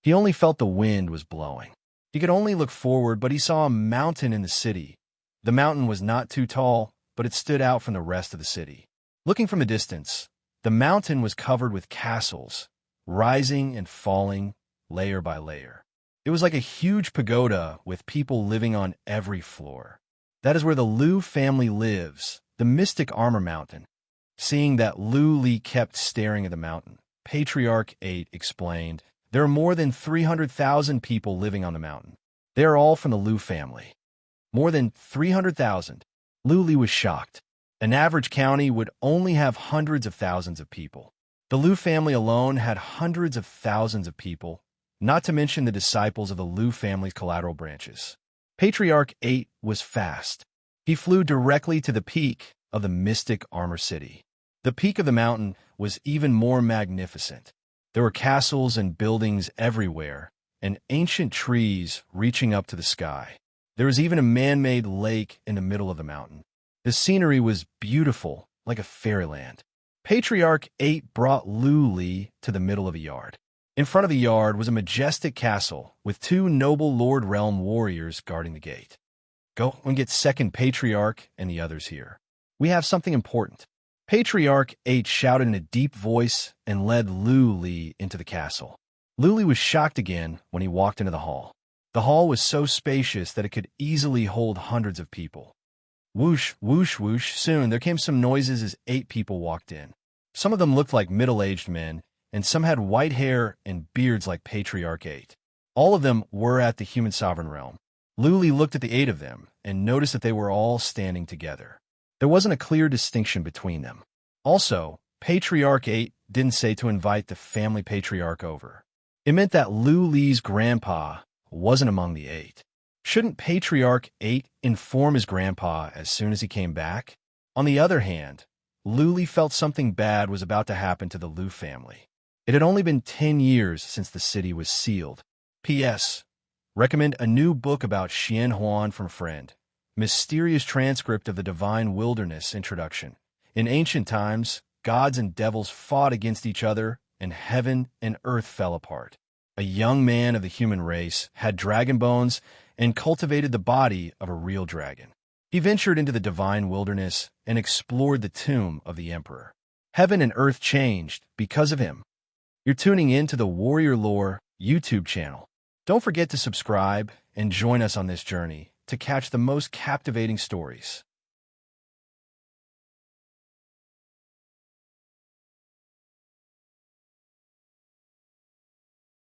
He only felt the wind was blowing. He could only look forward, but he saw a mountain in the city. The mountain was not too tall, but it stood out from the rest of the city. Looking from a distance, the mountain was covered with castles, rising and falling layer by layer. It was like a huge pagoda with people living on every floor. That is where the Lu family lives, the mystic armor mountain. Seeing that Lu Li kept staring at the mountain, Patriarch 8 explained, "There are more than 300,000 people living on the mountain. They are all from the Lu family." More than 300,000. Lu Li was shocked. An average county would only have hundreds of thousands of people. The Lu family alone had hundreds of thousands of people, not to mention the disciples of the Lu family's collateral branches. Patriarch 8 was fast. He flew directly to the peak of the mystic armor city. The peak of the mountain was even more magnificent. There were castles and buildings everywhere, and ancient trees reaching up to the sky. There was even a man-made lake in the middle of the mountain. The scenery was beautiful, like a fairyland. Patriarch 8 brought Lu Li to the middle of a yard. In front of the yard was a majestic castle with 2 noble Lord Realm warriors guarding the gate. "Go and get Second Patriarch and the others here. We have something important." Patriarch 8 shouted in a deep voice and led Lu Li into the castle. Lu Li was shocked again when he walked into the hall. The hall was so spacious that it could easily hold hundreds of people. Whoosh, whoosh, whoosh. Soon there came some noises as 8 people walked in. Some of them looked like middle-aged men, and some had white hair and beards like Patriarch 8. All of them were at the human sovereign realm. Lu Li looked at the 8 of them and noticed that they were all standing together. There wasn't a clear distinction between them. Also, Patriarch 8 didn't say to invite the family patriarch over. It meant that Lu Li's grandpa wasn't among the 8. Shouldn't Patriarch 8 inform his grandpa as soon as he came back? On the other hand, Lu Li felt something bad was about to happen to the Lu family. It had only been 10 years since the city was sealed. P.S. Recommend a new book about Xian Huan from a friend. Mysterious transcript of the Divine Wilderness introduction. In ancient times, gods and devils fought against each other, and heaven and earth fell apart. A young man of the human race had dragon bones and cultivated the body of a real dragon. He ventured into the divine wilderness and explored the tomb of the emperor. Heaven and earth changed because of him. You're tuning in to the Warrior Lore YouTube channel. Don't forget to subscribe and join us on this journey to catch the most captivating stories.